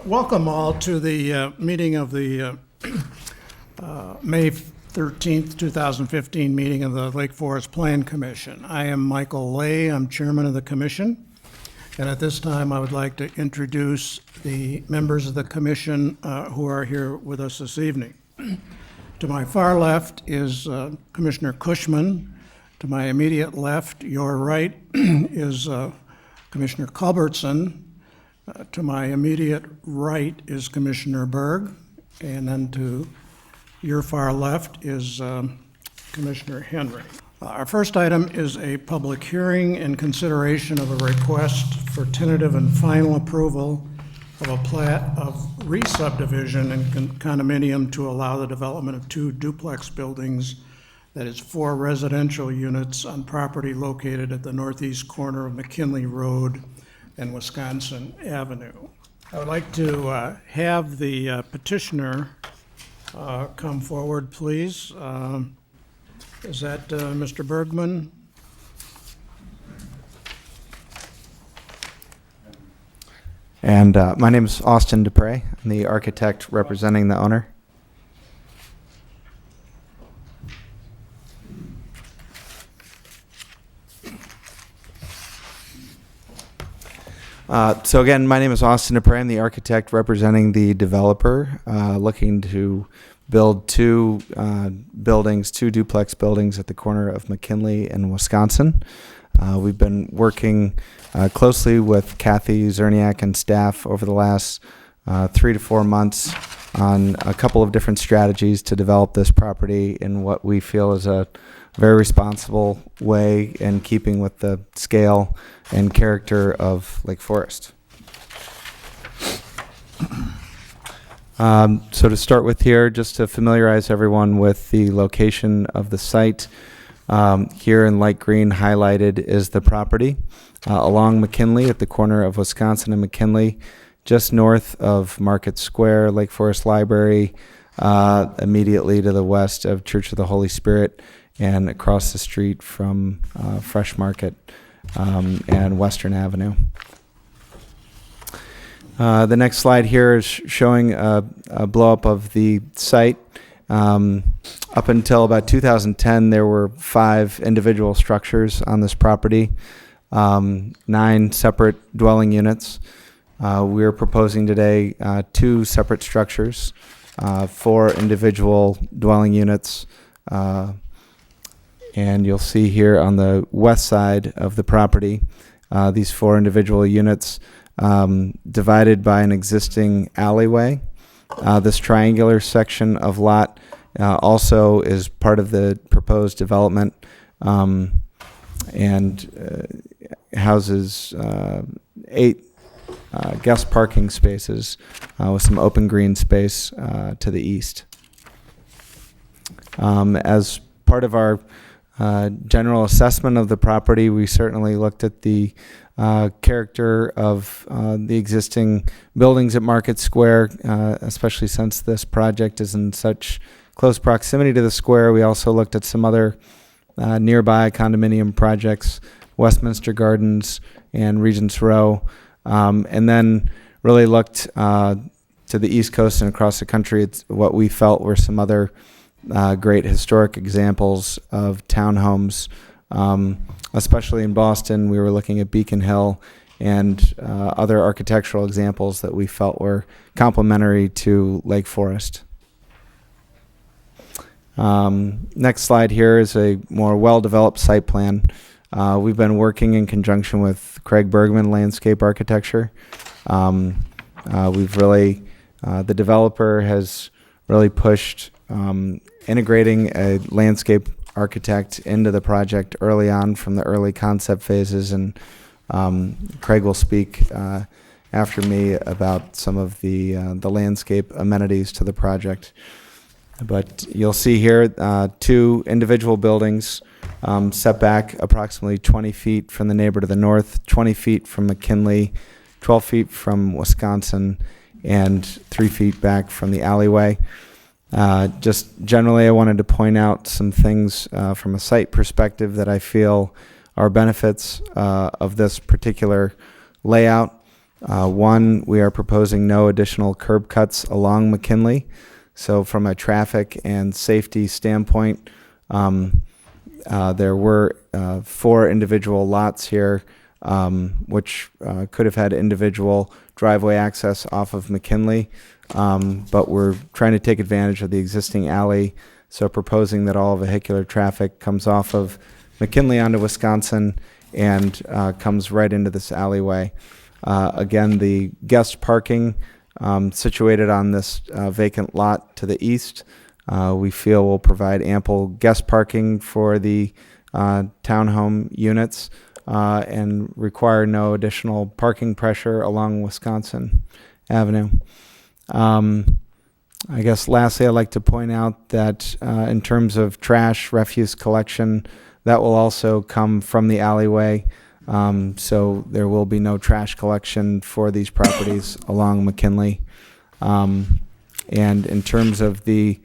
Welcome all to the meeting of the May 13th, 2015 meeting of the Lake Forest Plan Commission. I am Michael Lay. I'm chairman of the commission. And at this time, I would like to introduce the members of the commission who are here with us this evening. To my far left is Commissioner Cushman. To my immediate left, your right, is Commissioner Culbertson. To my immediate right is Commissioner Berg, and then to your far left is Commissioner Henry. Our first item is a public hearing and consideration of a request for tentative and final approval of a plat of re-subdivision and condominium to allow the development of 2 duplex buildings, that is 4 residential units on property located at the northeast corner of McKinley Road and Wisconsin Avenue. I would like to have the petitioner come forward, please. Is that Mr. Bergman? And my name is Austin Dupre. I'm the architect representing the owner. So again, my name is Austin Dupre. I'm the architect representing the developer, looking to build 2 buildings, 2 duplex buildings at the corner of McKinley and Wisconsin. We've been working closely with Kathy Zerniak and staff over the last 3 to 4 months on a couple of different strategies to develop this property in what we feel is a very responsible way in keeping with the scale and character of Lake Forest. So to start with here, just to familiarize everyone with the location of the site, here in light green highlighted is the property along McKinley at the corner of Wisconsin and McKinley, just north of Market Square, Lake Forest Library, immediately to the west of Church of the Holy Spirit, and across the street from Fresh Market and Western Avenue. The next slide here is showing a blow-up of the site. Up until about 2010, there were 5 individual structures on this property, 9 separate dwelling units. We're proposing today 2 separate structures, 4 individual dwelling units, and you'll see here on the west side of the property, these 4 individual units divided by an existing alleyway. This triangular section of lot also is part of the proposed development and houses 8 guest parking spaces with some open green space to the east. As part of our general assessment of the property, we certainly looked at the character of the existing buildings at Market Square, especially since this project is in such close proximity to the square. We also looked at some other nearby condominium projects, Westminster Gardens and Regents Row, and then really looked to the East Coast and across the country at what we felt were some other great historic examples of townhomes. Especially in Boston, we were looking at Beacon Hill and other architectural examples that we felt were complementary to Lake Forest. Next slide here is a more well-developed site plan. We've been working in conjunction with Craig Bergman Landscape Architecture. The developer has really pushed integrating a landscape architect into the project early on from the early concept phases, and Craig will speak after me about some of the landscape amenities to the project. But you'll see here 2 individual buildings set back approximately 20 feet from the neighbor to the north, 20 feet from McKinley, 12 feet from Wisconsin, and 3 feet back from the alleyway. Just generally, I wanted to point out some things from a site perspective that I feel are benefits of this particular layout. One, we are proposing no additional curb cuts along McKinley. So from a traffic and safety standpoint, there were 4 individual lots here, which could have had individual driveway access off of McKinley, but we're trying to take advantage of the existing alley, so proposing that all vehicular traffic comes off of McKinley onto Wisconsin and comes right into this alleyway. Again, the guest parking situated on this vacant lot to the east, we feel will provide ample guest parking for the townhome units and require no additional parking pressure along Wisconsin Avenue. I guess lastly, I'd like to point out that in terms of trash refuse collection, that will also come from the alleyway. So there will be no trash collection for these properties along McKinley. And in terms of the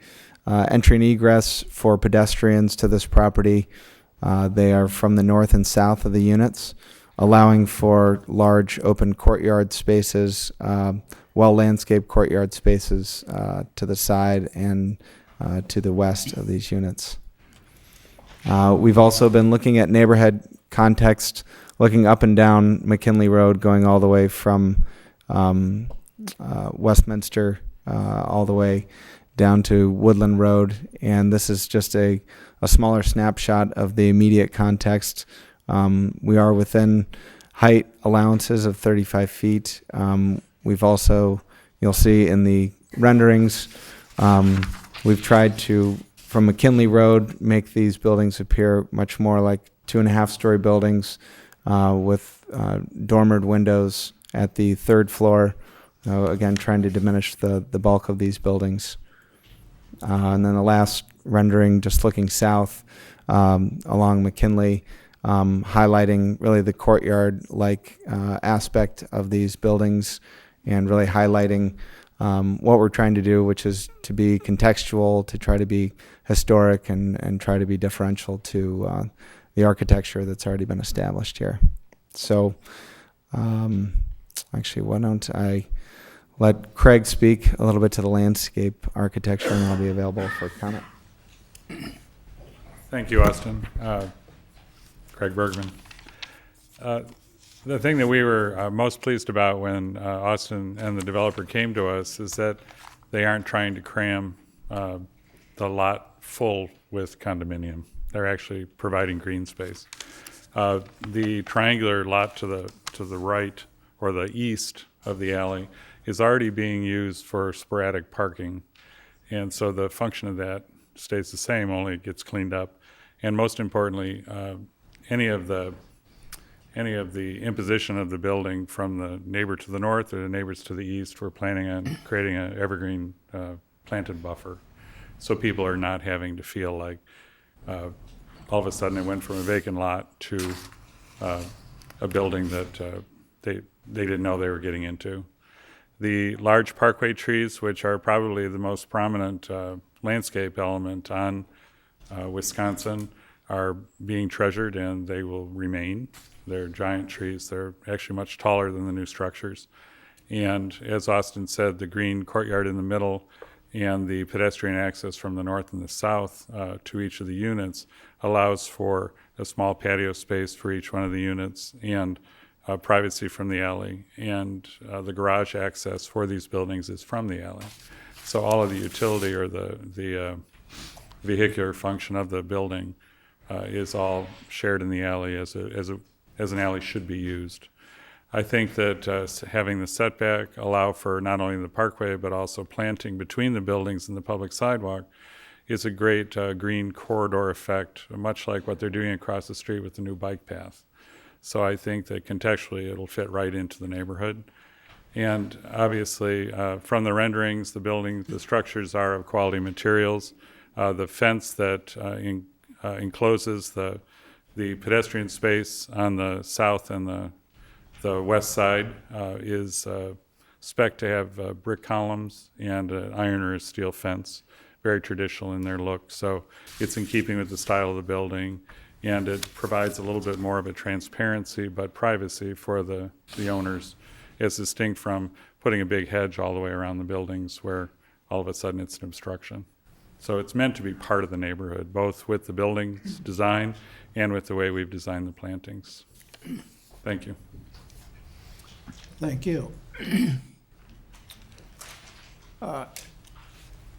entry and egress for pedestrians to this property, they are from the north and south of the units, allowing for large open courtyard spaces, well-landscaped courtyard spaces to the side and to the west of these units. We've also been looking at neighborhood context, looking up and down McKinley Road, going all the way from Westminster all the way down to Woodland Road. And this is just a smaller snapshot of the immediate context. We are within height allowances of 35 feet. We've also, you'll see in the renderings, we've tried to, from McKinley Road, make these buildings appear much more like 2.5-story buildings with dormered windows at the 3rd floor. Again, trying to diminish the bulk of these buildings. And then the last rendering, just looking south along McKinley, highlighting really the courtyard-like aspect of these buildings and really highlighting what we're trying to do, which is to be contextual, to try to be historic and try to be differential to the architecture that's already been established here. So actually, why don't I let Craig speak a little bit to the landscape architecture, and I'll be available for comment. Thank you, Austin. Craig Bergman. The thing that we were most pleased about when Austin and the developer came to us is that they aren't trying to cram the lot full with condominium. They're actually providing green space. The triangular lot to the right or the east of the alley is already being used for sporadic parking, and so the function of that stays the same, only it gets cleaned up. And most importantly, any of the imposition of the building from the neighbor to the north or the neighbors to the east, we're planning on creating an evergreen planted buffer, so people are not having to feel like all of a sudden it went from a vacant lot to a building that they didn't know they were getting into. The large parkway trees, which are probably the most prominent landscape element on Wisconsin, are being treasured, and they will remain. They're giant trees. They're actually much taller than the new structures. And as Austin said, the green courtyard in the middle and the pedestrian access from the north and the south to each of the units allows for a small patio space for each one of the units and privacy from the alley. And the garage access for these buildings is from the alley. So all of the utility or the vehicular function of the building is all shared in the alley as an alley should be used. I think that having the setback allow for not only the parkway but also planting between the buildings and the public sidewalk is a great green corridor effect, much like what they're doing across the street with the new bike path. So I think that contextually it'll fit right into the neighborhood. And obviously from the renderings, the structures are of quality materials. The fence that encloses the pedestrian space on the south and the west side is spec to have brick columns and an iron or a steel fence, very traditional in their look. So it's in keeping with the style of the building, and it provides a little bit more of a transparency but privacy for the owners as distinct from putting a big hedge all the way around the buildings where all of a sudden it's an obstruction. So it's meant to be part of the neighborhood, both with the building's design and with the way we've designed the plantings. Thank you. Thank you.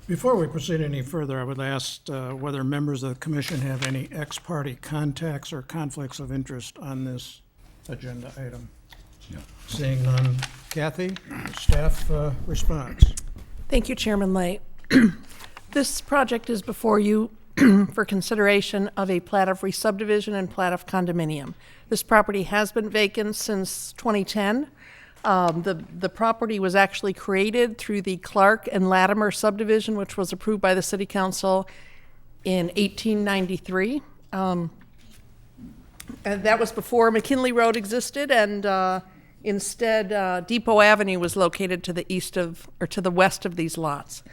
Before we proceed any further, I would ask whether members of the commission have any ex-parte contacts or conflicts of interest on this agenda item. Seeing none. Kathy, staff response. Thank you, Chairman Lay. This project is before you for consideration of a plat of re-subdivision and plat of condominium. This property has been vacant since 2010. The property was actually created through the Clark and Latimer subdivision, which was approved by the City Council in 1893. And that was before McKinley Road existed, and instead Depot Avenue was located to the east of, or to the west of these lots.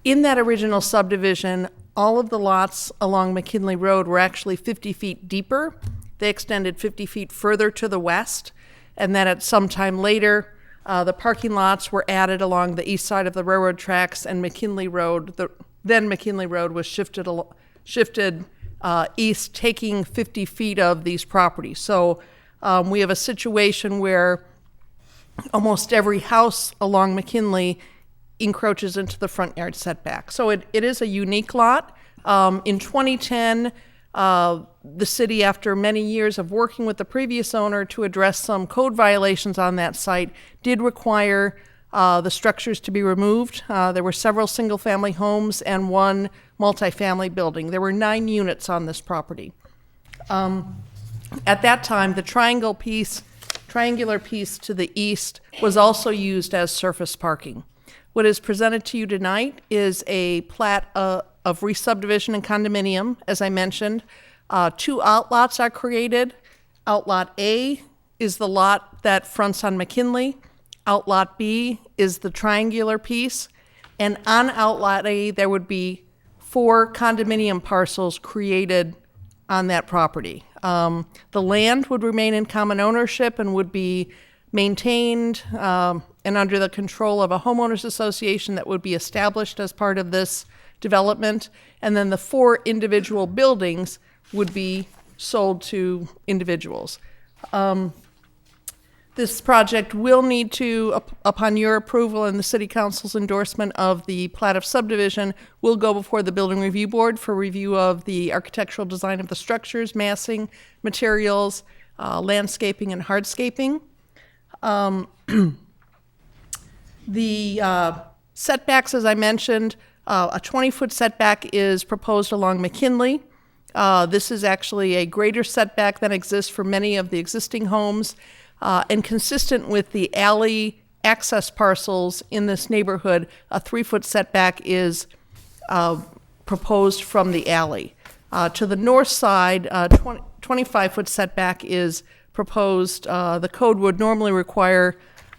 In that original subdivision, all of the lots along McKinley Road were actually 50 feet deeper. They extended 50 feet further to the west, and then at some time later, the parking lots were added along the east side of the railroad tracks, and McKinley Road, then McKinley Road was shifted east, taking 50 feet of these properties. So we have a situation where almost every house along McKinley encroaches into the front yard setback. So it is a unique lot. In 2010, the city, after many years of working with the previous owner to address some code violations on that site, did require the structures to be removed. There were several single-family homes and one multifamily building. There were 9 units on this property. At that time, the triangular piece to the east was also used as surface parking. What is presented to you tonight is a plat of re-subdivision and condominium, as I mentioned. 2 outlots are created. Outlot A is the lot that fronts on McKinley. Outlot B is the triangular piece. And on Outlot A, there would be 4 condominium parcels created on that property. The land would remain in common ownership and would be maintained and under the control of a homeowners association that would be established as part of this development. And then the 4 individual buildings would be sold to individuals. This project will need to, upon your approval and the City Council's endorsement of the plat of subdivision, will go before the Building Review Board for review of the architectural design of the structures, massing, materials, landscaping, and hardscaping. The setbacks, as I mentioned, a 20-foot setback is proposed along McKinley. This is actually a greater setback than exists for many of the existing homes, and consistent with the alley access parcels in this neighborhood, a 3-foot setback is proposed from the alley. To the north side, 25-foot setback is proposed. The code would normally require,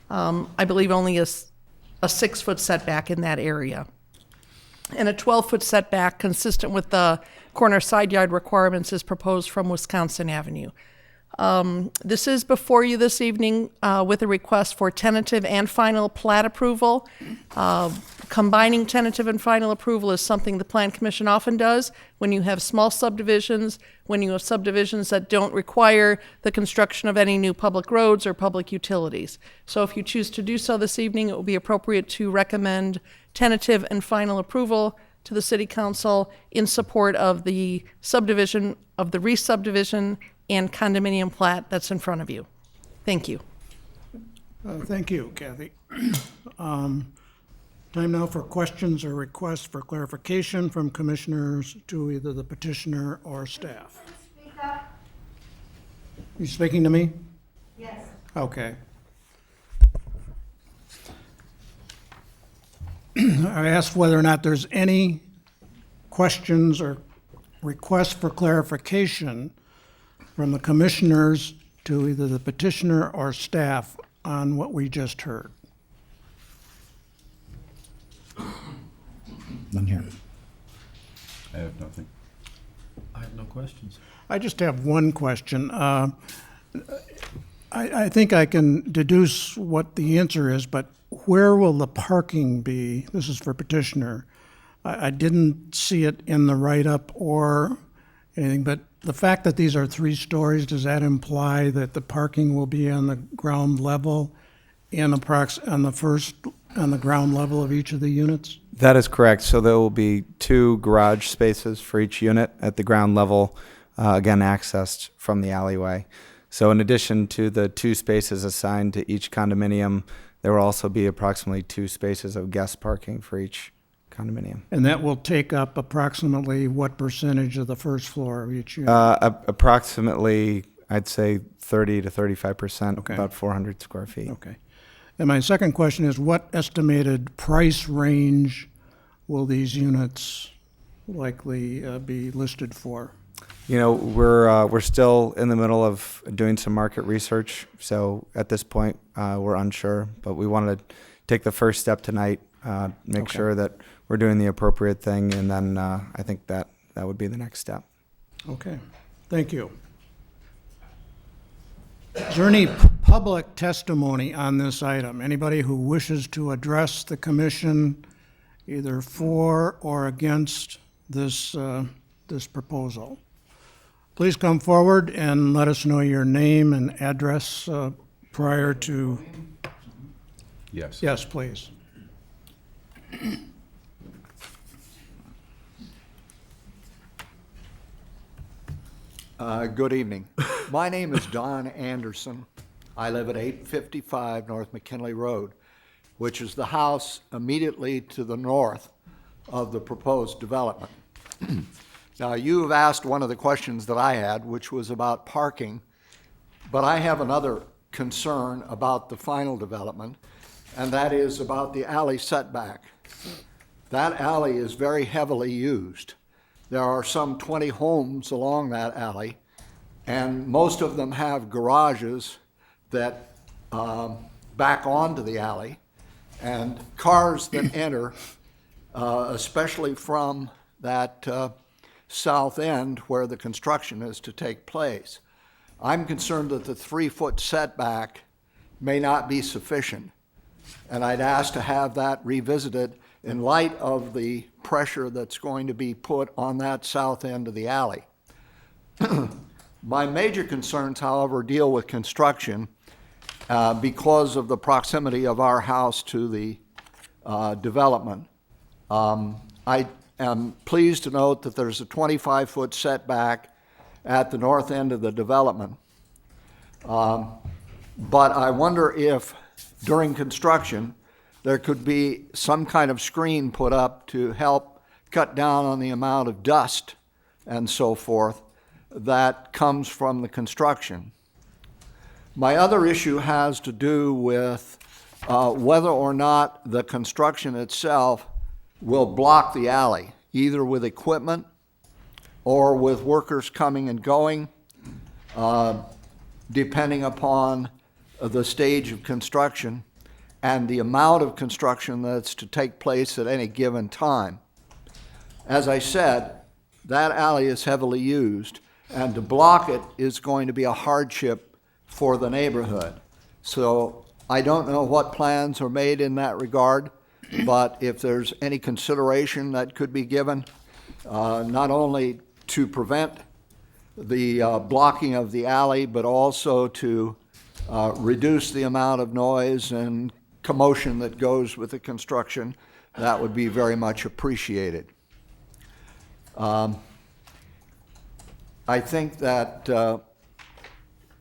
I believe, only a 6-foot setback in that area. And a 12-foot setback consistent with the corner side yard requirements is proposed from Wisconsin Avenue. This is before you this evening with a request for tentative and final plat approval. Combining tentative and final approval is something the Plan Commission often does when you have small subdivisions, when you have subdivisions that don't require the construction of any new public roads or public utilities. So if you choose to do so this evening, it will be appropriate to recommend tentative and final approval to the City Council in support of the subdivision, of the re-subdivision and condominium plat that's in front of you. Thank you. Thank you, Kathy. Time now for questions or requests for clarification from commissioners to either the petitioner or staff. Speak up. You speaking to me? Yes. Okay. I asked whether or not there's any questions or requests for clarification from the commissioners to either the petitioner or staff on what we just heard. None here. I have nothing. I have no questions. I just have one question. I think I can deduce what the answer is, but where will the parking be? This is for petitioner. I didn't see it in the write-up or anything, but the fact that these are 3 stories, does that imply that the parking will be on the ground level and on the ground level of each of the units? That is correct. So there will be 2 garage spaces for each unit at the ground level, again, accessed from the alleyway. So in addition to the 2 spaces assigned to each condominium, there will also be approximately 2 spaces of guest parking for each condominium. And that will take up approximately what percentage of the first floor of each unit? Approximately, I'd say 30 to 35%, Okay. about 400 square feet. Okay. And my second question is, what estimated price range will these units likely be listed for? You know, we're still in the middle of doing some market research, so at this point, we're unsure, but we wanted to take the first step tonight, make Okay. sure that we're doing the appropriate thing, and then I think that would be the next step. Okay, thank you. Is there any public testimony on this item? Anybody who wishes to address the commission either for or against this proposal? Please come forward and let us know your name and address prior to, Yes. yes, please. Good evening. My name is Don Anderson. I live at 855 North McKinley Road, which is the house immediately to the north of the proposed development. Now, you have asked one of the questions that I had, which was about parking, but I have another concern about the final development, and that is about the alley setback. That alley is very heavily used. There are some 20 homes along that alley, and most of them have garages that back onto the alley, and cars that enter, especially from that south end where the construction is to take place. I'm concerned that the 3-foot setback may not be sufficient, and I'd ask to have that revisited in light of the pressure that's going to be put on that south end of the alley. My major concerns, however, deal with construction because of the proximity of our house to the development. I am pleased to note that there's a 25-foot setback at the north end of the development. But I wonder if during construction there could be some kind of screen put up to help cut down on the amount of dust and so forth that comes from the construction. My other issue has to do with whether or not the construction itself will block the alley, either with equipment or with workers coming and going, depending upon the stage of construction and the amount of construction that's to take place at any given time. As I said, that alley is heavily used, and to block it is going to be a hardship for the neighborhood. So I don't know what plans are made in that regard, but if there's any consideration that could be given, not only to prevent the blocking of the alley, but also to reduce the amount of noise and commotion that goes with the construction, that would be very much appreciated. I think that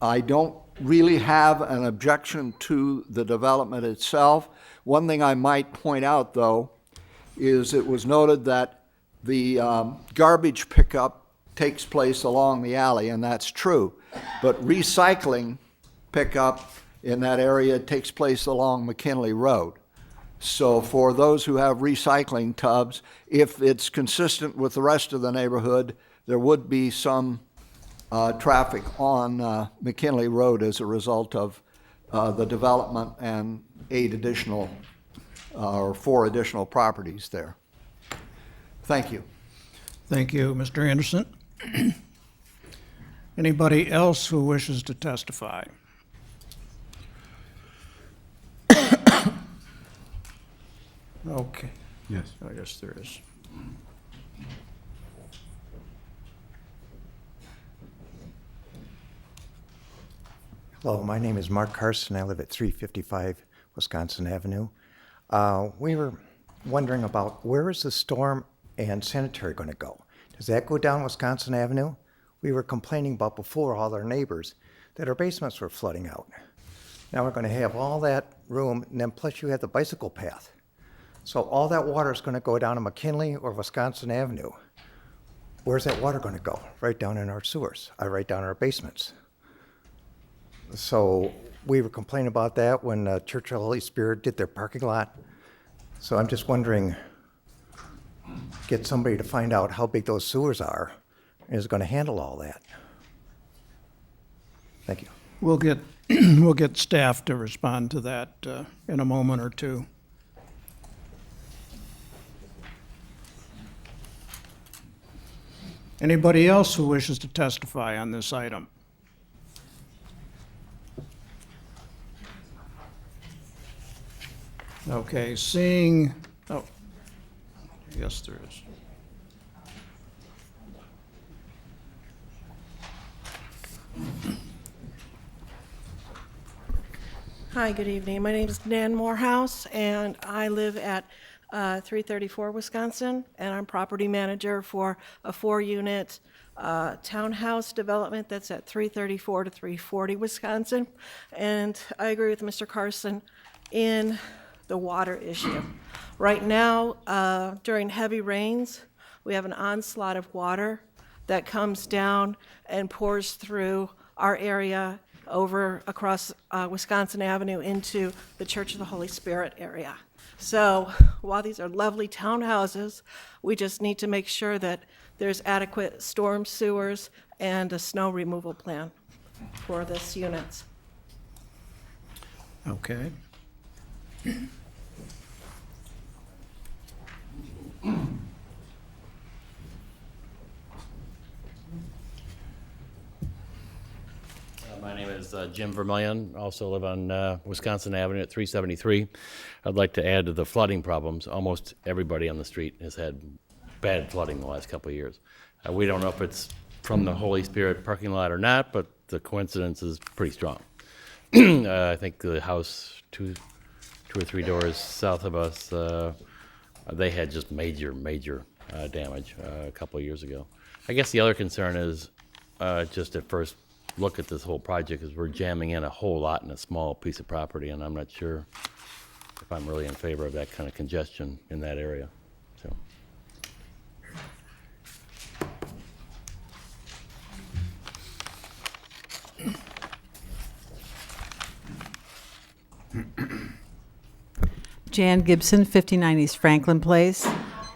I don't really have an objection to the development itself. One thing I might point out, though, is it was noted that the garbage pickup takes place along the alley, and that's true. But recycling pickup in that area takes place along McKinley Road. So for those who have recycling tubs, if it's consistent with the rest of the neighborhood, there would be some traffic on McKinley Road as a result of the development and 8 additional or 4 additional properties there. Thank you. Thank you, Mr. Anderson. Anybody else who wishes to testify? Okay, Yes. I guess there is. Hello, my name is Mark Carson. I live at 355 Wisconsin Avenue. We were wondering about where is the storm and sanitary going to go? Does that go down Wisconsin Avenue? We were complaining about before, all our neighbors, that our basements were flooding out. Now we're going to have all that room, and then plus you have the bicycle path. So all that water is going to go down to McKinley or Wisconsin Avenue. Where's that water going to go? Right down in our sewers, right down in our basements. So we were complaining about that when Church of the Holy Spirit did their parking lot. So I'm just wondering, get somebody to find out how big those sewers are and is going to handle all that. Thank you. We'll get, we'll get staff to respond to that in a moment or two. Anybody else who wishes to testify on this item? Okay, seeing, oh, yes, there is. Hi, good evening. My name is Nan Morehouse, and I live at 334 Wisconsin, and I'm property manager for a 4-unit townhouse development that's at 334 to 340 Wisconsin. And I agree with Mr. Carson in the water issue. Right now, during heavy rains, we have an onslaught of water that comes down and pours through our area over across Wisconsin Avenue into the Church of the Holy Spirit area. So while these are lovely townhouses, we just need to make sure that there's adequate storm sewers and a snow removal plan for this units. Okay. My name is Jim Vermillion, also live on Wisconsin Avenue at 373. I'd like to add to the flooding problems. Almost everybody on the street has had bad flooding the last couple of years. We don't know if it's from the Holy Spirit parking lot or not, but the coincidence is pretty strong. I think the house two or three doors south of us, they had just major damage a couple of years ago. I guess the other concern is just at first look at this whole project is we're jamming in a whole lot in a small piece of property, and I'm not sure if I'm really in favor of that kind of congestion in that area. So. Jan Gibson, 59 East Franklin Place.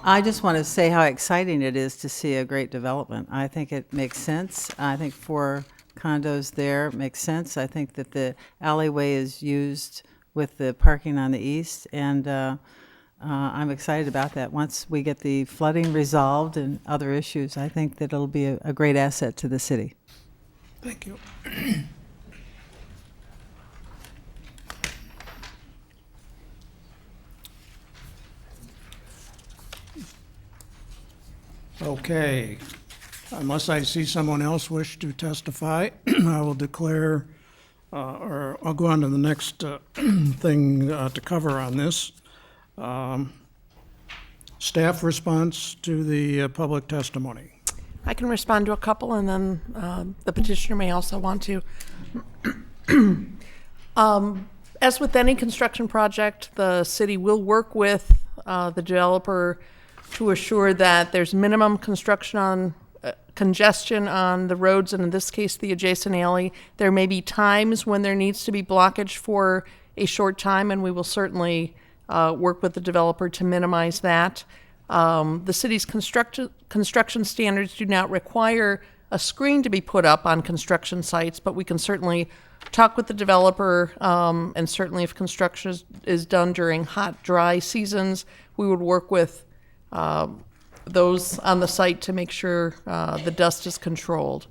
I just want to say how exciting it is to see a great development. I think it makes sense. I think 4 condos there makes sense. I think that the alleyway is used with the parking on the east, and I'm excited about that. Once we get the flooding resolved and other issues, I think that it'll be a great asset to the city. Thank you. Okay, unless I see someone else wish to testify, I will declare, or I'll go on to the next thing to cover on this. Staff response to the public testimony. I can respond to a couple, and then the petitioner may also want to. As with any construction project, the city will work with the developer to assure that there's minimum congestion on the roads, and in this case, the adjacent alley. There may be times when there needs to be blockage for a short time, and we will certainly work with the developer to minimize that. The city's construction standards do not require a screen to be put up on construction sites, but we can certainly talk with the developer, and certainly if construction is done during hot, dry seasons, we would work with those on the site to make sure the dust is controlled.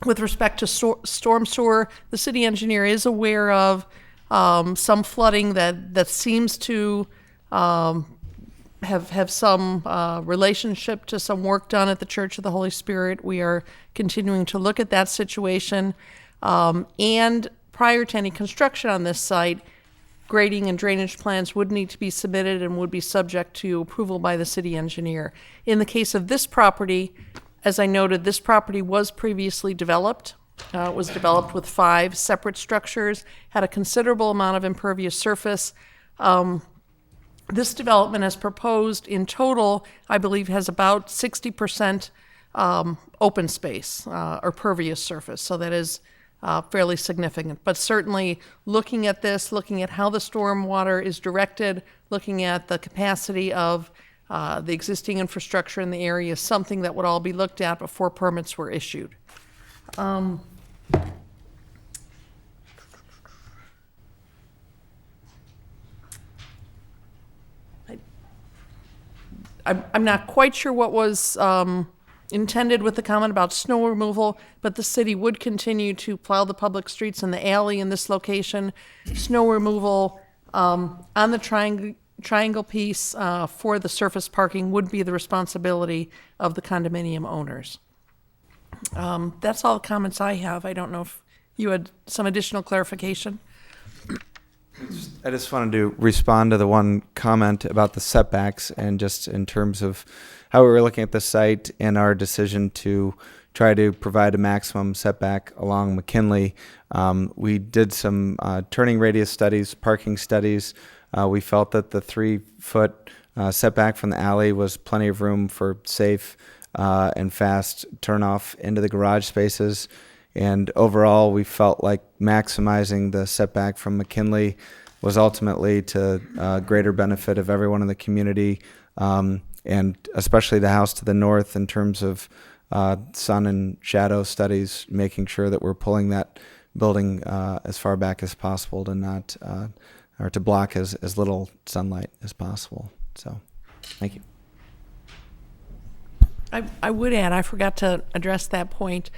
With respect to storm sewer, the city engineer is aware of some flooding that seems to have some relationship to some work done at the Church of the Holy Spirit. We are continuing to look at that situation. And prior to any construction on this site, grading and drainage plans would need to be submitted and would be subject to approval by the city engineer. In the case of this property, as I noted, this property was previously developed. It was developed with 5 separate structures, had a considerable amount of impervious surface. This development as proposed in total, I believe, has about 60% open space or pervious surface. So that is fairly significant. But certainly looking at this, looking at how the storm water is directed, looking at the capacity of the existing infrastructure in the area is something that would all be looked at before permits were issued. I'm not quite sure what was intended with the comment about snow removal, but the city would continue to plow the public streets in the alley in this location. Snow removal on the triangle piece for the surface parking would be the responsibility of the condominium owners. That's all the comments I have. I don't know if you had some additional clarification. I just wanted to respond to the one comment about the setbacks and just in terms of how we were looking at the site and our decision to try to provide a maximum setback along McKinley. We did some turning radius studies, parking studies. We felt that the 3-foot setback from the alley was plenty of room for safe and fast turnoff into the garage spaces. And overall, we felt like maximizing the setback from McKinley was ultimately to greater benefit of everyone in the community, and especially the house to the north in terms of sun and shadow studies, making sure that we're pulling that building as far back as possible to not or to block as little sunlight as possible. So, thank you. I would add, I forgot to address that point.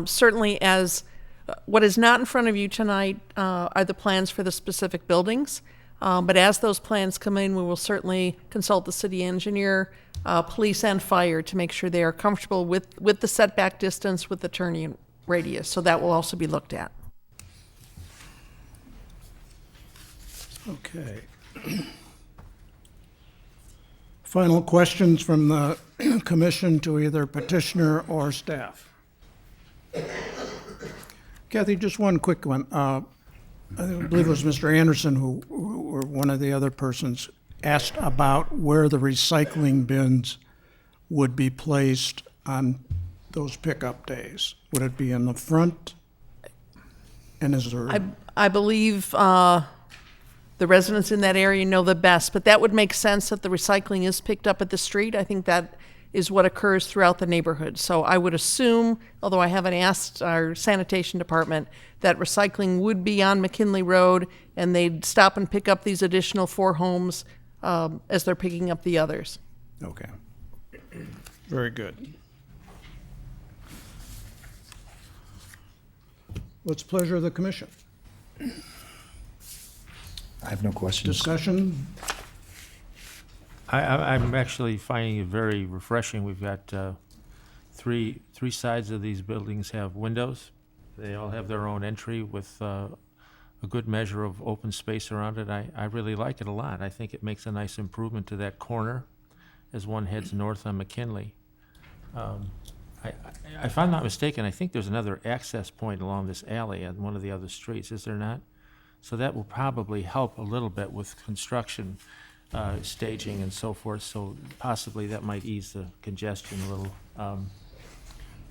Certainly, as what is not in front of you tonight are the plans for the specific buildings. But as those plans come in, we will certainly consult the city engineer, police, and fire to make sure they are comfortable with the setback distance, with the turning radius. So that will also be looked at. Okay. Final questions from the commission to either petitioner or staff? Kathy, just one quick one. I believe it was Mr. Anderson who or one of the other persons asked about where the recycling bins would be placed on those pickup days. Would it be in the front? And is there? I believe the residents in that area know the best, but that would make sense that the recycling is picked up at the street. I think that is what occurs throughout the neighborhood. So I would assume, although I haven't asked our sanitation department, that recycling would be on McKinley Road and they'd stop and pick up these additional 4 homes as they're picking up the others. Okay. Very good. What's the pleasure of the commission? I have no questions. Discussion? I'm actually finding it very refreshing. We've got three sides of these buildings have windows. They all have their own entry with a good measure of open space around it. I really like it a lot. I think it makes a nice improvement to that corner as one heads north on McKinley. If I'm not mistaken, I think there's another access point along this alley on one of the other streets, is there not? So that will probably help a little bit with construction, staging and so forth, so possibly that might ease the congestion a little.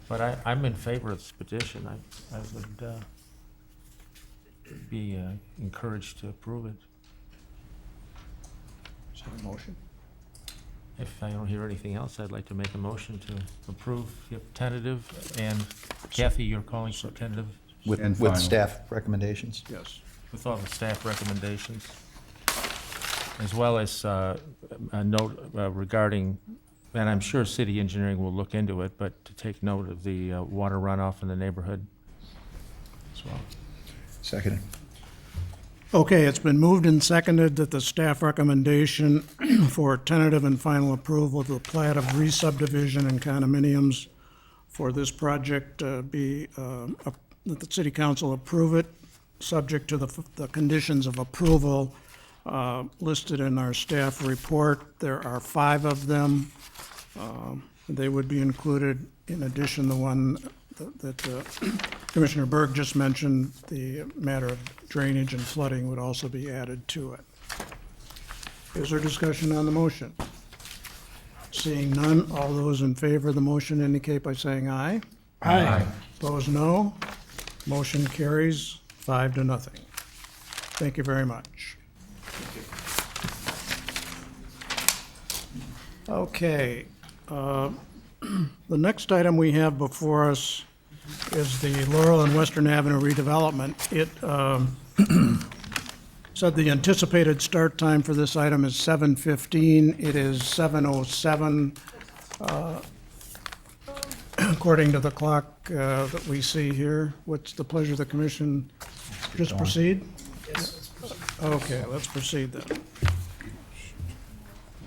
But I'm in favor of this petition. I would be encouraged to approve it. Is that a motion? If I don't hear anything else, I'd like to make a motion to approve tentative, and Kathy, you're calling for tentative And final. staff recommendations? Yes. with all the staff recommendations, as well as a note regarding, and I'm sure city engineering will look into it, but to take note of the water runoff in the neighborhood as well. Second. Okay, it's been moved and seconded that the staff recommendation for tentative and final approval of the plat of re-subdivision and condominiums for this project that the city council approve it, subject to the conditions of approval listed in our staff report. There are 5 of them. They would be included in addition, the one that Commissioner Berg just mentioned, the matter of drainage and flooding would also be added to it. Is there discussion on the motion? Seeing none, all those in favor of the motion indicate by saying aye. Aye. Opposed, no. Motion carries 5-0. Thank you very much. Okay. The next item we have before us is the Laurel and Western Avenue redevelopment. It said the anticipated start time for this item is 7:15. It is 7:07, according to the clock that we see here. What's the pleasure of the commission? Just proceed? Yes. Okay, let's proceed then.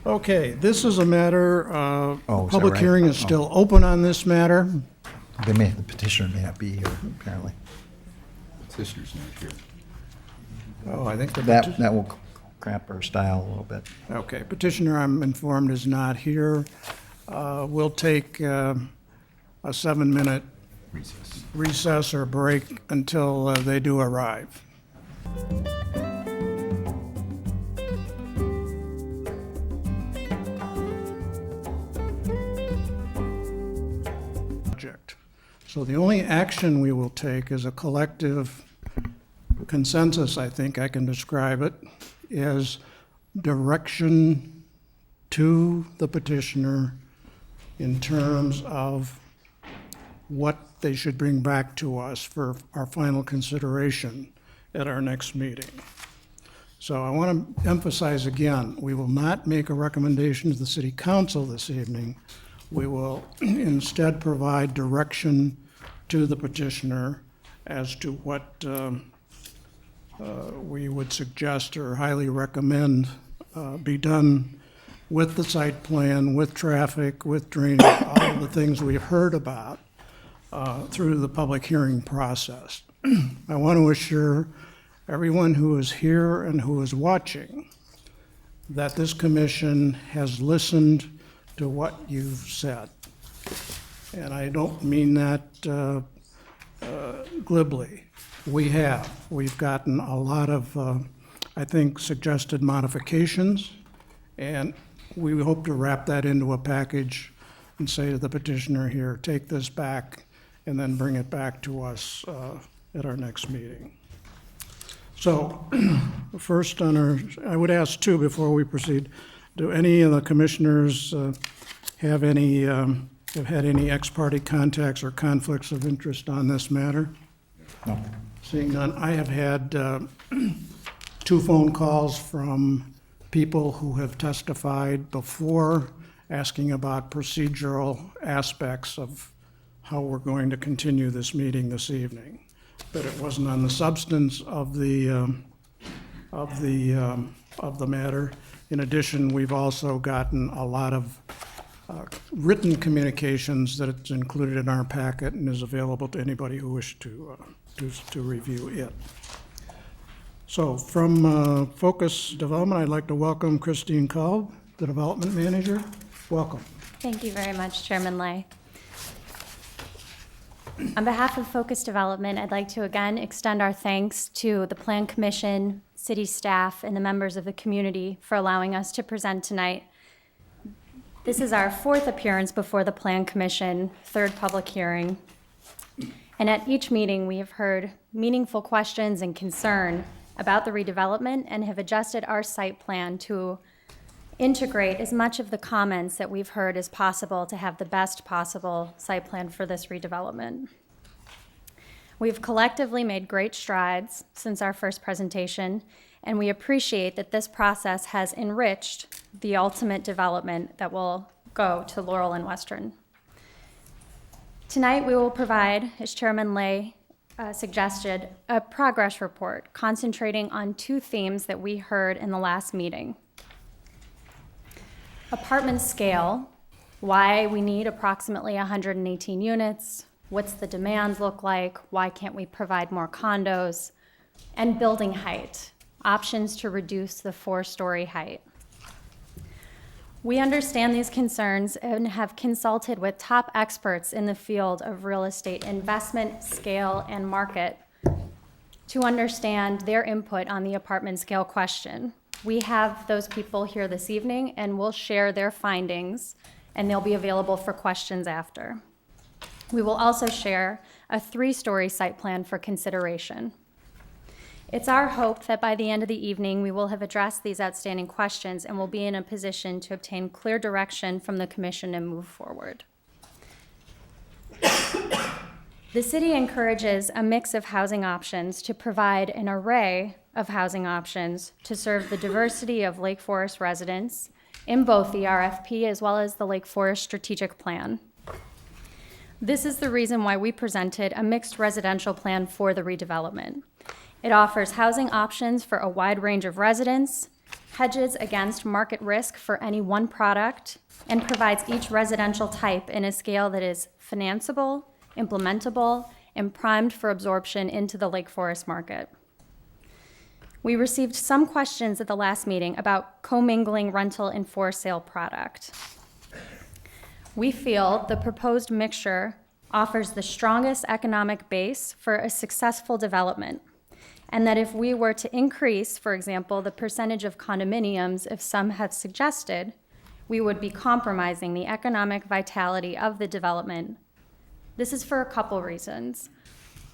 Okay, this is a matter, Oh, is that public right? hearing is still open on this matter. The petitioner may not be here, apparently. Petitioner's not here. Oh, I think That will cramp our style a little bit. Okay, petitioner, I'm informed, is not here. We'll take a 7-minute recess or break until they do arrive. So the only action we will take is a collective consensus, I think I can describe it, is direction to the petitioner in terms of what they should bring back to us for our final consideration at our next meeting. So I want to emphasize again, we will not make a recommendation to the city council this evening. We will instead provide direction to the petitioner as to what we would suggest or highly recommend be done with the site plan, with traffic, with drainage, all of the things we've heard about through the public hearing process. I want to assure everyone who is here and who is watching that this commission has listened to what you've said. And I don't mean that glibly. We've gotten a lot of, I think, suggested modifications, and we hope to wrap that into a package and say to the petitioner here, take this back and then bring it back to us at our next meeting. So first I would ask too, before we proceed, do any of the commissioners have had any ex-parte contacts or conflicts of interest on this matter? No. Seeing none, I have had 2 phone calls from people who have testified before asking about procedural aspects of how we're going to continue this meeting this evening. But it wasn't on the substance of the matter. In addition, we've also gotten a lot of written communications that it's included in our packet and is available to anybody who wishes to review it. So from Focus Development, I'd like to welcome Christine Kolb, the Development Manager. Welcome. Thank you very much, Chairman Lay. On behalf of Focus Development, I'd like to again extend our thanks to the Plan Commission, city staff, and the members of the community for allowing us to present tonight. This is our 4th appearance before the Plan Commission, 3rd public hearing. And at each meeting, we have heard meaningful questions and concern about the redevelopment and have adjusted our site plan to integrate as much of the comments that we've heard as possible to have the best possible site plan for this redevelopment. We've collectively made great strides since our first presentation, and we appreciate that this process has enriched the ultimate development that will go to Laurel and Western. Tonight, we will provide, as Chairman Lay suggested a progress report concentrating on two themes that we heard in the last meeting. Apartment scale, why we need approximately 118 units, what's the demand look like, why can't we provide more condos, and building height, options to reduce the 4-story height. We understand these concerns and have consulted with top experts in the field of real estate investment, scale, and market to understand their input on the apartment scale question. We have those people here this evening, and we'll share their findings, and they'll be available for questions after. We will also share a 3-story site plan for consideration. It's our hope that by the end of the evening, we will have addressed these outstanding questions and will be in a position to obtain clear direction from the commission and move forward. The city encourages a mix of housing options to provide an array of housing options to serve the diversity of Lake Forest residents in both the RFP as well as the Lake Forest Strategic Plan. This is the reason why we presented a mixed residential plan for the redevelopment. It offers housing options for a wide range of residents, hedges against market risk for any one product, and provides each residential type in a scale that is financeable, implementable, and primed for absorption into the Lake Forest market. We received some questions at the last meeting about commingling rental and for sale product. We feel the proposed mixture offers the strongest economic base for a successful development, and that if we were to increase, for example, the percentage of condominiums, if some have suggested, we would be compromising the economic vitality of the development. This is for a couple reasons.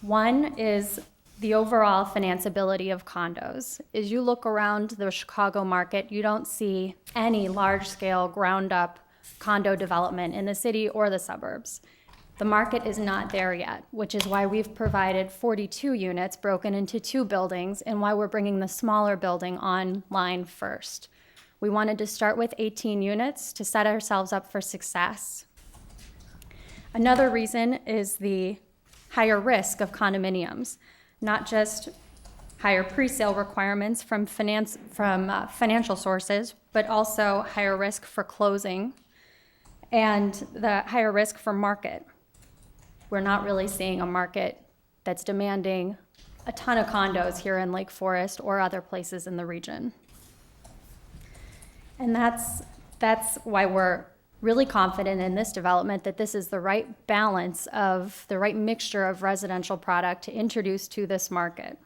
One is the overall financeability of condos. As you look around the Chicago market, you don't see any large-scale, ground-up condo development in the city or the suburbs. The market is not there yet, which is why we've provided 42 units broken into 2 buildings and why we're bringing the smaller building online first. We wanted to start with 18 units to set ourselves up for success. Another reason is the higher risk of condominiums, not just higher pre-sale requirements from financial sources, but also higher risk for closing and the higher risk for market. We're not really seeing a market that's demanding a ton of condos here in Lake Forest or other places in the region. And that's why we're really confident in this development that this is the right balance of the right mixture of residential product to introduce to this market.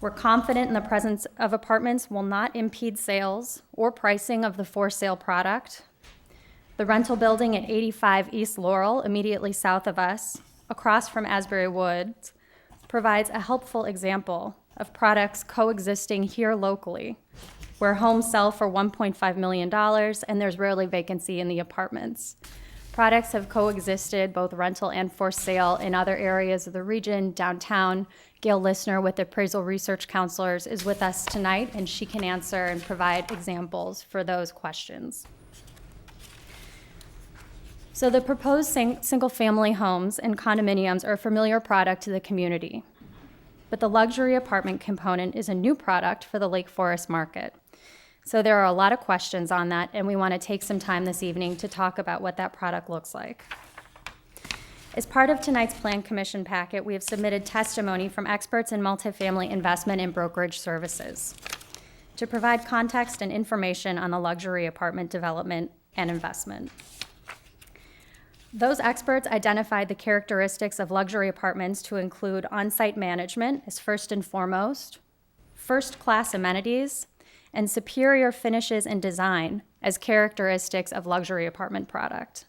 We're confident in the presence of apartments will not impede sales or pricing of the for sale product. The rental building at 85 East Laurel, immediately south of us, across from Asbury Woods, provides a helpful example of products coexisting here locally, where homes sell for $1.5 million and there's rarely vacancy in the apartments. Products have coexisted, both rental and for sale, in other areas of the region, downtown. Gail Listner with Appraisal Research Counselors is with us tonight, and she can answer and provide examples for those questions. So the proposed single-family homes and condominiums are a familiar product to the community, but the luxury apartment component is a new product for the Lake Forest market. So there are a lot of questions on that, and we want to take some time this evening to talk about what that product looks like. As part of tonight's Plan Commission packet, we have submitted testimony from experts in multifamily investment and brokerage services to provide context and information on the luxury apartment development and investment. Those experts identified the characteristics of luxury apartments to include on-site management as first and foremost, first-class amenities, and superior finishes and design as characteristics of luxury apartment product.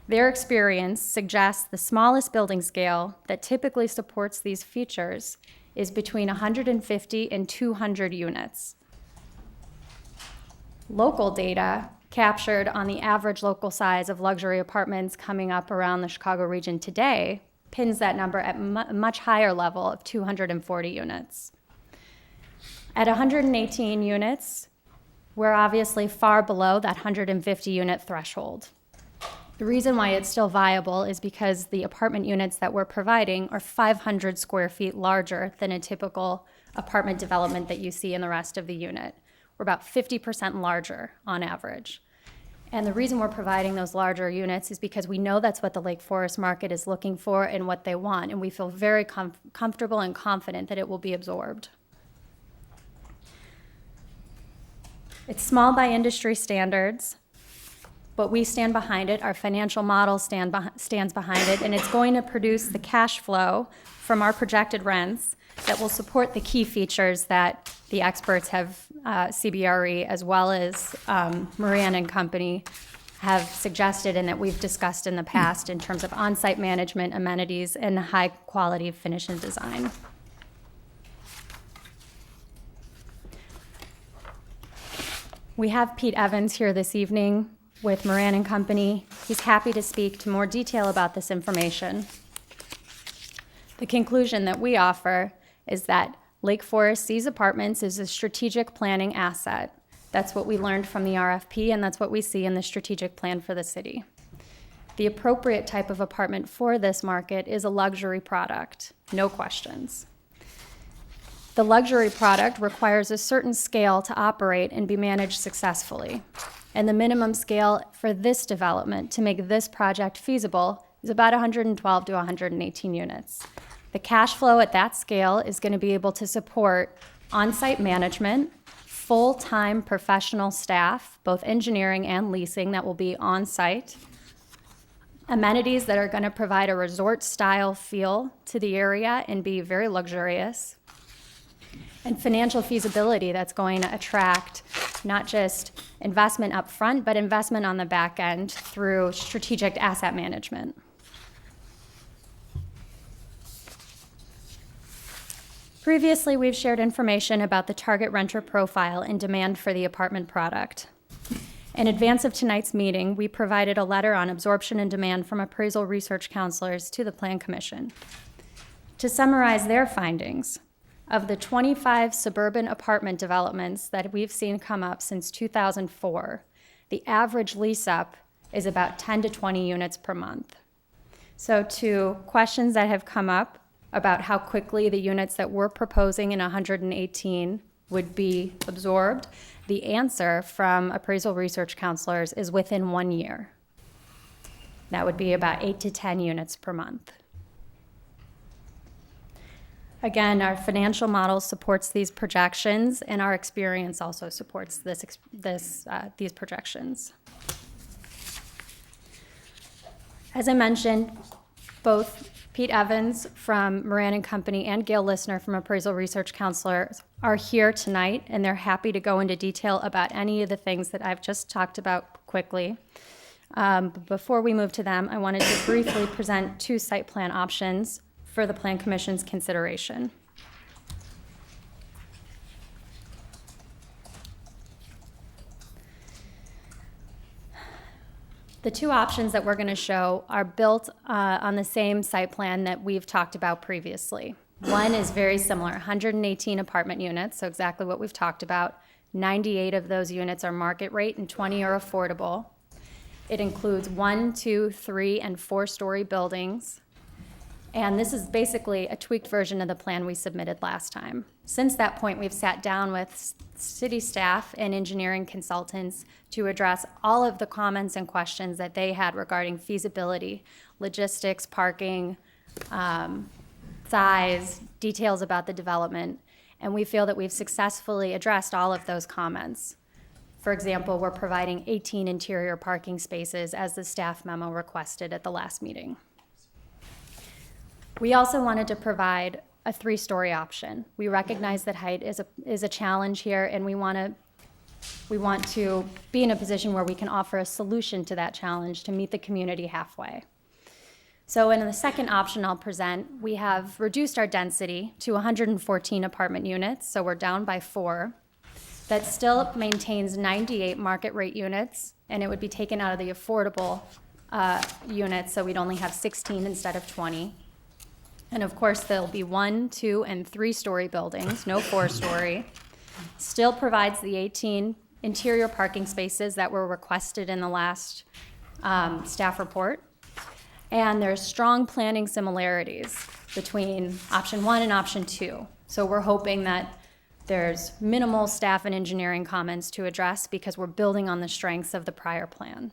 Their experience suggests the smallest building scale that typically supports these features is between 150 and 200 units. Local data captured on the average local size of luxury apartments coming up around the Chicago region today pins that number at a much higher level of 240 units. At 118 units, we're obviously far below that 150 unit threshold. The reason why it's still viable is because the apartment units that we're providing are 500 square feet larger than a typical apartment development that you see in the rest of the unit. We're about 50% larger on average. And the reason we're providing those larger units is because we know that's what the Lake Forest market is looking for and what they want, and we feel very comfortable and confident that it will be absorbed. It's small by industry standards, but we stand behind it. Our financial model stands behind it, and it's going to produce the cash flow from our projected rents that will support the key features that the experts have, CBRE, as well as Moran and Company, have suggested and that we've discussed in the past in terms of on-site management, amenities, and high-quality finish and design. We have Pete Evans here this evening with Moran and Company. He's happy to speak to more detail about this information. The conclusion that we offer is that Lake Forest sees apartments as a strategic planning asset. That's what we learned from the RFP, and that's what we see in the strategic plan for the city. The appropriate type of apartment for this market is a luxury product, no questions. The luxury product requires a certain scale to operate and be managed successfully. And the minimum scale for this development to make this project feasible is about 112 to 118 units. The cash flow at that scale is going to be able to support on-site management, full-time professional staff, both engineering and leasing that will be on-site, amenities that are going to provide a resort-style feel to the area and be very luxurious, and financial feasibility that's going to attract not just investment up front, but investment on the back end through strategic asset management. Previously, we've shared information about the target renter profile and demand for the apartment product. In advance of tonight's meeting, we provided a letter on absorption and demand from appraisal research counselors to the Plan Commission. To summarize their findings, of the 25 suburban apartment developments that we've seen come up since 2004, the average lease-up is about 10 to 20 units per month. So to questions that have come up about how quickly the units that we're proposing in 118 would be absorbed, the answer from appraisal research counselors is within 1 year. That would be about 8 to 10 units per month. Again, our financial model supports these projections, and our experience also supports these projections. As I mentioned, both Pete Evans from Moran and Company and Gail Lissner from Appraisal Research Counselors are here tonight, and they're happy to go into detail about any of the things that I've just talked about quickly. But before we move to them, I wanted to briefly present 2 site plan options for the Plan Commission's consideration. The 2 options that we're going to show are built on the same site plan that we've talked about previously. One is very similar, 118 apartment units, so exactly what we've talked about. 98 of those units are market rate and 20 are affordable. It includes 1, 2, 3, and 4-story buildings. And this is basically a tweaked version of the plan we submitted last time. Since that point, we've sat down with city staff and engineering consultants to address all of the comments and questions that they had regarding feasibility, logistics, parking, size, details about the development. And we feel that we've successfully addressed all of those comments. For example, we're providing 18 interior parking spaces as the staff memo requested at the last meeting. We also wanted to provide a 3-story option. We recognize that height is a challenge here, and we want to be in a position where we can offer a solution to that challenge to meet the community halfway. So in the second option I'll present, we have reduced our density to 114 apartment units, so we're down by 4. That still maintains 98 market rate units, and it would be taken out of the affordable units, so we'd only have 16 instead of 20. And of course, there'll be 1, 2, and 3-story buildings, no 4-story. Still provides the 18 interior parking spaces that were requested in the last staff report. And there's strong planning similarities between option 1 and option 2. So we're hoping that there's minimal staff and engineering comments to address because we're building on the strengths of the prior plan.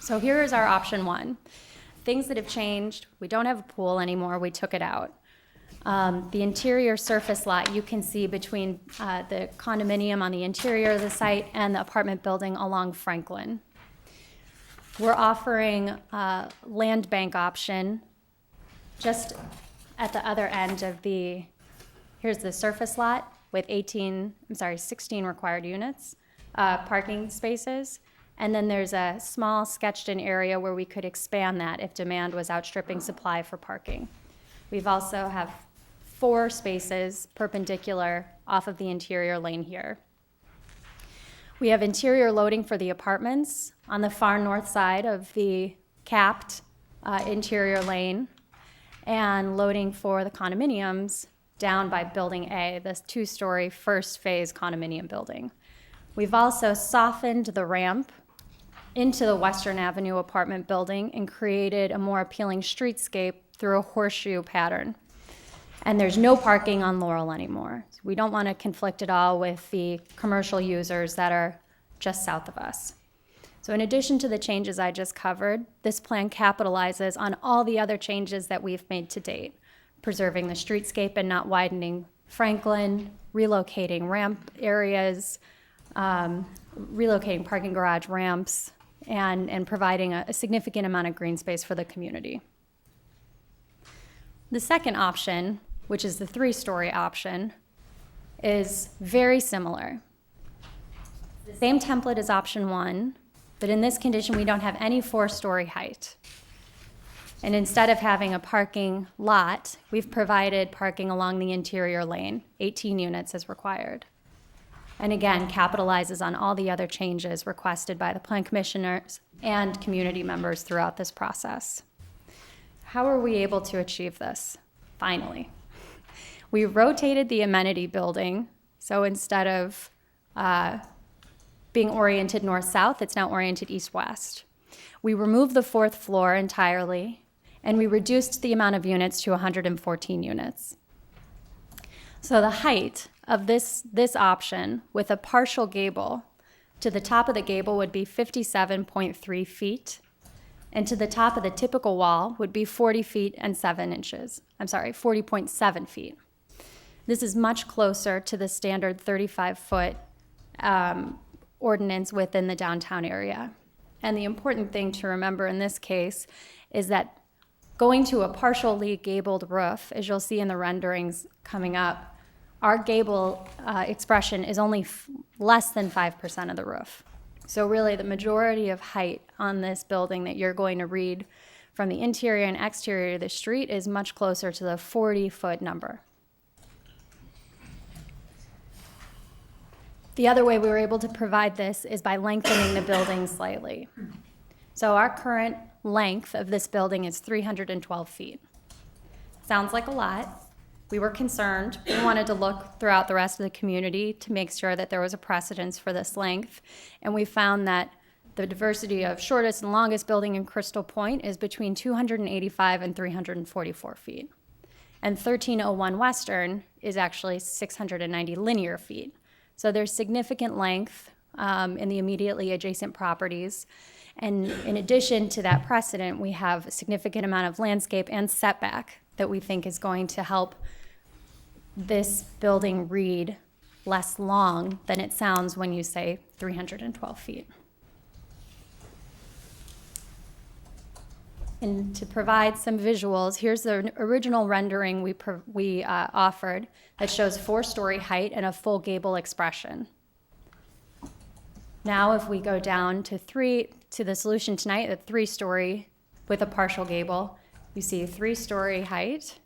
So here is our option 1. Things that have changed: we don't have a pool anymore, we took it out. The interior surface lot you can see between the condominium on the interior of the site and the apartment building along Franklin. We're offering a land bank option just at the other end of here's the surface lot with 16 required units, parking spaces. And then there's a small sketched-in area where we could expand that if demand was outstripping supply for parking. We've also have 4 spaces perpendicular off of the interior lane here. We have interior loading for the apartments on the far north side of the capped interior lane, and loading for the condominiums down by Building A, this 2-story first phase condominium building. We've also softened the ramp into the Western Avenue apartment building and created a more appealing streetscape through a horseshoe pattern. And there's no parking on Laurel anymore. We don't want to conflict at all with the commercial users that are just south of us. So in addition to the changes I just covered, this plan capitalizes on all the other changes that we've made to date, preserving the streetscape and not widening Franklin, relocating ramp areas, relocating parking garage ramps, and providing a significant amount of green space for the community. The second option, which is the 3-story option, is very similar. The same template as option 1, but in this condition we don't have any 4-story height. And instead of having a parking lot, we've provided parking along the interior lane, 18 units as required. And again, capitalizes on all the other changes requested by the plan commissioners and community members throughout this process. How are we able to achieve this? Finally, we rotated the amenity building. So instead of being oriented north-south, it's now oriented east-west. We removed the 4th floor entirely, and we reduced the amount of units to 114 units. So the height of this option with a partial gable to the top of the gable would be 57.3 feet, and to the top of the typical wall would be 40 feet and 7 inches. 40.7 feet. This is much closer to the standard 35-foot ordinance within the downtown area. And the important thing to remember in this case is that going to a partially gabled roof, as you'll see in the renderings coming up, our gable expression is only less than 5% of the roof. So really the majority of height on this building that you're going to read from the interior and exterior of the street is much closer to the 40-foot number. The other way we were able to provide this is by lengthening the building slightly. So our current length of this building is 312 feet. Sounds like a lot. We were concerned. We wanted to look throughout the rest of the community to make sure that there was a precedence for this length. And we found that the diversity of shortest and longest building in Crystal Point is between 285 and 344 feet. And 1301 Western is actually 690 linear feet. So there's significant length in the immediately adjacent properties. And in addition to that precedent, we have a significant amount of landscape and setback that we think is going to help this building read less long than it sounds when you say 312 feet. And to provide some visuals, here's the original rendering we offered that shows 4-story height and a full gable expression. Now if we go down to the solution tonight, a 3-story with a partial gable, you see 3-story height,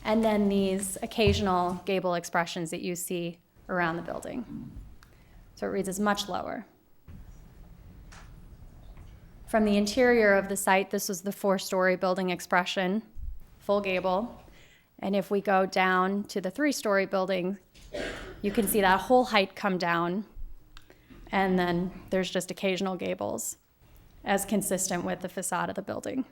and then these occasional gable expressions that you see around the building. So it reads as much lower. From the interior of the site, this was the 4-story building expression, full gable. And if we go down to the 3-story building, you can see that whole height come down, and then there's just occasional gables. as consistent with the facade of the building.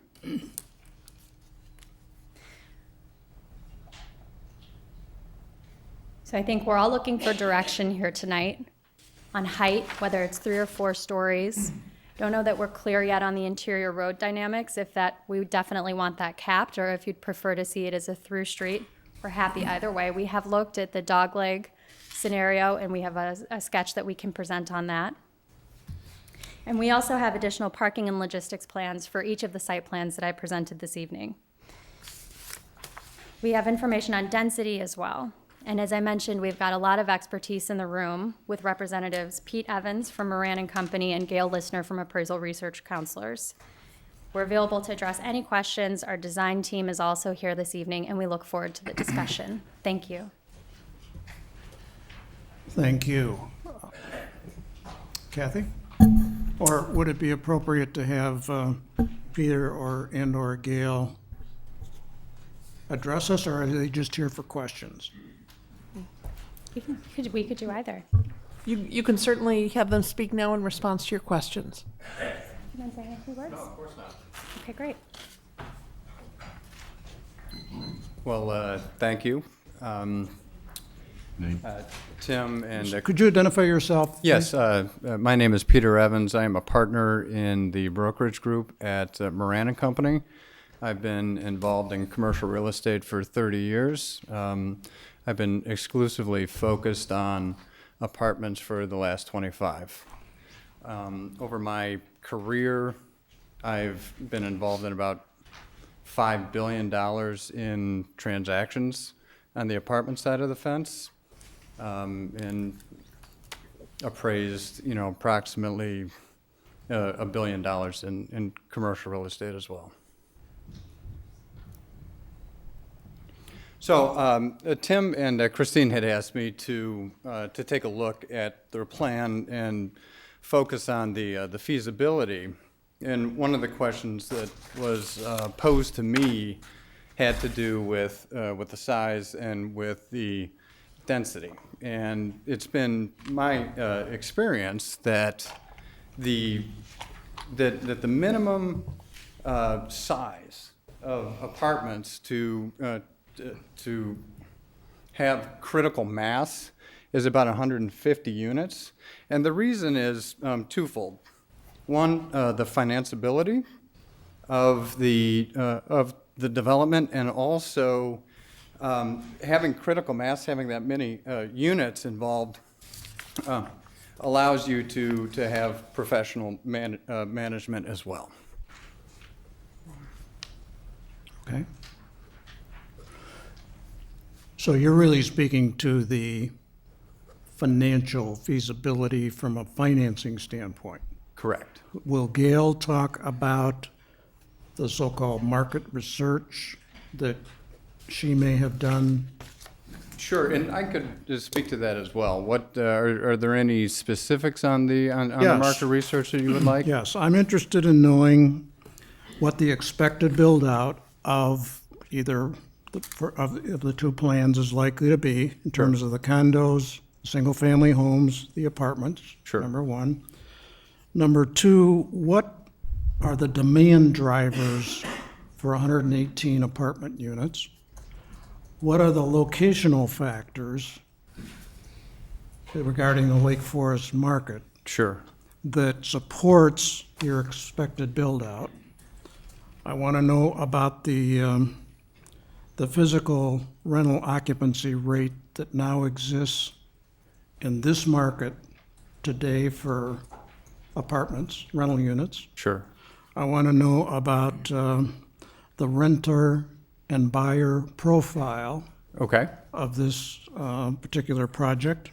So I think we're all looking for direction here tonight on height, whether it's 3 or 4 stories. Don't know that we're clear yet on the interior road dynamics, if that, we would definitely want that capped, or if you'd prefer to see it as a through street. We're happy either way. We have looked at the dogleg scenario, and we have a sketch that we can present on that. And we also have additional parking and logistics plans for each of the site plans that I presented this evening. We have information on density as well. And as I mentioned, we've got a lot of expertise in the room with Representatives Pete Evans from Moran and Company and Gail Listner from Appraisal Research Counselors. We're available to address any questions. Our design team is also here this evening, and we look forward to the discussion. Thank you. Thank you. Kathy? Or would it be appropriate to have Peter or Gail address us, or are they just here for questions? We could do either. You can certainly have them speak now in response to your questions. You want to say a few words? No, of course not. Okay, great. Well, thank you. Tim and... Could you identify yourself? Yes, my name is Peter Evans. I am a partner in the brokerage group at Moran & Company. I've been involved in commercial real estate for 30 years. I've been exclusively focused on apartments for the last 25. Over my career, I've been involved in about $5 billion in transactions on the apartment side of the fence, and appraised, approximately $1 billion in commercial real estate as well. So Tim and Christine had asked me to take a look at their plan and focus on the feasibility. And one of the questions that was posed to me had to do with the size and with the density. And it's been my experience that the minimum size of apartments to have critical mass is about 150 units. And the reason is twofold. One, the financeability of the development, and also having critical mass, having that many units involved, allows you to have professional management as well. Okay. So you're really speaking to the financial feasibility from a financing standpoint. Correct. Will Gail talk about the so-called market research that she may have done? Sure, and I could just speak to that as well. What are there any specifics on the Yes. market research that you would like? Yes, I'm interested in knowing what the expected build-out of either of the two plans is likely to be in terms of the condos, single-family homes, the apartments. Sure. Number one. Number two, what are the demand drivers for 118 apartment units? What are the locational factors regarding the Lake Forest market Sure. that supports your expected build-out? I want to know about the physical rental occupancy rate that now exists in this market today for apartments, rental units. Sure. I want to know about the renter and buyer profile Okay. of this particular project.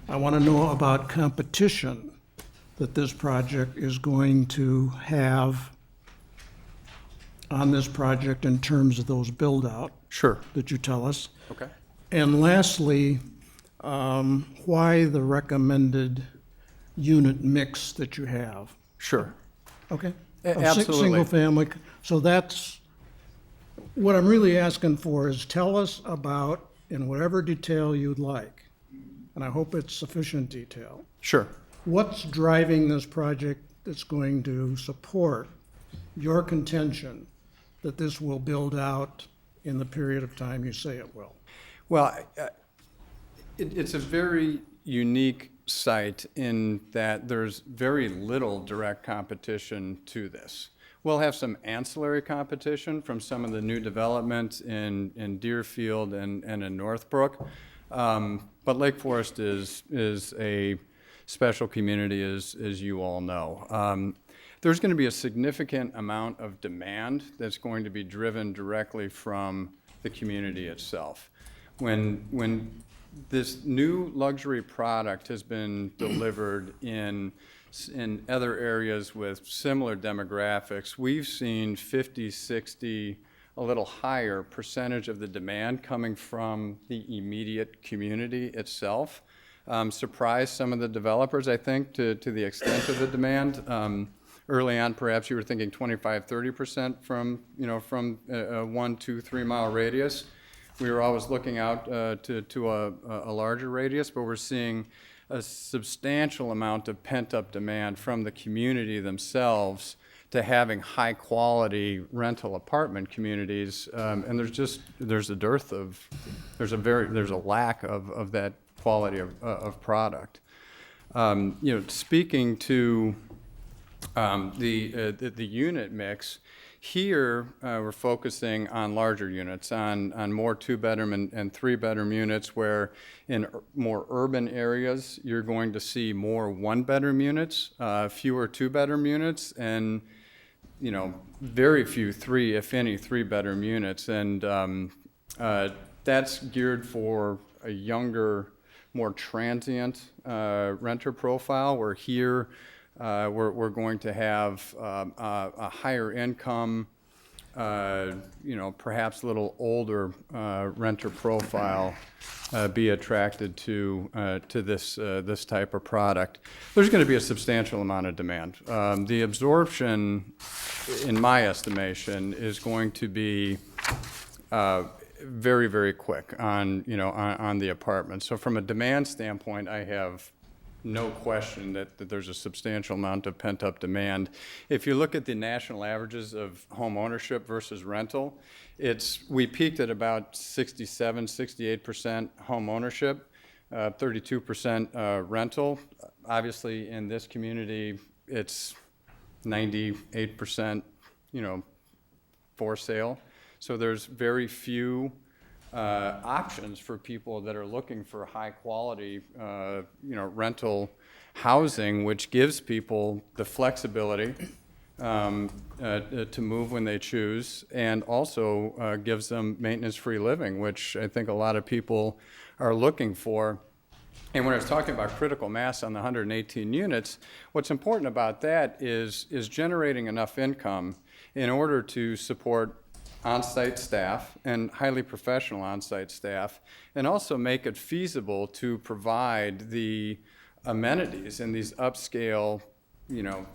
I want to know about competition that this project is going to have on this project in terms of those build-out Sure. that you tell us. Okay. And lastly, why the recommended unit mix that you have? Sure. Okay? Absolutely. Single family, so that's, what I'm really asking for is tell us about, in whatever detail you'd like, and I hope it's sufficient detail, Sure. what's driving this project that's going to support your contention that this will build out in the period of time you say it will? Well, it's a very unique site in that there's very little direct competition to this. We'll have some ancillary competition from some of the new developments in Deerfield and in Northbrook. But Lake Forest is a special community, as you all know. There's going to be a significant amount of demand that's going to be driven directly from the community itself. When this new luxury product has been delivered in other areas with similar demographics, we've seen 50, 60, a little higher percentage of the demand coming from the immediate community itself. Surprised some of the developers, I think, to the extent of the demand. Early on, perhaps you were thinking 25, 30% from a 1, 2, 3 mile radius. We were always looking out to a larger radius, but we're seeing a substantial amount of pent-up demand from the community themselves to having high-quality rental apartment communities, and there's a lack of that quality of product. Speaking to the unit mix, here we're focusing on larger units, on more 2-bedroom and 3-bedroom units, where in more urban areas you're going to see more 1-bedroom units, fewer 2-bedroom units, and very few 3, if any, 3-bedroom units. And that's geared for a younger, more transient renter profile, where here we're going to have a higher income, perhaps a little older renter profile be attracted to this type of product. There's going to be a substantial amount of demand. The absorption, in my estimation, is going to be very, very quick on the apartment. So from a demand standpoint, I have no question that there's a substantial amount of pent-up demand. If you look at the national averages of home ownership versus rental, we peaked at about 67, 68% home ownership, 32% rental. Obviously, in this community, it's 98%, for sale. So there's very few options for people that are looking for high quality, rental housing, which gives people the flexibility to move when they choose, and also gives them maintenance-free living, which I think a lot of people are looking for. And when I was talking about critical mass on the 118 units, what's important about that is generating enough income in order to support on-site staff and highly professional on-site staff, and also make it feasible to provide the amenities and these upscale,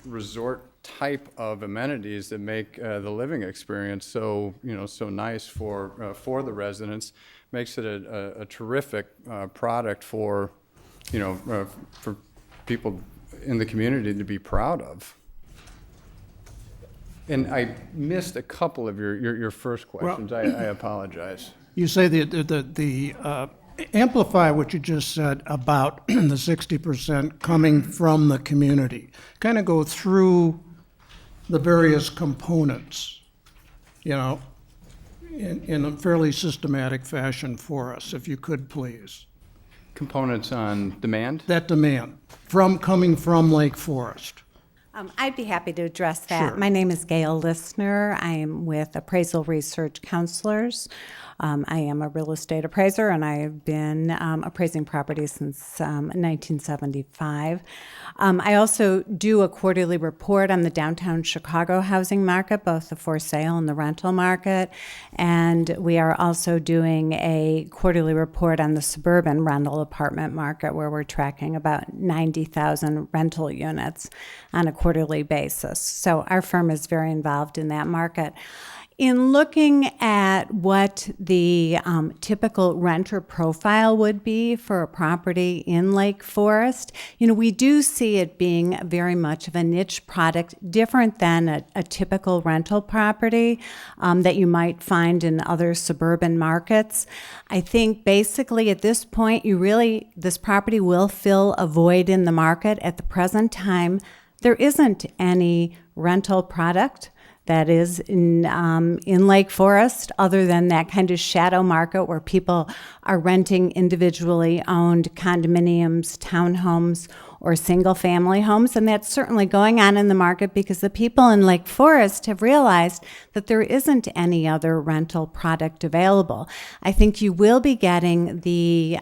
resort type of amenities that make the living experience so nice for the residents. Makes it a terrific product for people in the community to be proud of. And I missed a couple of your first questions. I apologize. You say amplify what you just said about the 60% coming from the community. Kind of go through the various components, in a fairly systematic fashion for us, if you could, please. Components on demand? That demand coming from Lake Forest. I'd be happy to address that. Sure. My name is Gail Listner. I am with Appraisal Research Counselors. I am a real estate appraiser, and I have been appraising properties since 1975. I also do a quarterly report on the downtown Chicago housing market, both the for sale and the rental market. And we are also doing a quarterly report on the suburban rental apartment market, where we're tracking about 90,000 rental units on a quarterly basis. So our firm is very involved in that market. In looking at what the typical renter profile would be for a property in Lake Forest, we do see it being very much of a niche product, different than a typical rental property that you might find in other suburban markets. I think basically at this point, this property will fill a void in the market. At the present time, there isn't any rental product that is in Lake Forest, other than that kind of shadow market where people are renting individually owned condominiums, townhomes, or single-family homes. And that's certainly going on in the market because the people in Lake Forest have realized that there isn't any other rental product available. I think you will be getting the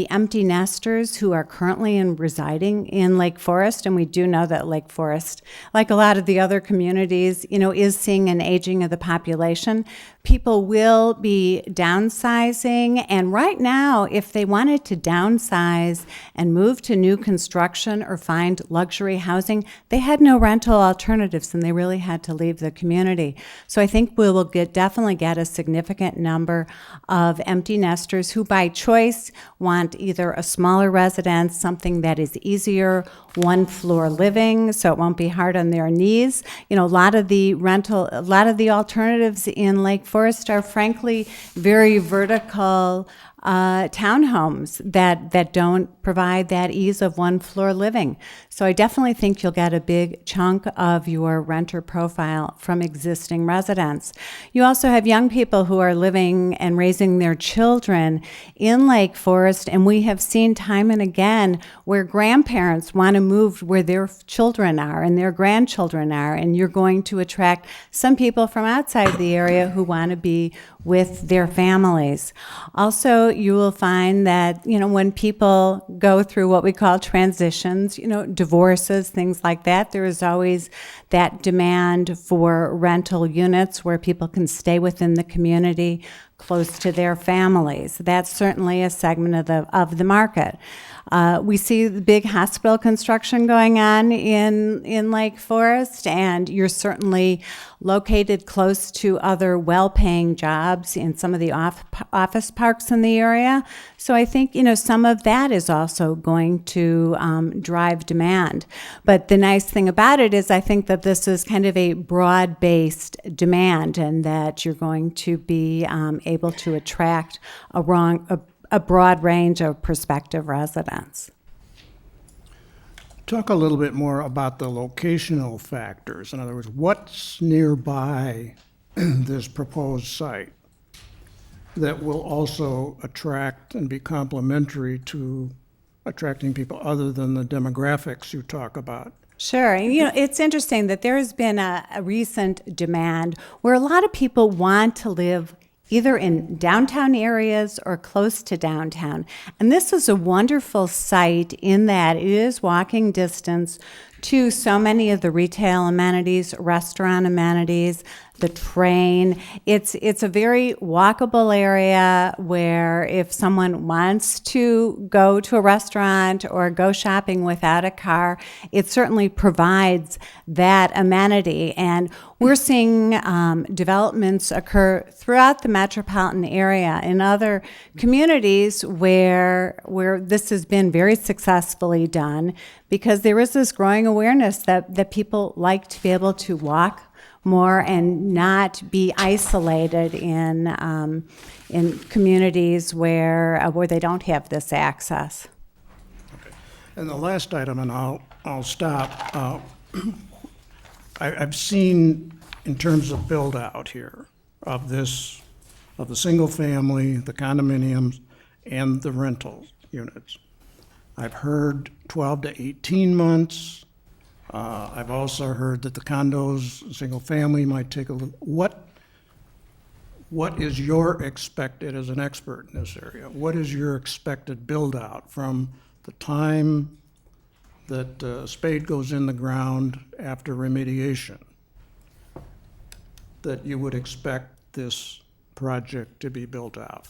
empty nesters who are currently residing in Lake Forest, and we do know that Lake Forest, like a lot of the other communities, is seeing an aging of the population. People will be downsizing, and right now, if they wanted to downsize and move to new construction or find luxury housing, they had no rental alternatives, and they really had to leave the community. So I think we will definitely get a significant number of empty nesters who, by choice, want either a smaller residence, something that is easier, one-floor living, so it won't be hard on their knees. A lot of the alternatives in Lake Forest are frankly very vertical townhomes that don't provide that ease of one-floor living. So I definitely think you'll get a big chunk of your renter profile from existing residents. You also have young people who are living and raising their children in Lake Forest, and we have seen time and again where grandparents want to move where their children are and their grandchildren are, and you're going to attract some people from outside the area who want to be with their families. Also, you will find that, when people go through what we call transitions, divorces, things like that, there is always that demand for rental units where people can stay within the community close to their families. That's certainly a segment of the market. We see the big hospital construction going on in Lake Forest, and you're certainly located close to other well-paying jobs in some of the office parks in the area. So I think, some of that is also going to drive demand. But the nice thing about it is I think that this is kind of a broad-based demand, and that you're going to be able to attract a broad range of prospective residents. Talk a little bit more about the locational factors. In other words, what's nearby this proposed site that will also attract and be complementary to attracting people other than the demographics you talk about? Sure. It's interesting that there has been a recent demand where a lot of people want to live either in downtown areas or close to downtown. And this is a wonderful site in that it is walking distance to so many of the retail amenities, restaurant amenities, the train. It's a very walkable area where if someone wants to go to a restaurant or go shopping without a car, it certainly provides that amenity. And we're seeing developments occur throughout the metropolitan area in other communities where this has been very successfully done, because there is this growing awareness that people like to be able to walk more and not be isolated in communities where they don't have this access. Okay. And the last item, and I'll stop. I've seen, in terms of build out here of the single family, the condominiums, and the rental units, I've heard 12 to 18 months. I've also heard that the condos, single family, might take a little. What is your expected, as an expert in this area, what is your expected build out from the time that spade goes in the ground after remediation that you would expect this project to be built out?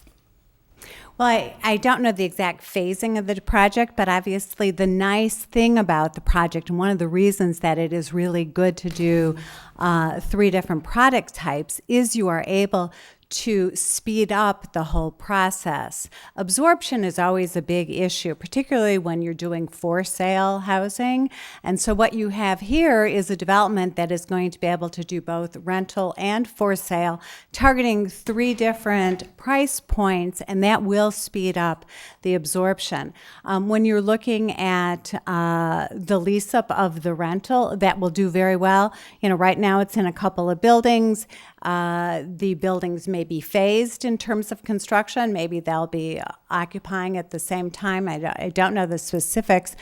Well, I don't know the exact phasing of the project, but obviously the nice thing about the project, and one of the reasons that it is really good to do 3 different product types, is you are able to speed up the whole process. Absorption is always a big issue, particularly when you're doing for sale housing. And so what you have here is a development that is going to be able to do both rental and for sale, targeting 3 different price points, and that will speed up the absorption. When you're looking at the lease up of the rental, that will do very well. You know, right now it's in a couple of buildings. The buildings may be phased in terms of construction. Maybe they'll be occupying at the same time. I don't know the specifics,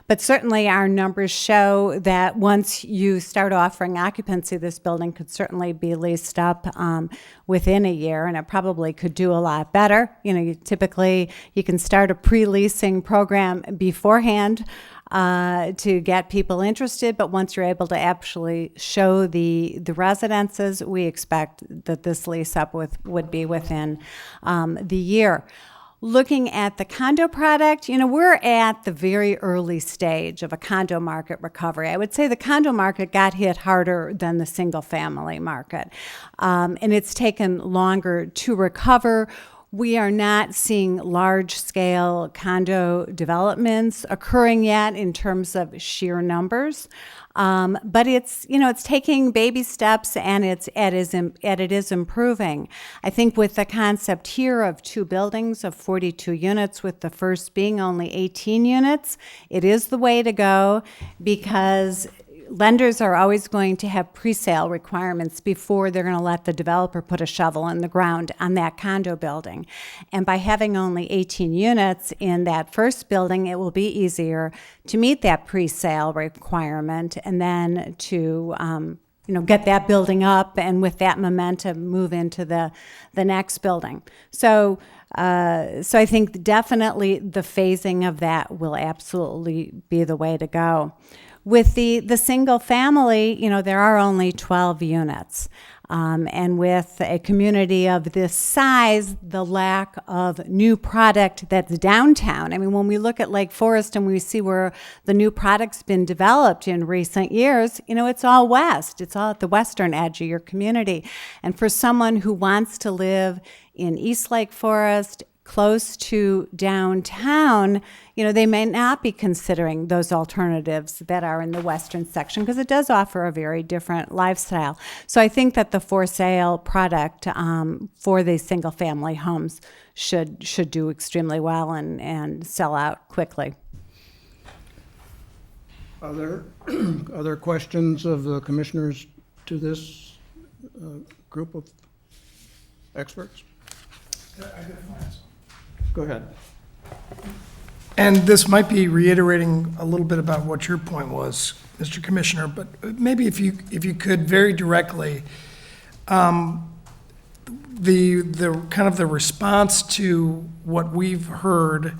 but certainly our numbers show that once you start offering occupancy, this building could certainly be leased up within a year, and it probably could do a lot better. You know, typically you can start a pre-leasing program beforehand to get people interested, but once you're able to actually show the residences, we expect that this lease up would be within the year. Looking at the condo product, you know, we're at the very early stage of a condo market recovery. I would say the condo market got hit harder than the single family market, and it's taken longer to recover. We are not seeing large-scale condo developments occurring yet in terms of sheer numbers, but it's taking baby steps, and it is improving. I think with the concept here of 2 buildings of 42 units, with the first being only 18 units, it is the way to go, because lenders are always going to have pre-sale requirements before they're going to let the developer put a shovel in the ground on that condo building. And by having only 18 units in that first building, it will be easier to meet that pre-sale requirement, and then to get that building up, and with that momentum move into the next building. So I think definitely the phasing of that will absolutely be the way to go. With the single family, you know, there are only 12 units. And with a community of this size, the lack of new product that's downtown. I mean, when we look at Lake Forest and we see where the new product's been developed in recent years, you know, it's all west. It's all at the western edge of your community. And for someone who wants to live in East Lake Forest, close to downtown, you know, they may not be considering those alternatives that are in the western section, because it does offer a very different lifestyle. So I think that the for sale product for these single family homes should do extremely well and sell out quickly. Are there other questions of the commissioners to this group of experts? Go ahead. And this might be reiterating a little bit about what your point was, Mr. Commissioner, but maybe if you could very directly, the kind of the response to what we've heard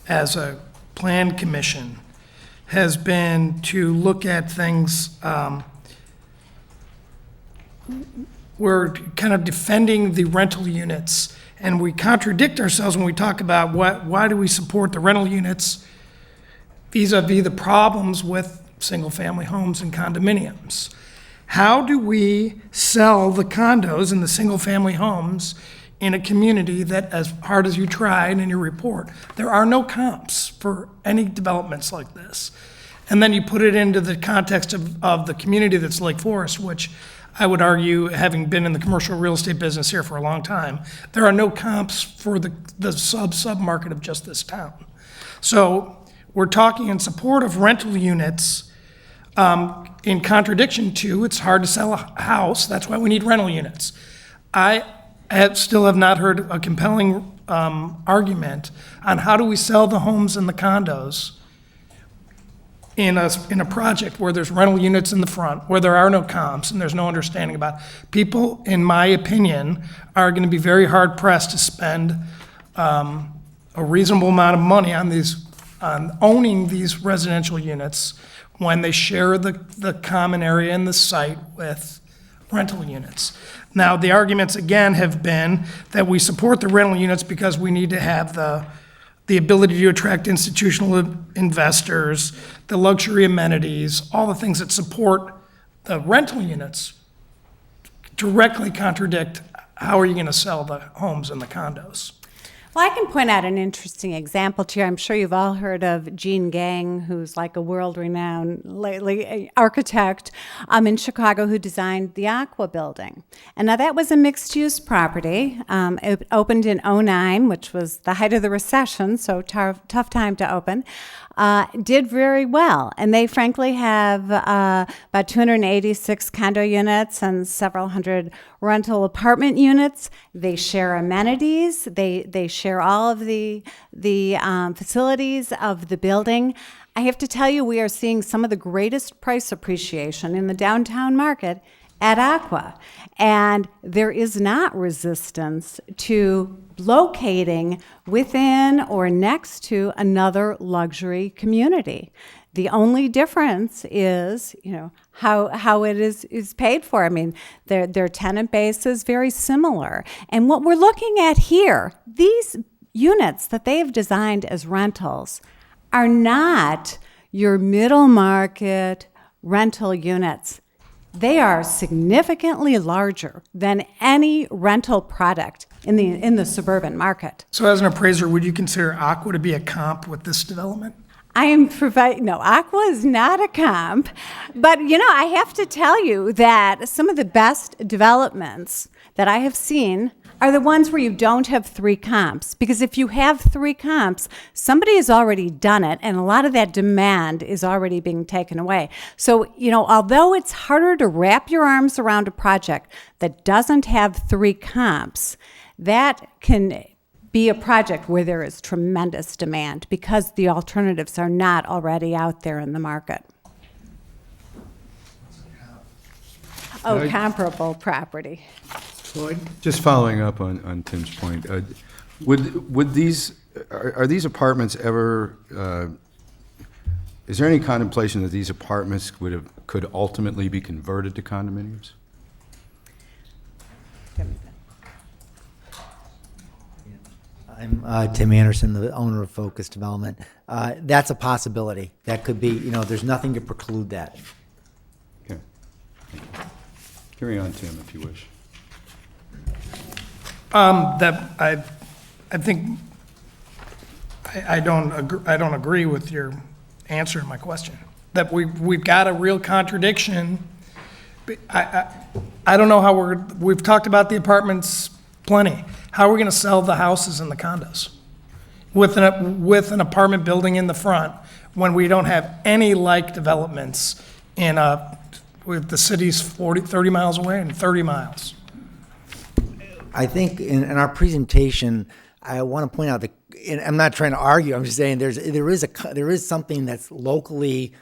as a plan commission has been to look at things, we're kind of defending the rental units. And we contradict ourselves when we talk about why do we support the rental units vis-a-vis the problems with single-family homes and condominiums. How do we sell the condos and the single-family homes in a community that, as hard as you tried in your report, there are no comps for any developments like this? And then you put it into the context of the community that's Lake Forest, which I would argue, having been in the commercial real estate business here for a long time, there are no comps for the sub-market of just this town. So we're talking in support of rental units, in contradiction to, it's hard to sell a house, that's why we need rental units. I still have not heard a compelling argument on how do we sell the homes and the condos in a project where there's rental units in the front, where there are no comps and there's no understanding about it. People, in my opinion, are going to be very hard pressed to spend a reasonable amount of money on owning these residential units when they share the common area and the site with rental units. Now, the arguments again have been that we support the rental units because we need to have the ability to attract institutional investors, the luxury amenities, all the things that support the rental units directly contradict how are you going to sell the homes and the condos. Well, I can point out an interesting example to you. I'm sure you've all heard of Gene Gang, who's like a world-renowned lately architect in Chicago who designed the Aqua building. And now that was a mixed-use property. It opened in '09, which was the height of the recession, so tough time to open. Did very well. And they frankly have about 286 condo units and several hundred rental apartment units. They share amenities. They share all of the facilities of the building. I have to tell you, we are seeing some of the greatest price appreciation in the downtown market at Aqua. And there is not resistance to locating within or next to another luxury community. The only difference is, how it is paid for. I mean, their tenant base is very similar. And what we're looking at here, these units that they've designed as rentals are not your middle market rental units. They are significantly larger than any rental product in the suburban market. So as an appraiser, would you consider Aqua to be a comp with this development? No, Aqua is not a comp, but I have to tell you that some of the best developments that I have seen are the ones where you don't have three comps. Because if you have three comps, somebody has already done it, and a lot of that demand is already being taken away. So, although it's harder to wrap your arms around a project that doesn't have three comps, that can be a project where there is tremendous demand because the alternatives are not already out there in the market. Comparable property. Just following up on Tim's point, would these, are these apartments ever, is there any contemplation that these apartments could ultimately be converted to condominiums? I'm Tim Anderson, the owner of Focus Development. That's a possibility. That could be, there's nothing to preclude that. Okay. Carry on, Tim, if you wish. I think I don't agree with your answer to my question. That we've got a real contradiction. I don't know how we've talked about the apartments plenty. How are we going to sell the houses and the condos with an apartment building in the front when we don't have any like developments with the city's 30 miles away and 30 miles? I think in our presentation, I want to point out that, and I'm not trying to argue, I'm just saying there is something that's locally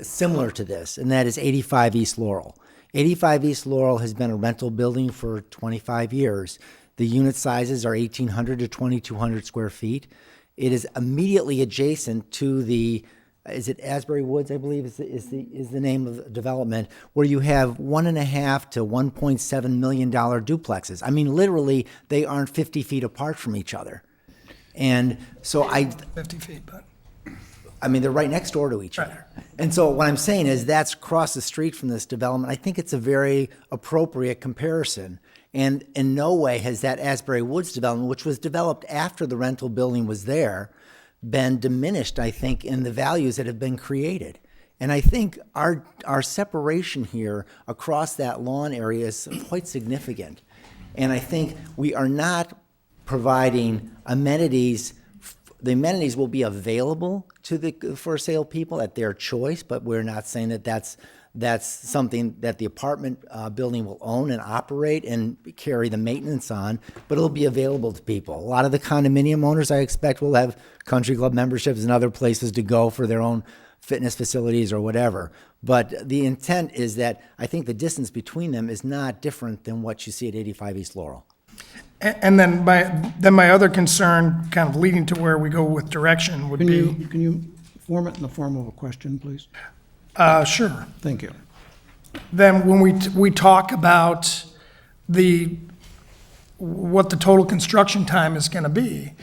similar to this, and that is 85 East Laurel. 85 East Laurel has been a rental building for 25 years. The unit sizes are 1,800 to 2,200 square feet. It is immediately adjacent to the, is it Asbury Woods, I believe is the name of the development, where you have $1.5 to $1.7 million duplexes. I mean, literally, they aren't 50 feet apart from each other. And so 50 feet, but. I mean, they're right next door to each other. And so what I'm saying is that's across the street from this development. I think it's a very appropriate comparison. And in no way has that Asbury Woods development, which was developed after the rental building was there, been diminished, I think, in the values that have been created. And I think our separation here across that lawn area is quite significant. And I think we are not providing amenities. The amenities will be available to the for sale people at their choice, but we're not saying that that's something that the apartment building will own and operate and carry the maintenance on, but it'll be available to people. A lot of the condominium owners, I expect, will have country club memberships and other places to go for their own fitness facilities or whatever. But the intent is that I think the distance between them is not different than what you see at 85 East Laurel. And then my other concern, kind of leading to where we go with direction, would be. Can you form it in the form of a question, please? Sure. Thank you. then when we talk about what the total construction time is going to be,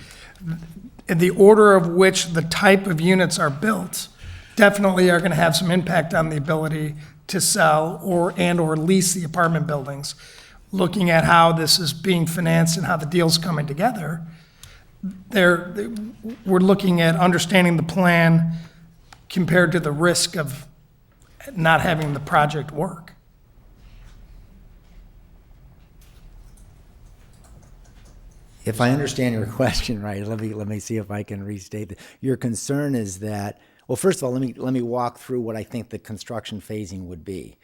the order of which the type of units are built definitely are going to have some impact on the ability to sell or lease the apartment buildings. Looking at how this is being financed and how the deal's coming together, we're looking at understanding the plan compared to the risk of not having the project work. If I understand your question right, let me see if I can restate it. Your concern is that, well, first of all, let me walk through what I think the construction phasing would be.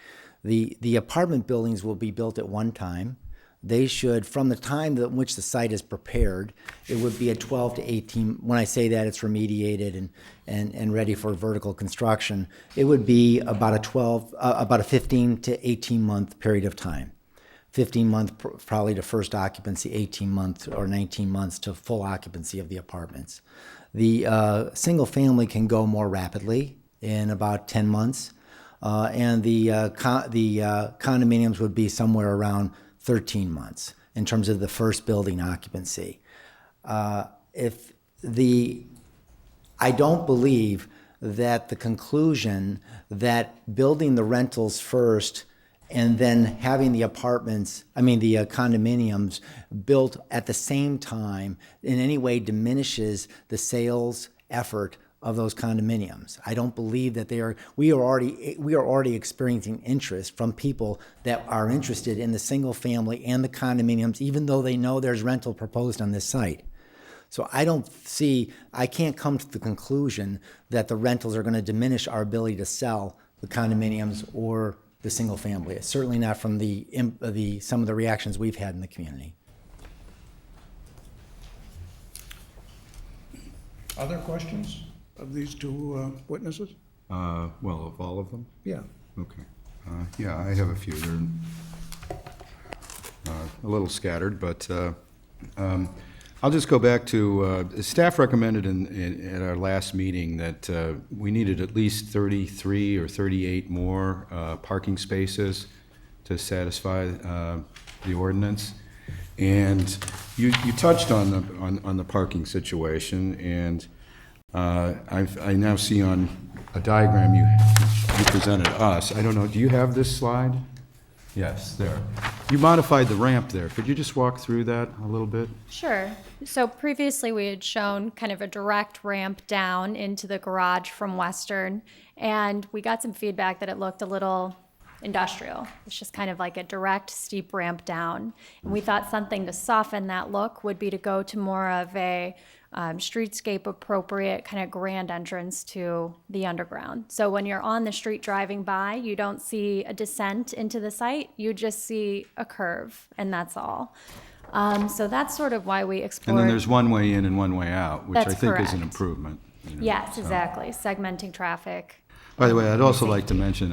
The apartment buildings will be built at one time. They should, from the time in which the site is prepared, it would be a 12 to 18, when I say that it's remediated and ready for vertical construction, it would be about a 15 to 18 month period of time. 15 months probably to first occupancy, 18 months or 19 months to full occupancy of the apartments. The single family can go more rapidly in about 10 months, and the condominiums would be somewhere around 13 months in terms of the first building occupancy. I don't believe that the conclusion that building the rentals first and then having the condominiums built at the same time in any way diminishes the sales effort of those condominiums. I don't believe that we are already experiencing interest from people that are interested in the single family and the condominiums, even though they know there's rental proposed on this site. So I can't come to the conclusion that the rentals are going to diminish our ability to sell the condominiums or the single family. It's certainly not from some of the reactions we've had in the community. Other questions of these two witnesses? Well, of all of them? Yeah. Okay. Yeah, I have a few. They're a little scattered, but I'll just go back to, staff recommended at our last meeting that we needed at least 33 or 38 more parking spaces to satisfy the ordinance. And you touched on the parking situation, and I now see on a diagram you presented us. I don't know, do you have this slide? Yes, there. You modified the ramp there. Could you just walk through that a little bit? Sure. So previously we had shown kind of a direct ramp down into the garage from Western, and we got some feedback that it looked a little industrial. It's just kind of like a direct steep ramp down. And we thought something to soften that look would be to go to more of a streetscape appropriate kind of grand entrance to the underground. So when you're on the street driving by, you don't see a descent into the site, you just see a curve, and that's all. So that's sort of why we explored. And then there's one way in and one way out, which I That's think is an correct. improvement. Yes, so. exactly. Segmenting traffic. By the way, I'd also like to mention,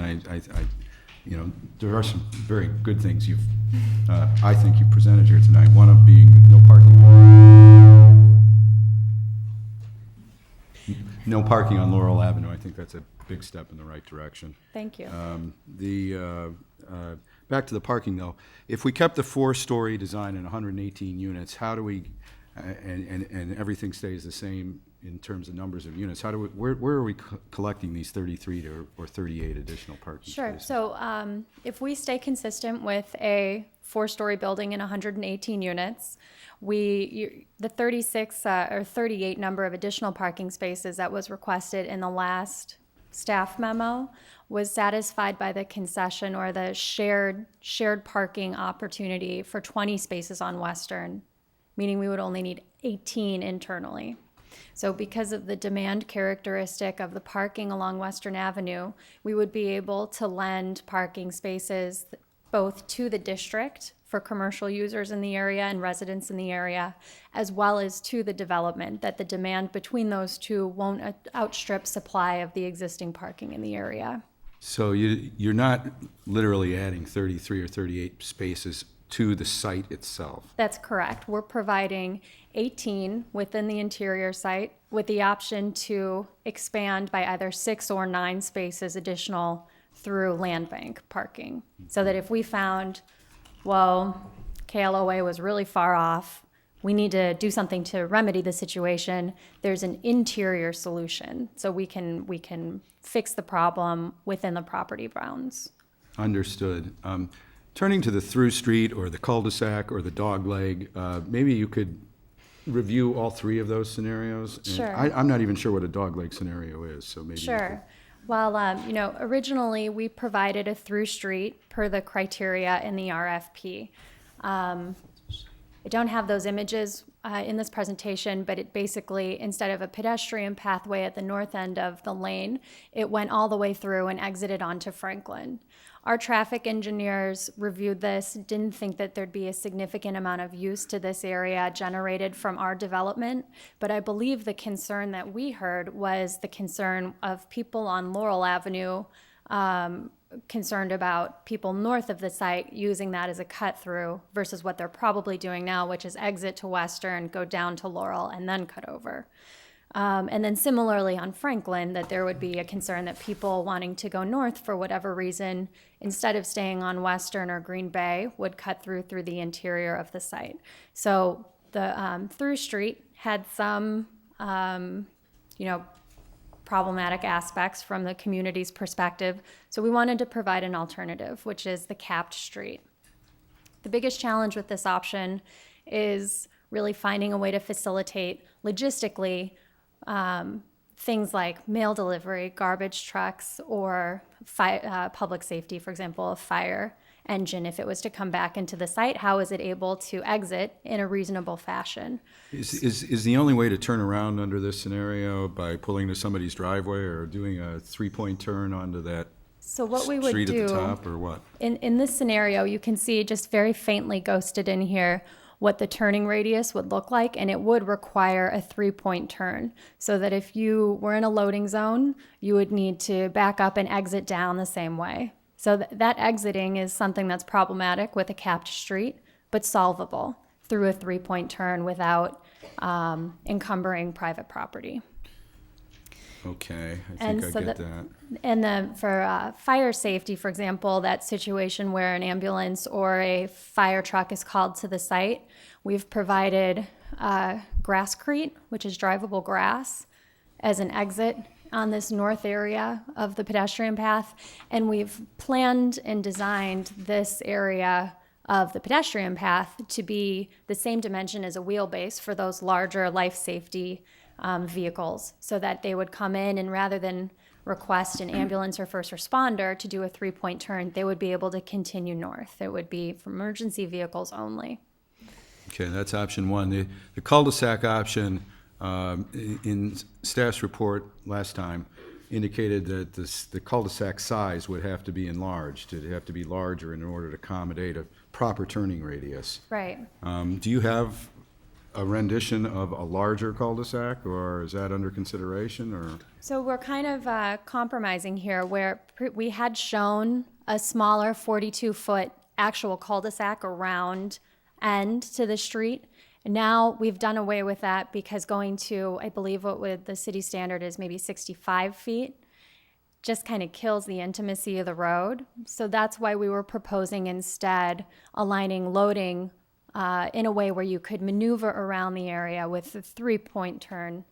there are some very good things I think you presented here tonight. One of being no parking on Laurel Avenue. I think that's a big step in the right direction. Thank you. Back to the parking though. If we kept the 4-story design and 118 units, how do we, and everything stays the same in terms of numbers of units, where are we collecting these 33 or 38 additional parking Sure. spaces? So if we stay consistent with a 4-story building and 118 units, the 36 or 38 number of additional parking spaces that was requested in the last staff memo was satisfied by the concession or the shared parking opportunity for 20 spaces on Western, meaning we would only need 18 internally. So because of the demand characteristic of the parking along Western Avenue, we would be able to lend parking spaces both to the district for commercial users in the area and residents in the area, as well as to the development, that the demand between those two won't outstrip supply of the existing parking in the area. So you're not literally adding 33 or 38 spaces to the site itself? That's correct. We're providing 18 within the interior site with the option to expand by either 6 or 9 spaces additional through land bank parking. So that if we found, well, KLOA was really far off, we need to do something to remedy the situation, there's an interior solution. So we can fix the problem within the property bounds. Understood. Turning to the through street or the cul-de-sac or the dog leg, maybe you could review all three of those scenarios? And Sure. I'm not even sure what a dog leg scenario is, so maybe. you Sure. Well, originally we provided a through street per the criteria in the RFP. I don't have those images in this presentation, but it basically, instead of a pedestrian pathway at the north end of the lane, it went all the way through and exited onto Franklin. Our traffic engineers reviewed this, didn't think that there'd be a significant amount of use to this area generated from our development, but I believe the concern that we heard was the concern of people on Laurel Avenue, concerned about people north of the site using that as a cut through versus what they're probably doing now, which is exit to Western, go down to Laurel, and then cut over. And then similarly on Franklin, that there would be a concern that people wanting to go north for whatever reason, instead of staying on Western or Green Bay, would cut through the interior of the site. So the through street had some, problematic aspects from the community's perspective. So we wanted to provide an alternative, which is the capped street. The biggest challenge with this option is really finding a way to facilitate logistically things like mail delivery, garbage trucks, or public safety, for example, a fire engine. If it was to come back into the site, how is it able to exit in a reasonable fashion? Is the only way to turn around under this scenario by pulling to somebody's driveway or doing a three-point turn onto that So what we would street do at the top, or what? in this scenario, you can see just very faintly ghosted in here what the turning radius would look like, and it would require a three-point turn, so that if you were in a loading zone, you would need to back up and exit down the same way. So that exiting is something that's problematic with a capped street, but solvable through a three-point turn without encumbering private property. Okay, I And think so I get that- that. And then for fire safety, for example, that situation where an ambulance or a fire truck is called to the site, we've provided grasscrete, which is drivable grass, as an exit on this north area of the pedestrian path. And we've planned and designed this area of the pedestrian path to be the same dimension as a wheelbase for those larger life safety vehicles, so that they would come in, and rather than request an ambulance or first responder to do a three-point turn, they would be able to continue north. It would be for emergency vehicles only. Okay, that's option one. The cul-de-sac option, in staff's report last time, indicated that the cul-de-sac size would have to be enlarged. It'd have to be larger in order to accommodate a proper turning radius. Right. Do you have a rendition of a larger cul-de-sac, or is that under consideration, or? So we're kind of compromising here, where we had shown a smaller 42-foot actual cul-de-sac around end to the street. And now we've done away with that because going to, I believe what the city standard is maybe 65 feet, just kind of kills the intimacy of the road. So that's why we were proposing instead aligning loading in a way where you could maneuver around the area with a three-point turn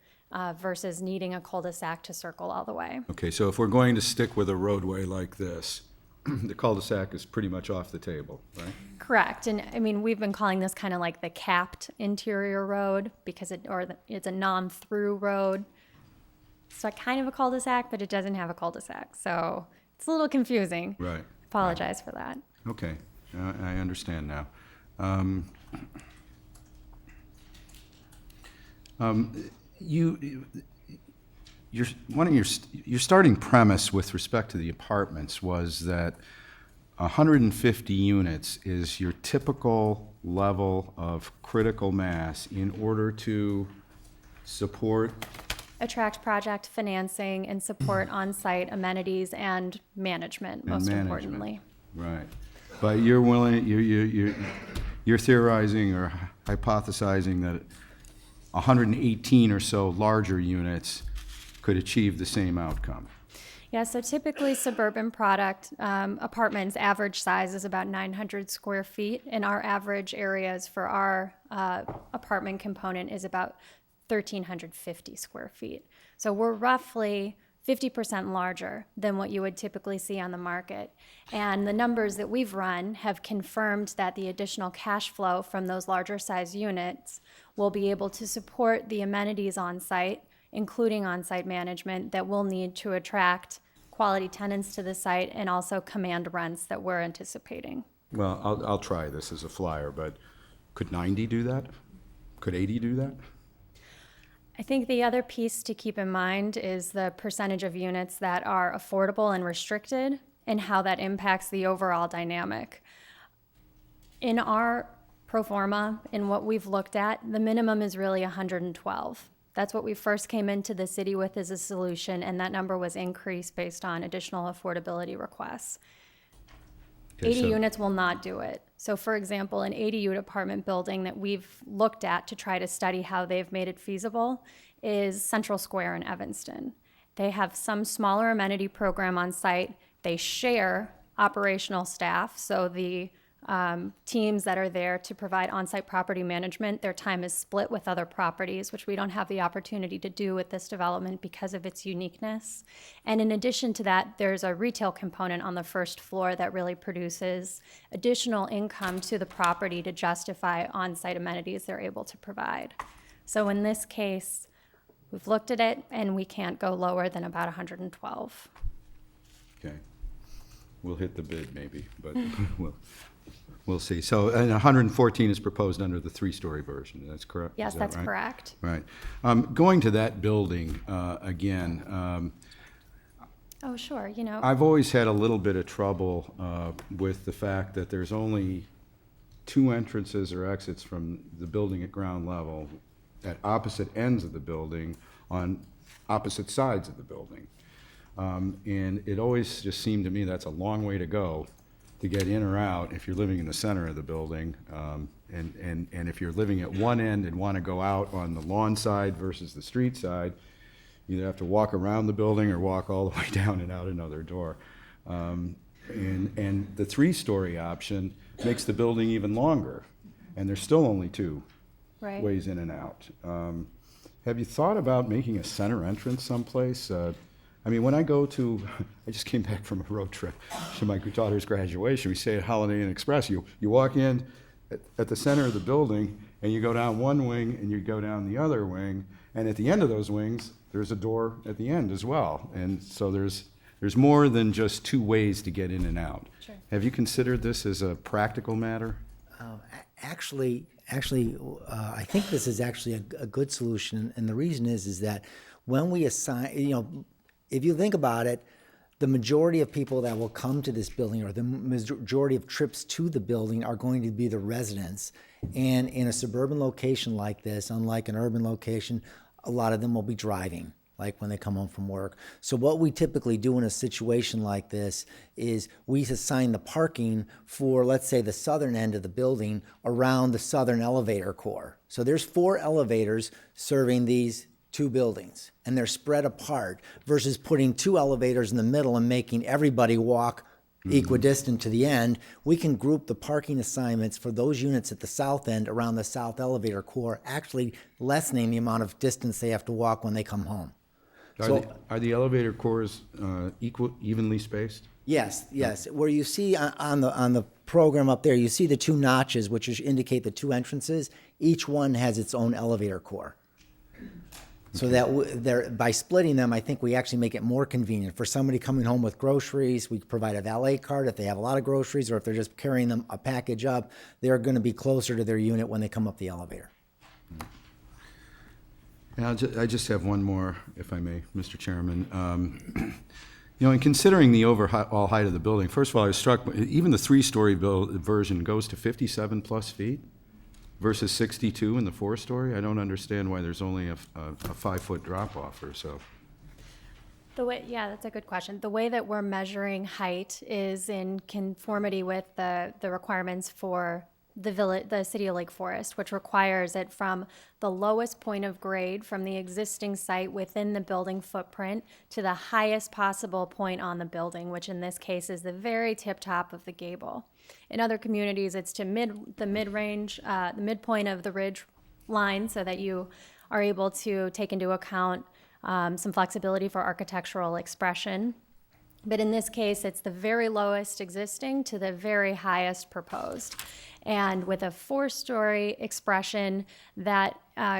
versus needing a cul-de-sac to circle all the way. Okay, so if we're going to stick with a roadway like this, the cul-de-sac is pretty much off the table, right? Correct. And I mean, we've been calling this kind of like the capped interior road because it's a non-through road. So kind of a cul-de-sac, but it doesn't have a cul-de-sac. So it's a little confusing. Right. Apologize for that. Okay, I understand now. Your starting premise with respect to the apartments was that 150 units is your typical level of critical mass in order to support. Attract project financing and support on-site amenities and management, most importantly. Right. But you're willing, you're theorizing or hypothesizing that 118 or so larger units could achieve the same outcome. Yeah, so typically suburban apartments, average size is about 900 square feet, and our average areas for our apartment component is about 1,350 square feet. So we're roughly 50% larger than what you would typically see on the market. And the numbers that we've run have confirmed that the additional cash flow from those larger size units will be able to support the amenities on site, including on-site management, that we'll need to attract quality tenants to the site and also command rents that we're anticipating. Well, I'll try this as a flyer, but could 90 do that? Could 80 do that? I think the other piece to keep in mind is the percentage of units that are affordable and restricted and how that impacts the overall dynamic. In our pro forma, in what we've looked at, the minimum is really 112. That's what we first came into the city with as a solution, and that number was increased based on additional affordability requests. Okay, 80 so- units will not do it. So for example, an 80-unit apartment building that we've looked at to try to study how they've made it feasible is Central Square in Evanston. They have some smaller amenity program on site. They share operational staff, so the teams that are there to provide on-site property management, their time is split with other properties, which we don't have the opportunity to do with this development because of its uniqueness. And in addition to that, there's a retail component on the first floor that really produces additional income to the property to justify on-site amenities they're able to provide. So in this case, we've looked at it and we can't go lower than about 112. Okay. We'll hit the bid maybe, but we'll see. So, and 114 is proposed under the 3-story version, that's correct? Yes, Is that that's right? correct. Right. Going to that building, again, Oh, sure, you know. I've always had a little bit of trouble with the fact that there's only 2 entrances or exits from the building at ground level at opposite ends of the building on opposite sides of the building. And it always just seemed to me that's a long way to go to get in or out if you're living in the center of the building. And if you're living at one end and want to go out on the lawn side versus the street side, you either have to walk around the building or walk all the way down and out another door. And the 3-story option makes the building even longer, and there's still only 2 Right. ways in and out. Have you thought about making a center entrance someplace? I mean, when I go to, I just came back from a road trip to my daughter's graduation. We stayed at Holiday Inn Express. You walk in at the center of the building, and you go down one wing, and you go down the other wing, and at the end of those wings, there's a door at the end as well. And so there's more than just 2 ways to get in and out. Sure. Have you considered this as a practical matter? Actually, I think this is actually a good solution, and the reason is that when we assign, if you think about it, the majority of people that will come to this building or the majority of trips to the building are going to be the residents. And in a suburban location like this, unlike an urban location, a lot of them will be driving, like when they come home from work. So what we typically do in a situation like this is we assign the parking for, let's say, the southern end of the building around the southern elevator core. So there's 4 elevators serving these 2 buildings, and they're spread apart versus putting 2 elevators in the middle and making everybody walk equidistant to the end. We can group the parking assignments for those units at the south end around the south elevator core, actually lessening the amount of distance they have to walk when they come home. Are the elevator cores evenly spaced? Yes. Where you see on the program up there, you see the 2 notches, which indicate the 2 entrances. Each one has its own elevator core. So that by splitting them, I think we actually make it more convenient. For somebody coming home with groceries, we provide a valet cart if they have a lot of groceries, or if they're just carrying them a package up, they're going to be closer to their unit when they come up the elevator. And I just have one more, if I may, Mr. Chairman. In considering the overall height of the building, first of all, I was struck, even the 3-story version goes to 57 plus feet versus 62 in the 4-story. I don't understand why there's only a 5-foot drop off or so. Yeah, that's a good question. The way that we're measuring height is in conformity with the requirements for the city of Lake Forest, which requires it from the lowest point of grade from the existing site within the building footprint to the highest possible point on the building, which in this case is the very tip top of the gable. In other communities, it's to the midpoint of the ridge line, so that you are able to take into account some flexibility for architectural expression. But in this case, it's the very lowest existing to the very highest proposed. And with a 4-story expression that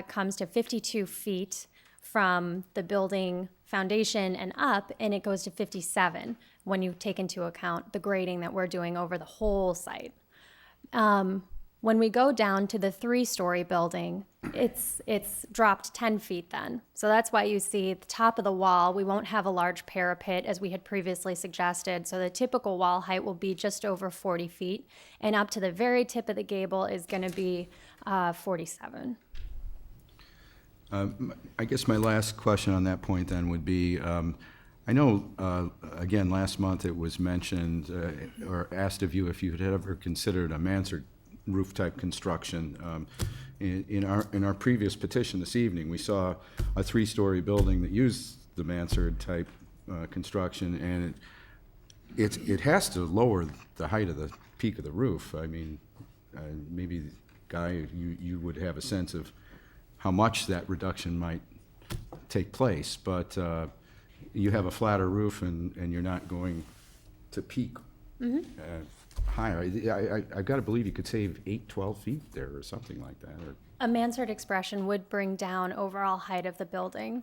comes to 52 feet from the building foundation and up, and it goes to 57 when you take into account the grading that we're doing over the whole site. When we go down to the 3-story building, it's dropped 10 feet then. So that's why you see at the top of the wall, we won't have a large parapet as we had previously suggested. So the typical wall height will be just over 40 feet, and up to the very tip of the gable is going to be 47. I guess my last question on that point then would be, I know, again, last month it was mentioned or asked of you if you had ever considered a mansard roof type construction. In our previous petition this evening, we saw a 3-story building that used the mansard type construction, and it has to lower the height of the peak of the roof. I mean, maybe, Guy, you would have a sense of how much that reduction might take place, but you have a flatter roof and you're not going to peak higher. I've got to believe you could save 12 feet there or something like that. Or A mansard expression would bring down overall height of the building.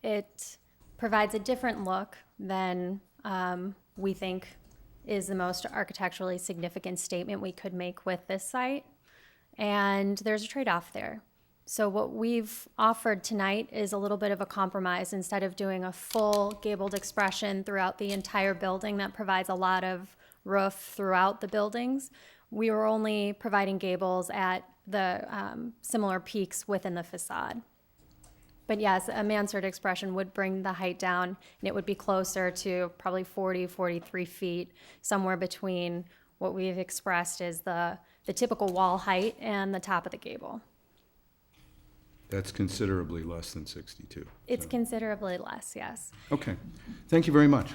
It provides a different look than we think is the most architecturally significant statement we could make with this site. And there's a trade-off there. So what we've offered tonight is a little bit of a compromise. Instead of doing a full gabled expression throughout the entire building that provides a lot of roof throughout the buildings, we were only providing gables at the similar peaks within the facade. But yes, a mansard expression would bring the height down, and it would be closer to probably 40, 43 feet, somewhere between what we've expressed as the typical wall height and the top of the gable. that's considerably less than 62. It's considerably less, yes. Okay. Thank you very much.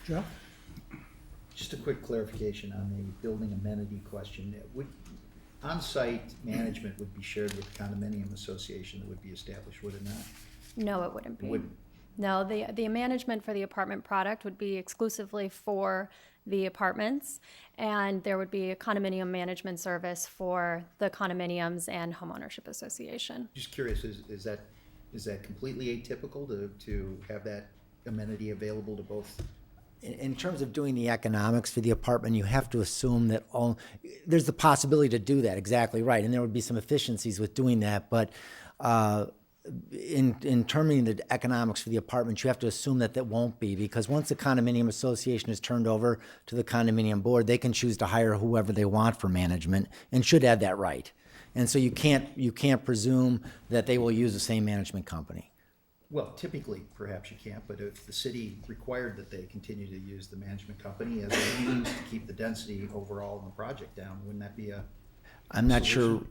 Jeff? Just a quick clarification on the building amenity question. On-site management would be shared with the condominium association that would be established, would it not? No, it wouldn't be. It wouldn't. No, the management for the apartment product would be exclusively for the apartments, and there would be a condominium management service for the condominiums and homeownership association. Just curious, is that completely atypical to have that amenity available to both? In terms of doing the economics for the apartment, you have to assume that there's the possibility to do that, exactly right, and there would be some efficiencies with doing that, but in determining the economics for the apartments, you have to assume that won't be, because once the condominium association is turned over to the condominium board, they can choose to hire whoever they want for management and should have that right. And so you can't presume that they will use the same management company. Well, typically, perhaps you can't, but if the city required that they continue to use the management company as a means to keep the density overall in the project down, wouldn't that be a I'm not sure,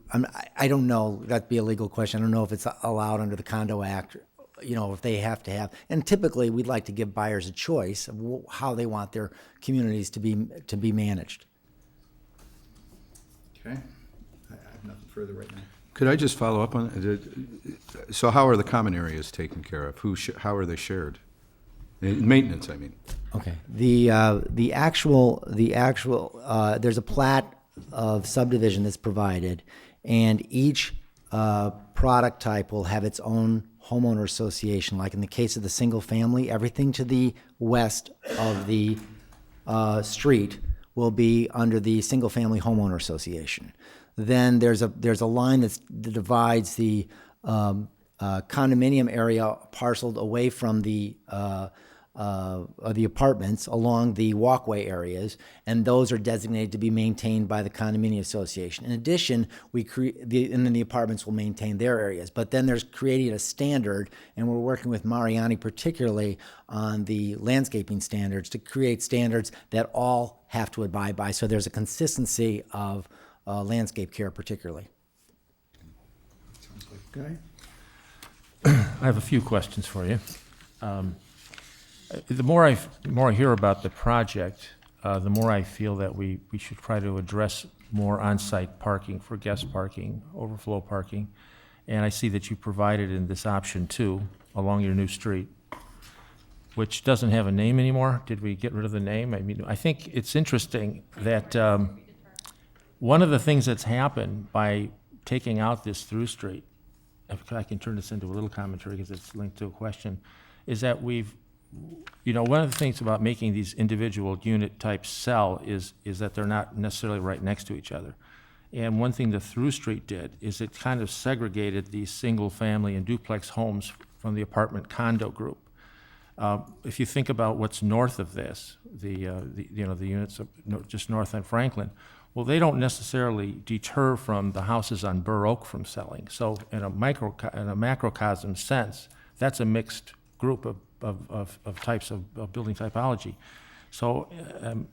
I don't know, that'd be a legal question. I don't know if it's allowed under the Condo Act, if they have to have. And typically, we'd like to give buyers a choice of how they want their communities to be managed. Okay. I have nothing further right now. Could I just follow up on that? So how are the common areas taken care of? How are they shared? Maintenance, I mean. Okay. The actual there's a plat of subdivision that's provided, and each product type will have its own homeowner association. Like in the case of the single family, everything to the west of the street will be under the single family homeowner association. Then there's a line that divides the condominium area parceled away from the apartments along the walkway areas, and those are designated to be maintained by the condominium association. In addition, and then the apartments will maintain their areas. But then there's creating a standard, and we're working with Mariani particularly on the landscaping standards to create standards that all have to abide by. So there's a consistency of landscape care particularly. Okay. I have a few questions for you. The more I hear about the project, the more I feel that we should try to address more on-site parking for guest parking, overflow parking. And I see that you provided in this option 2 along your new street, which doesn't have a name anymore. Did we get rid of the name? I mean, I think it's interesting that one of the things that's happened by taking out this through street, if I can turn this into a little commentary because it's linked to a question, is that we've, one of the things about making these individual unit types sell is that they're not necessarily right next to each other. And one thing the through street did is it kind of segregated these single family and duplex homes from the apartment condo group. If you think about what's north of this, the units just north on Franklin, well, they don't necessarily deter from the houses on Burr Oak from selling. So in a macrocosm sense, that's a mixed group of types of building typology. So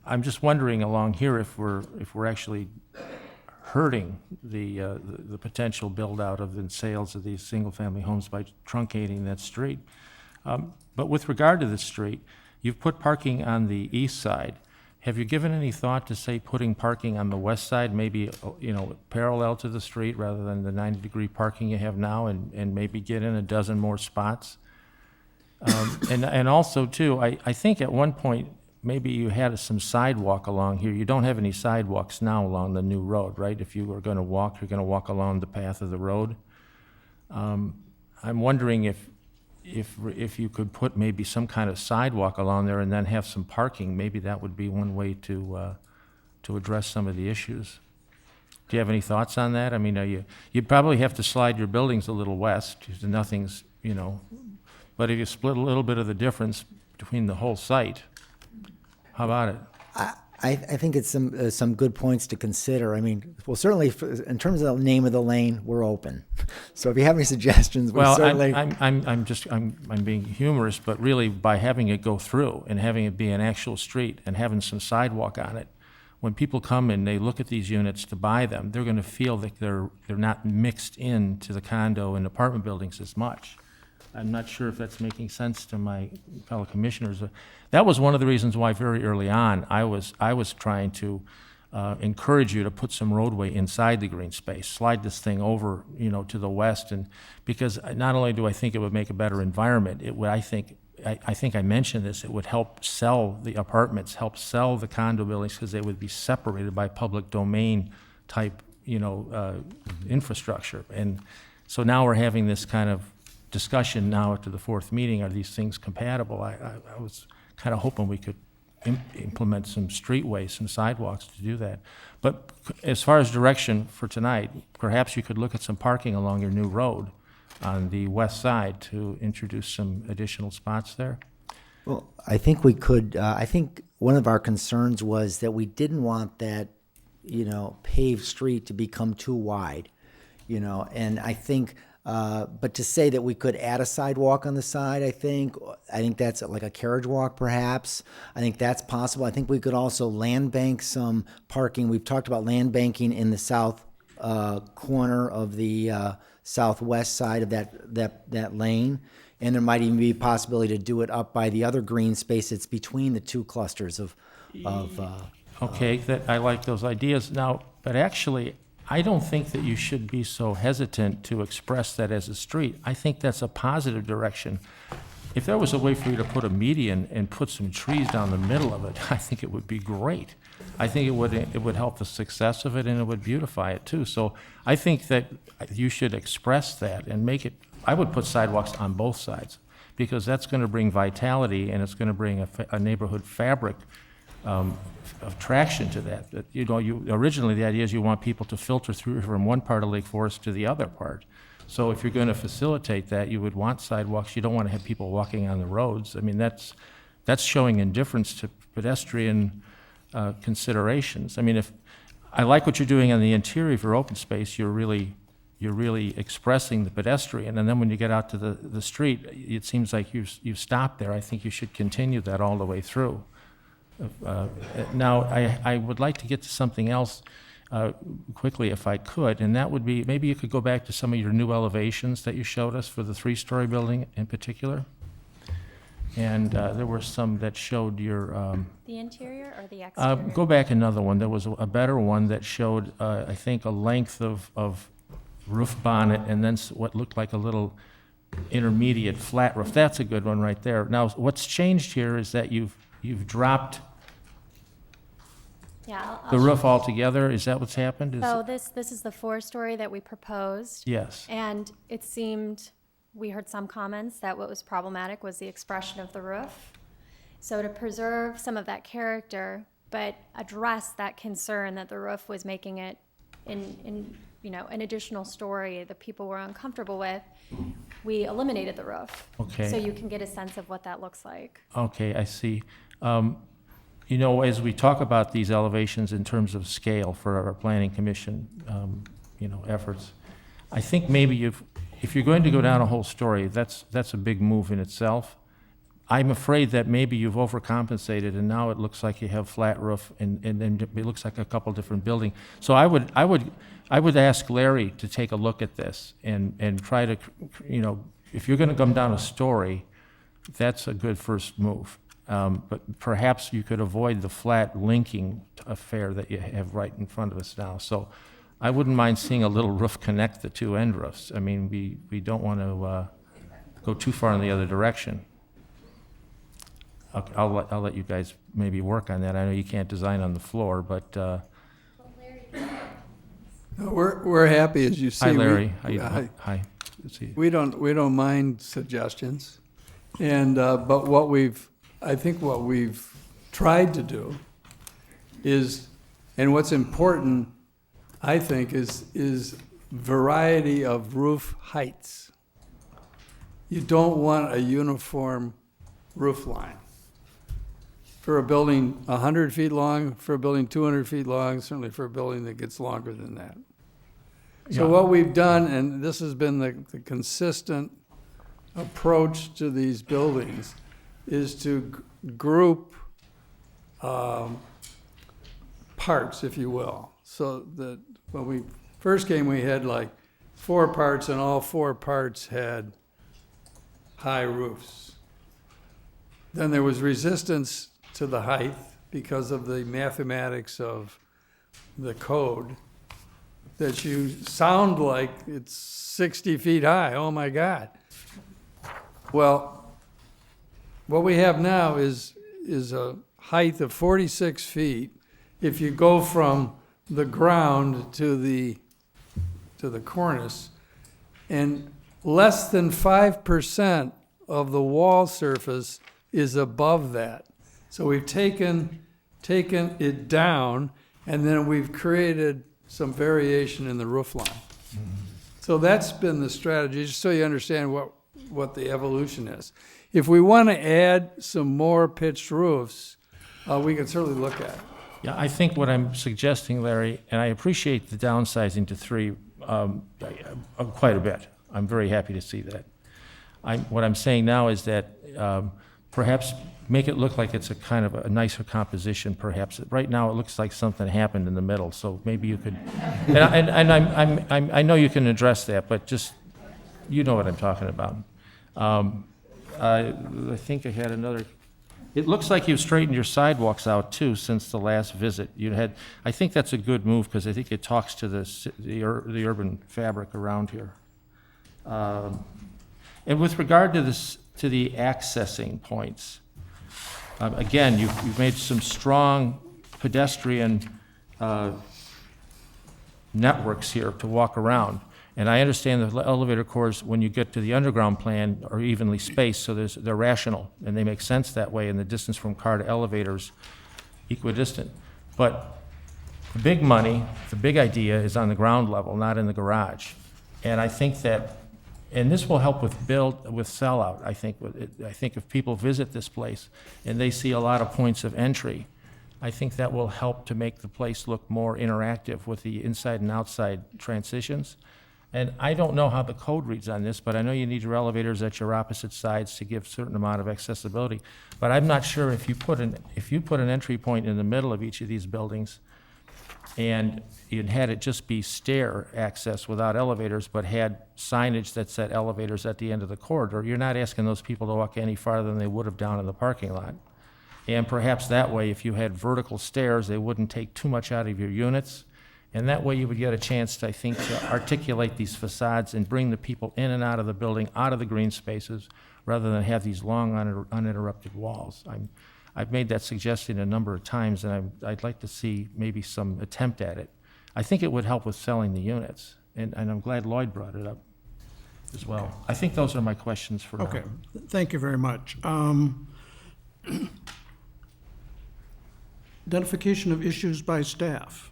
I'm just wondering along here if we're actually hurting the potential build out of the sales of these single family homes by truncating that street. But with regard to this street, you've put parking on the east side. Have you given any thought to, say, putting parking on the west side, maybe, parallel to the street rather than the 90-degree parking you have now, and maybe get in a dozen more spots? And also, too, I think at one point, maybe you had some sidewalk along here. You don't have any sidewalks now along the new road, right? If you were going to walk, you're going to walk along the path of the road. I'm wondering if you could put maybe some kind of sidewalk along there and then have some parking, maybe that would be one way to address some of the issues. Do you have any thoughts on that? I mean, you probably have to slide your buildings a little west. Nothing's, but if you split a little bit of the difference between the whole site, how about it? I think it's some good points to consider. I mean, well, certainly in terms of the name of the lane, we're open. So if you have any suggestions, we certainly. I'm being humorous, but really by having it go through and having it be an actual street and having some sidewalk on it, when people come and they look at these units to buy them, they're going to feel that they're not mixed into the condo and apartment buildings as much. I'm not sure if that's making sense to my fellow commissioners. That was one of the reasons why very early on I was trying to encourage you to put some roadway inside the green space, slide this thing over, to the west, and because not only do I think it would make a better environment, it would, I think I mentioned this, it would help sell the apartments, help sell the condo buildings because they would be separated by public domain type, infrastructure. And so now we're having this kind of discussion now after the fourth meeting, are these things compatible? I was kind of hoping we could implement some streetways, some sidewalks to do that. But as far as direction for tonight, perhaps you could look at some parking along your new road on the west side to introduce some additional spots there. Well, I think we could, I think one of our concerns was that we didn't want that, paved street to become too wide, and I think, but to say that we could add a sidewalk on the side, I think that's like a carriage walk perhaps. I think that's possible. I think we could also land bank some parking. We've talked about land banking in the south corner of the southwest side of that lane. And there might even be a possibility to do it up by the other green space that's between the two clusters of okay, that I like those ideas. Now, but actually, I don't think that you should be so hesitant to express that as a street. I think that's a positive direction. If there was a way for you to put a median and put some trees down the middle of it, I think it would be great. I think it would help the success of it, and it would beautify it too. So I think that you should express that and make it. I would put sidewalks on both sides because that's going to bring vitality and it's going to bring a neighborhood fabric of traction to that. Originally the idea is you want people to filter through from one part of Lake Forest to the other part. So if you're going to facilitate that, you would want sidewalks. You don't want to have people walking on the roads. I mean, that's showing indifference to pedestrian considerations. I mean, if I like what you're doing on the interior for open space, you're really expressing the pedestrian, and then when you get out to the street, it seems like you've stopped there. I think you should continue that all the way through. Now, I would like to get to something else. quickly if I could, and that would be, maybe you could go back to some of your new elevations that you showed us for the three-story building in particular. And there were some that showed your, The interior or the exterior? go back another one. There was a better one that showed, I think, a length of roof bonnet and then what looked like a little intermediate flat roof. That's a good one right there. Now, what's changed here is that you've dropped Yeah, the roof altogether. Is that what's happened? So this is the 4-story that we proposed. Yes. And it seemed, we heard some comments that what was problematic was the expression of the roof. So to preserve some of that character, but address that concern that the roof was making it in an additional story that people were uncomfortable with, we eliminated the roof. Okay. So you can get a sense of what that looks like. Okay, I see. As we talk about these elevations in terms of scale for our planning commission, efforts, I think maybe if you're going to go down a whole story, that's a big move in itself. I'm afraid that maybe you've overcompensated and now it looks like you have flat roof and it looks like a couple different buildings. So I would ask Larry to take a look at this and try to, if you're going to come down a story, that's a good first move. But perhaps you could avoid the flat linking affair that you have right in front of us now. So I wouldn't mind seeing a little roof connect the two end roofs. I mean, we don't want to go too far in the other direction. I'll let you guys maybe work on that. I know you can't design on the floor, but We're happy, as you see. hi, Larry. How you doing? Hi. Good to see you. We don't mind suggestions, and but I think what we've tried to do is, and what's important, I think, is variety of roof heights. You don't want a uniform roof line. For a building 100 feet long, for a building 200 feet long, certainly for a building that gets longer than that. So what we've done, and this has been the consistent approach to these buildings, is to group parts, if you will. So that when we first came, we had like 4 parts, and all 4 parts had high roofs. Then there was resistance to the height because of the mathematics of the code, that you sound like it's 60 feet high. Oh my God. Well, what we have now is a height of 46 feet. If you go from the ground to the cornice, and less than 5% of the wall surface is above that. So we've taken it down, and then we've created some variation in the roof line. So that's been the strategy, just so you understand what the evolution is. If we want to add some more pitched roofs, we can certainly look at it. Yeah, I think what I'm suggesting, Larry, and I appreciate the downsizing to 3 quite a bit. I'm very happy to see that. What I'm saying now is that perhaps make it look like it's a kind of a nicer composition, perhaps. Right now, it looks like something happened in the middle, so maybe you could, and I know you can address that, but just, you know what I'm talking about. I think I had another, it looks like you've straightened your sidewalks out too since the last visit. I think that's a good move because I think it talks to the urban fabric around here. And with regard to the accessing points, again, you've made some strong pedestrian networks here to walk around. And I understand the elevator cores, when you get to the underground plan, are evenly spaced, so they're rational, and they make sense that way, and the distance from car to elevator is equidistant. But the big money, the big idea is on the ground level, not in the garage. And I think that, and this will help with sellout, I think. I think if people visit this place and they see a lot of points of entry, I think that will help to make the place look more interactive with the inside and outside transitions. And I don't know how the code reads on this, but I know you need your elevators at your opposite sides to give a certain amount of accessibility. But I'm not sure if you put an entry point in the middle of each of these buildings, and you'd had it just be stair access without elevators, but had signage that said elevators at the end of the corridor, you're not asking those people to walk any farther than they would have down in the parking lot. And perhaps that way, if you had vertical stairs, they wouldn't take too much out of your units. And that way you would get a chance to, I think, to articulate these facades and bring the people in and out of the building, out of the green spaces, rather than have these long uninterrupted walls. I've made that suggestion a number of times, and I'd like to see maybe some attempt at it. I think it would help with selling the units, and I'm glad Lloyd brought it up as well. I think those are my questions for now. Okay, thank you very much. Identification of issues by staff.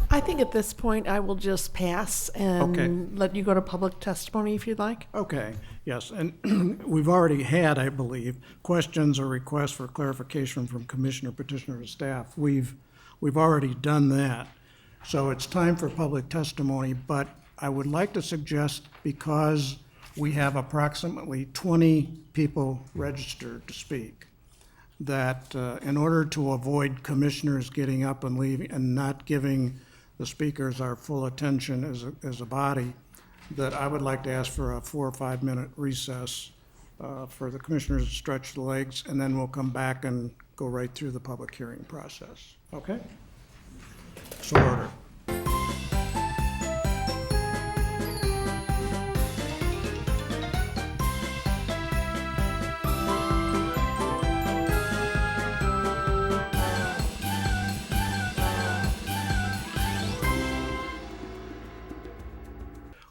I think at this point, I will just pass Okay. and let you go to public testimony if you'd like. Okay, yes, and we've already had, I believe, questions or requests for clarification from commissioner, petitioner, to staff. We've already done that. So it's time for public testimony, but I would like to suggest, because we have approximately 20 people registered to speak, that in order to avoid commissioners getting up and leaving and not giving the speakers our full attention as a body, that I would like to ask for a 4 or 5 minute recess for the commissioners to stretch the legs, and then we'll come back and go right through the public hearing process. Okay? So ordered.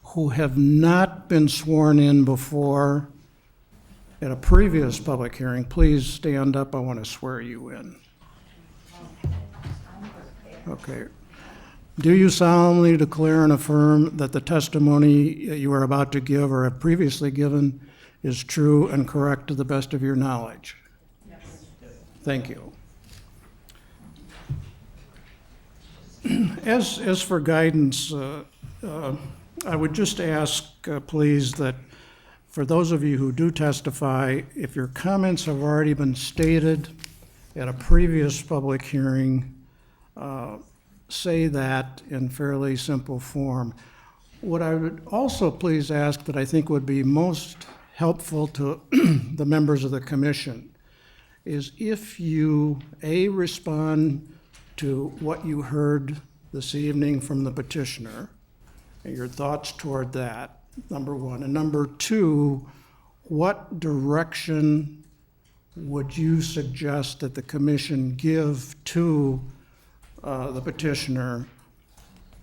Who have not been sworn in before at a previous public hearing, please stand up. I want to swear you in. Okay. Do you solemnly declare and affirm that the testimony you are about to give or have previously given is true and correct to the best of your knowledge? Yes. Thank you. As for guidance, I would just ask, please, that for those of you who do testify, if your comments have already been stated at a previous public hearing, say that in fairly simple form. What I would also please ask that I think would be most helpful to the members of the commission is if you, A, respond to what you heard this evening from the petitioner, and your thoughts toward that, number one. And number two, what direction would you suggest that the commission give to the petitioner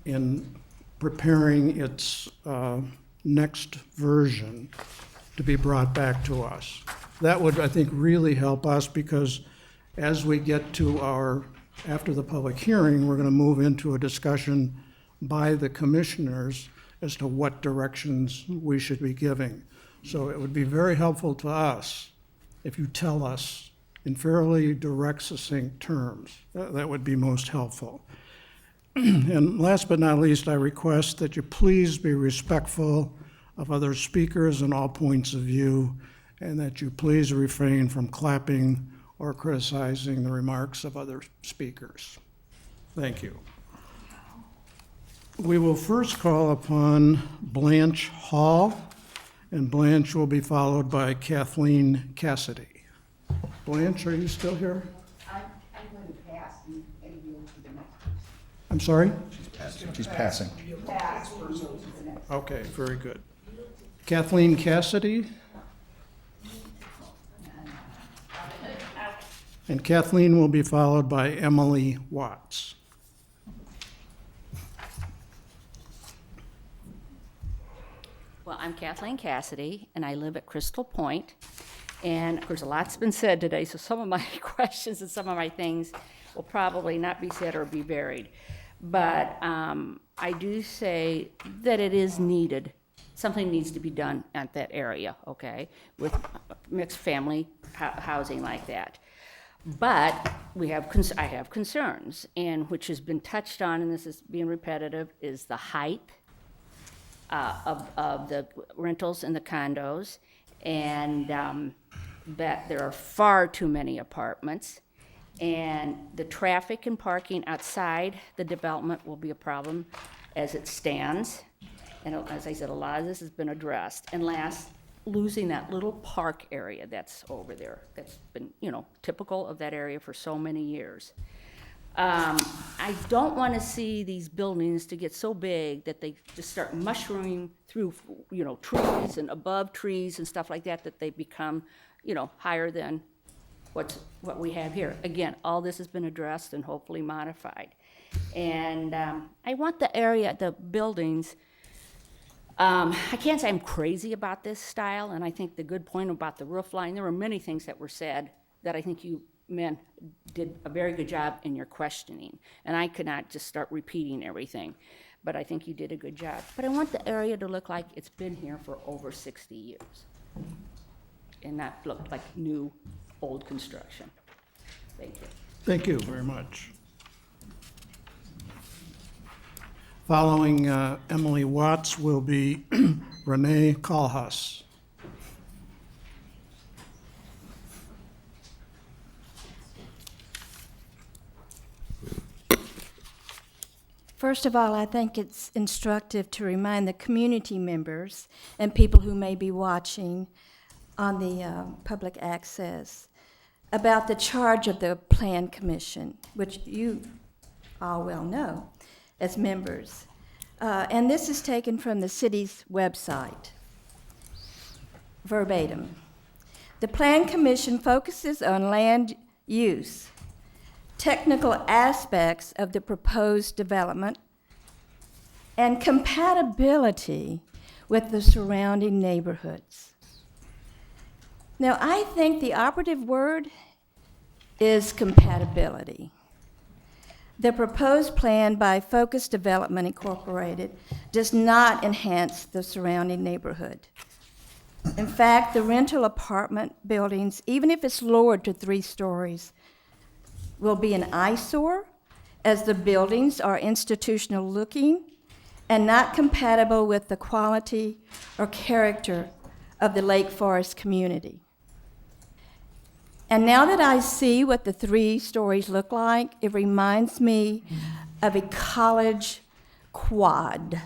in preparing its next version to be brought back to us? That would, I think, really help us, because as we get to after the public hearing, we're going to move into a discussion by the commissioners as to what directions we should be giving. So it would be very helpful to us if you tell us in fairly direct, succinct terms. That would be most helpful. And last but not least, I request that you please be respectful of other speakers and all points of view, and that you please refrain from clapping or criticizing the remarks of other speakers. Thank you. We will first call upon Blanche Hall, and Blanche will be followed by Kathleen Cassidy. Blanche, are you still here? I'm going to pass and yield to the next person. I'm sorry? She's passing. Pass and yield to the next. Okay, very good. Kathleen Cassidy? And Kathleen will be followed by Emily Watts. Well, I'm Kathleen Cassidy, and I live at Crystal Point. And of course, a lot's been said today, so some of my questions and some of my things will probably not be said or be buried. But I do say that it is needed. Something needs to be done at that area, okay, with mixed family housing like that. But I have concerns, and which has been touched on, and this is being repetitive, is the height of the rentals and the condos, and that there are far too many apartments, And the traffic and parking outside the development will be a problem as it stands. And as I said, a lot of this has been addressed. And last, losing that little park area that's over there, that's been, typical of that area for so many years. I don't want to see these buildings to get so big that they just start mushrooming through, trees and above trees and stuff like that, that they become, higher than what we have here. Again, all this has been addressed and hopefully modified. And I want the area, the buildings, I can't say I'm crazy about this style, and I think the good point about the roof line, there were many things that were said that I think you men did a very good job in your questioning. And I could not just start repeating everything, but I think you did a good job. But I want the area to look like it's been here for over 60 years and not look like new, old construction. Thank you. Thank you very much. Following Emily Watts will be Renee Kalhas. First of all, I think it's instructive to remind the community members and people who may be watching on the public access about the charge of the Plan Commission, which you all well know as members. And this is taken from the city's website, verbatim. The Plan Commission focuses on land use, technical aspects of the proposed development, and compatibility with the surrounding neighborhoods. Now, I think the operative word is compatibility. The proposed plan by Focus Development Incorporated does not enhance the surrounding neighborhood. In fact, the rental apartment buildings, even if it's lowered to 3 stories, will be an eyesore, as the buildings are institutional looking and not compatible with the quality or character of the Lake Forest community. And now that I see what the 3 stories look like, it reminds me of a college quad.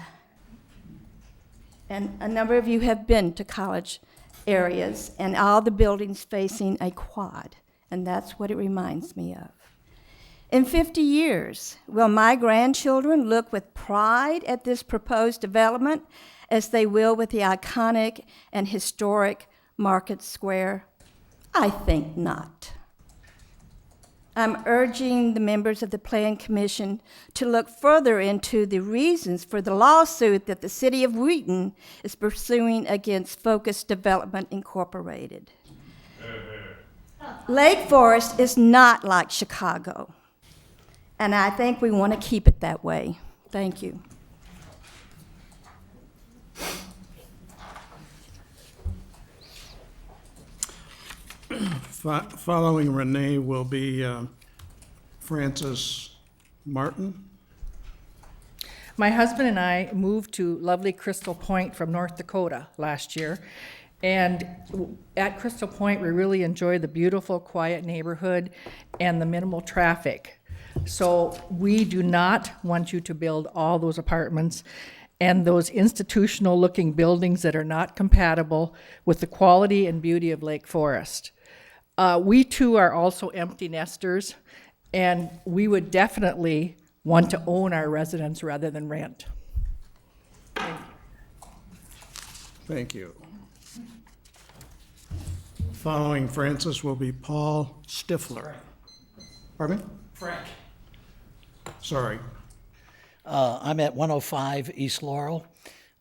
And a number of you have been to college areas and all the buildings facing a quad, and that's what it reminds me of. In 50 years, will my grandchildren look with pride at this proposed development as they will with the iconic and historic Market Square? I think not. I'm urging the members of the Plan Commission to look further into the reasons for the lawsuit that the city of Wheaton is pursuing against Focus Development Incorporated. Lake Forest is not like Chicago, and I think we want to keep it that way. Thank you. Following Renee will be Francis Martin. My husband and I moved to lovely Crystal Point from North Dakota last year. And at Crystal Point, we really enjoy the beautiful, quiet neighborhood and the minimal traffic. So we do not want you to build all those apartments and those institutional-looking buildings that are not compatible with the quality and beauty of Lake Forest. We too are also empty nesters, and we would definitely want to own our residence rather than rent. Thank you. Following Francis will be Paul Stifler. Pardon me? Frank. Sorry. I'm at 105 East Laurel.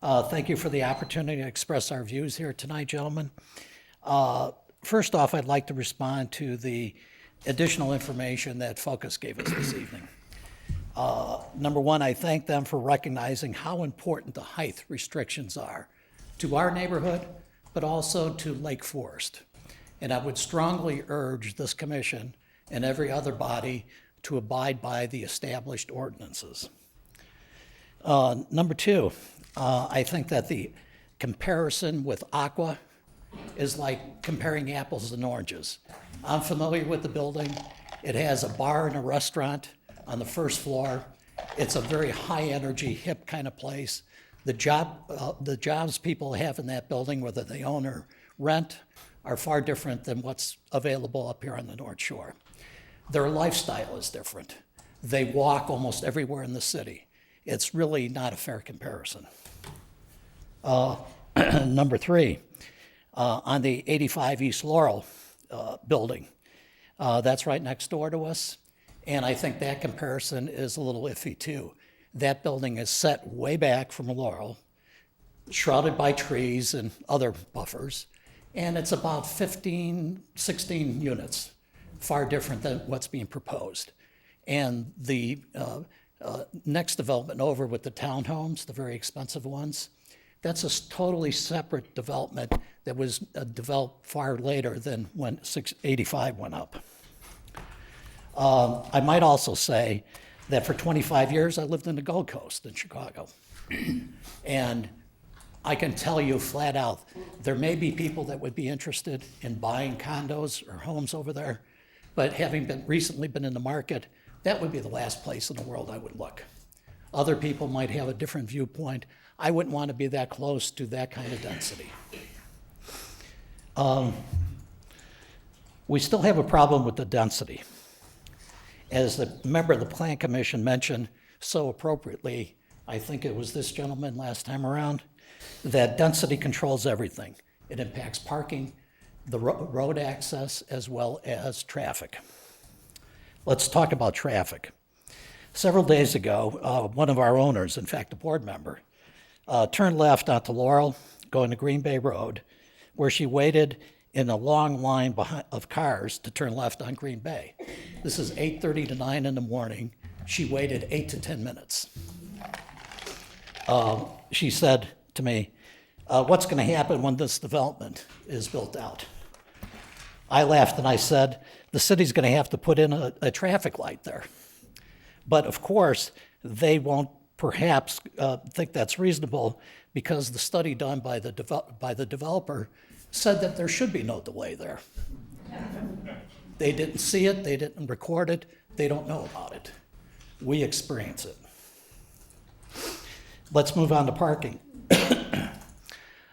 Thank you for the opportunity to express our views here tonight, gentlemen. First off, I'd like to respond to the additional information that Focus gave us this evening. Number one, I thank them for recognizing how important the height restrictions are to our neighborhood, but also to Lake Forest. And I would strongly urge this commission and every other body to abide by the established ordinances. Number two, I think that the comparison with Aqua is like comparing apples and oranges. I'm familiar with the building, It has a bar and a restaurant on the first floor. It's a very high-energy, hip kind of place. The jobs people have in that building, whether they own or rent, are far different than what's available up here on the North Shore. Their lifestyle is different. They walk almost everywhere in the city. It's really not a fair comparison. Number three, on the 85 East Laurel building, that's right next door to us, and I think that comparison is a little iffy too. That building is set way back from Laurel, shrouded by trees and other buffers, and it's about 15, 16 units, far different than what's being proposed. And the next development over with the townhomes, the very expensive ones, that's a totally separate development that was developed far later than when 85 went up. I might also say that for 25 years I lived in the Gold Coast in Chicago. And I can tell you flat out, there may be people that would be interested in buying condos or homes over there, but having recently been in the market, that would be the last place in the world I would look. Other people might have a different viewpoint. I wouldn't want to be that close to that kind of density. We still have a problem with the density. As the member of the Plan Commission mentioned so appropriately, I think it was this gentleman last time around, that density controls everything. It impacts parking, the road access, as well as traffic. Let's talk about traffic. Several days ago, one of our owners, in fact, a board member, turned left onto Laurel, going to Green Bay Road, where she waited in a long line of cars to turn left on Green Bay. This is 8:30 to 9 in the morning. She waited 8 to 10 minutes. She said to me, what's going to happen when this development is built out? I laughed and I said, the city's going to have to put in a traffic light there. But of course, they won't perhaps think that's reasonable because the study done by the developer said that there should be no delay there. They didn't see it, they didn't record it, they don't know about it. We experience it. Let's move on to parking.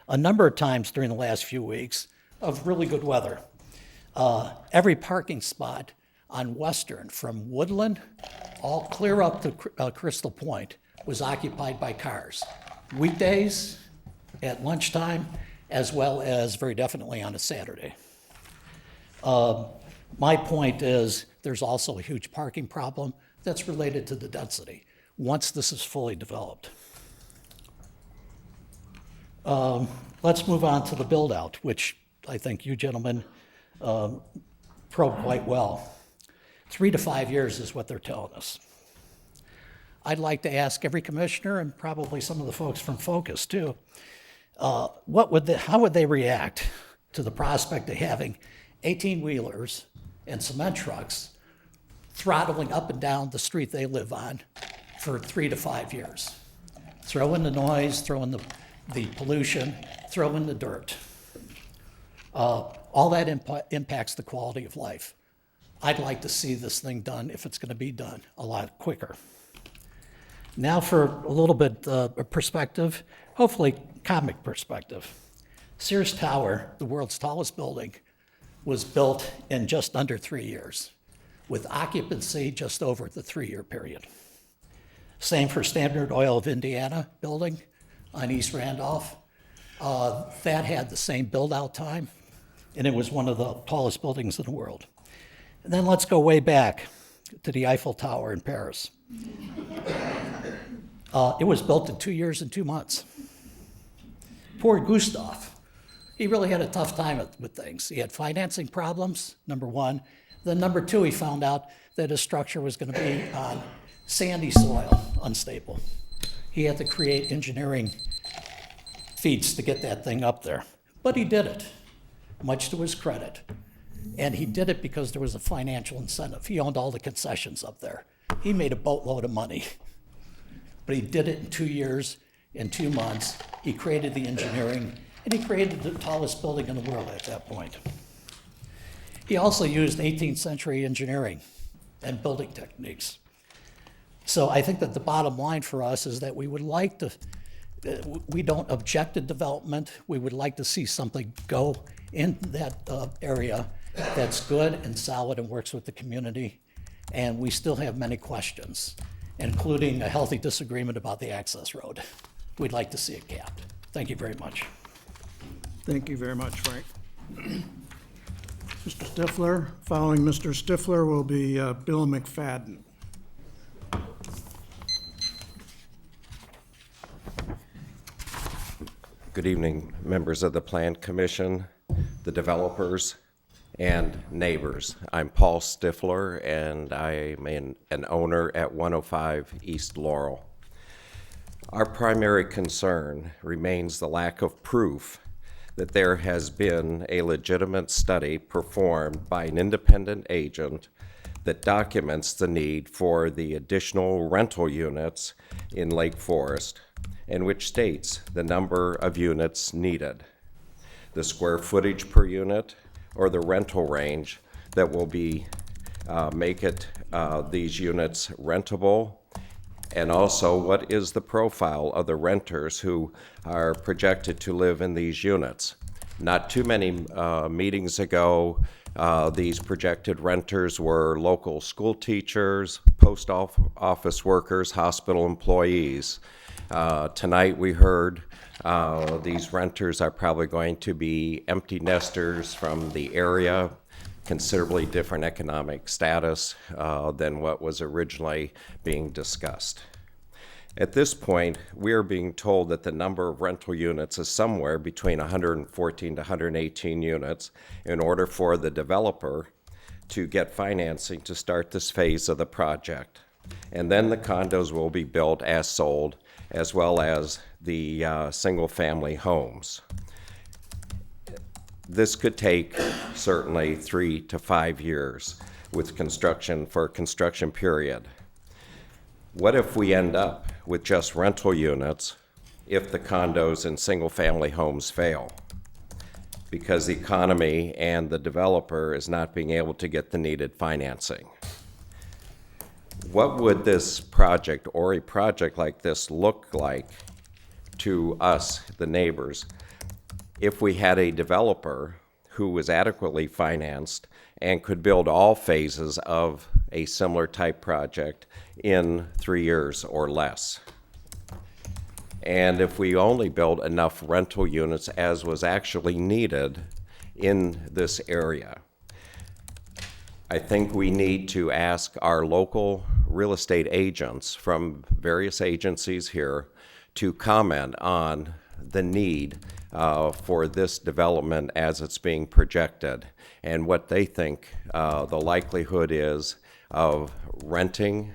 A number of times during the last few weeks of really good weather, every parking spot on Western from Woodland all clear up to Crystal Point was occupied by cars. Weekdays, at lunchtime, as well as very definitely on a Saturday. My point is there's also a huge parking problem that's related to the density once this is fully developed. Let's move on to the build out, which I think you gentlemen probed quite well. 3 to 5 years is what they're telling us. I'd like to ask every commissioner and probably some of the folks from Focus too, how would they react to the prospect of having 18-wheelers and cement trucks throttling up and down the street they live on for 3 to 5 years? Throw in the noise, throw in the pollution, throw in the dirt. All that impacts the quality of life. I'd like to see this thing done, if it's going to be done, a lot quicker. Now for a little bit of perspective, hopefully comic perspective. Sears Tower, the world's tallest building, was built in just under 3 years, with occupancy just over the 3-year period. Same for Standard Oil of Indiana building on East Randolph. That had the same build-out time, and it was one of the tallest buildings in the world. And then let's go way back to the Eiffel Tower in Paris. It was built in 2 years and 2 months. Poor Gustave. He really had a tough time with things. He had financing problems, number one. Then number two, he found out that his structure was going to be on sandy soil, unstable. He had to create engineering feats to get that thing up there. But he did it, much to his credit. And he did it because there was a financial incentive. He owned all the concessions up there. He made a boatload of money. But he did it in 2 years and 2 months. He created the engineering, and he created the tallest building in the world at that point. He also used 18th century engineering and building techniques. So I think that the bottom line for us is that we would like to, we don't object to development. We would like to see something go in that area that's good and solid and works with the community. And we still have many questions, including a healthy disagreement about the access road. We'd like to see it capped. Thank you very much. Thank you very much, Frank. Mr. Stifler. Following Mr. Stifler will be Bill McFadden. Good evening, members of the Plan Commission, the developers, and neighbors. I'm Paul Stifler, and I'm an owner at 105 East Laurel. Our primary concern remains the lack of proof that there has been a legitimate study performed by an independent agent that documents the need for the additional rental units in Lake Forest, and which states the number of units needed, the square footage per unit, or the rental range that will be make it these units rentable, and also what is the profile of the renters who are projected to live in these units. Not too many meetings ago, these projected renters were local school teachers, post office workers, hospital employees. Tonight we heard these renters are probably going to be empty nesters from the area, considerably different economic status than what was originally being discussed. At this point, we are being told that the number of rental units is somewhere between 114 to 118 units in order for the developer to get financing to start this phase of the project. And then the condos will be built as sold, as well as the single-family homes. This could take certainly 3 to 5 years with construction for a construction period. What if we end up with just rental units if the condos and single-family homes fail? Because the economy and the developer is not being able to get the needed financing. What would this project or a project like this look like to us, the neighbors, if we had a developer who was adequately financed and could build all phases of a similar type project in 3 years or less? And if we only built enough rental units as was actually needed in this area? I think we need to ask our local real estate agents from various agencies here to comment on the need for this development as it's being projected and what they think the likelihood is of renting,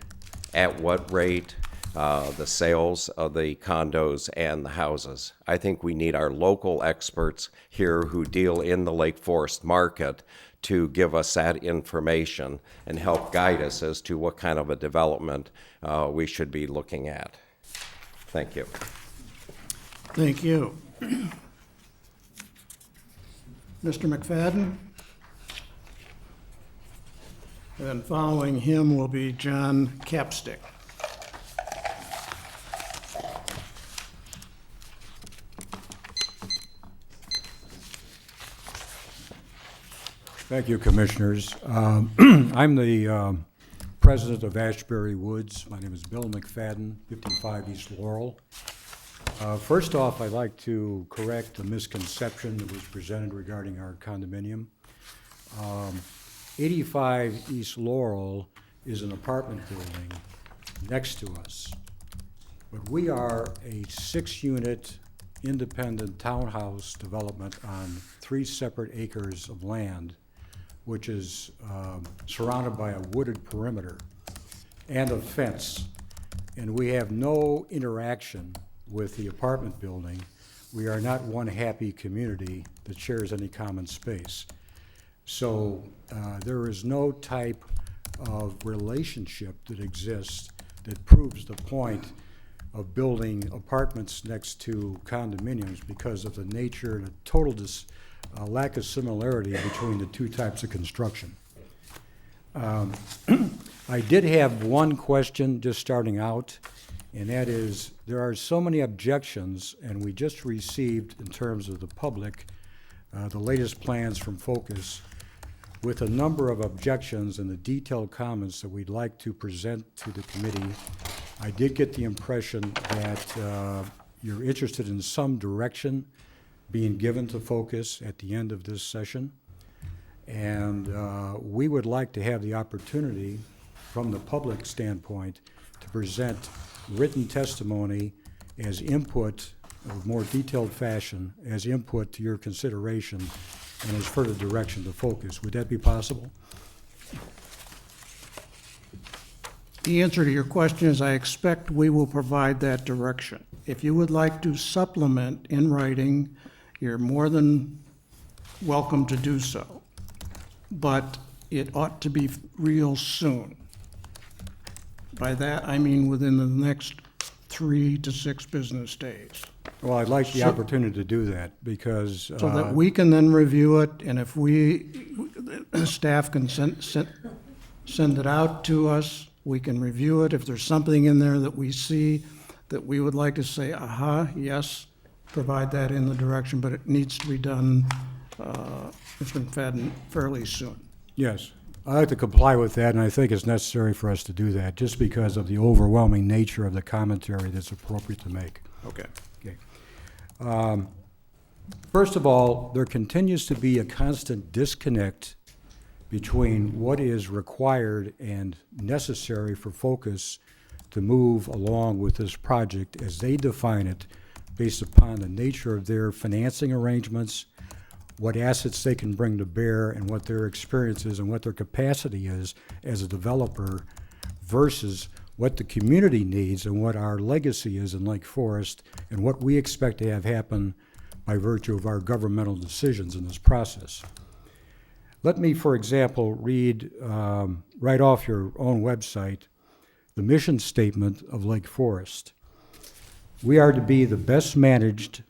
at what rate, the sales of the condos and the houses. I think we need our local experts here who deal in the Lake Forest market to give us that information and help guide us as to what kind of a development we should be looking at. Thank you. Thank you. Mr. McFadden? And following him will be John Capstick. Thank you, Commissioners. I'm the president of Ashbury Woods. My name is Bill McFadden, 55 East Laurel. First off, I'd like to correct a misconception that was presented regarding our condominium. 85 East Laurel is an apartment building next to us, but we are a 6-unit independent townhouse development on 3 separate acres of land, which is surrounded by a wooded perimeter and a fence. And we have no interaction with the apartment building. We are not one happy community that shares any common space. So there is no type of relationship that exists that proves the point of building apartments next to condominiums because of the nature and the total lack of similarity between the 2 types of construction. I did have one question just starting out, and that is, there are so many objections, and we just received, in terms of the public, the latest plans from Focus, with a number of objections and the detailed comments that we'd like to present to the committee. I did get the impression that you're interested in some direction being given to Focus at the end of this session. And we would like to have the opportunity, from the public standpoint, to present written testimony as input, of more detailed fashion, as input to your consideration and as further direction to Focus. Would that be possible? The answer to your question is I expect we will provide that direction. If you would like to supplement in writing, you're more than welcome to do so. But it ought to be real soon. By that, I mean within the next 3 to 6 business days. Well, I'd like the opportunity to do that, because So that we can then review it, and if staff can send it out to us, we can review it. If there's something in there that we see that we would like to say, aha, yes, provide that in the direction, but it needs to be done, Mr. McFadden, fairly soon. yes, I'd like to comply with that, and I think it's necessary for us to do that, just because of the overwhelming nature of the commentary that's appropriate to make. Okay. First of all, there continues to be a constant disconnect between what is required and necessary for Focus to move along with this project as they define it, based upon the nature of their financing arrangements, what assets they can bring to bear, and what their experience is and what their capacity is as a developer, versus what the community needs and what our legacy is in Lake Forest and what we expect to have happen by virtue of our governmental decisions in this process. Let me, for example, read right off your own website the mission statement of Lake Forest. We are to be the best managed,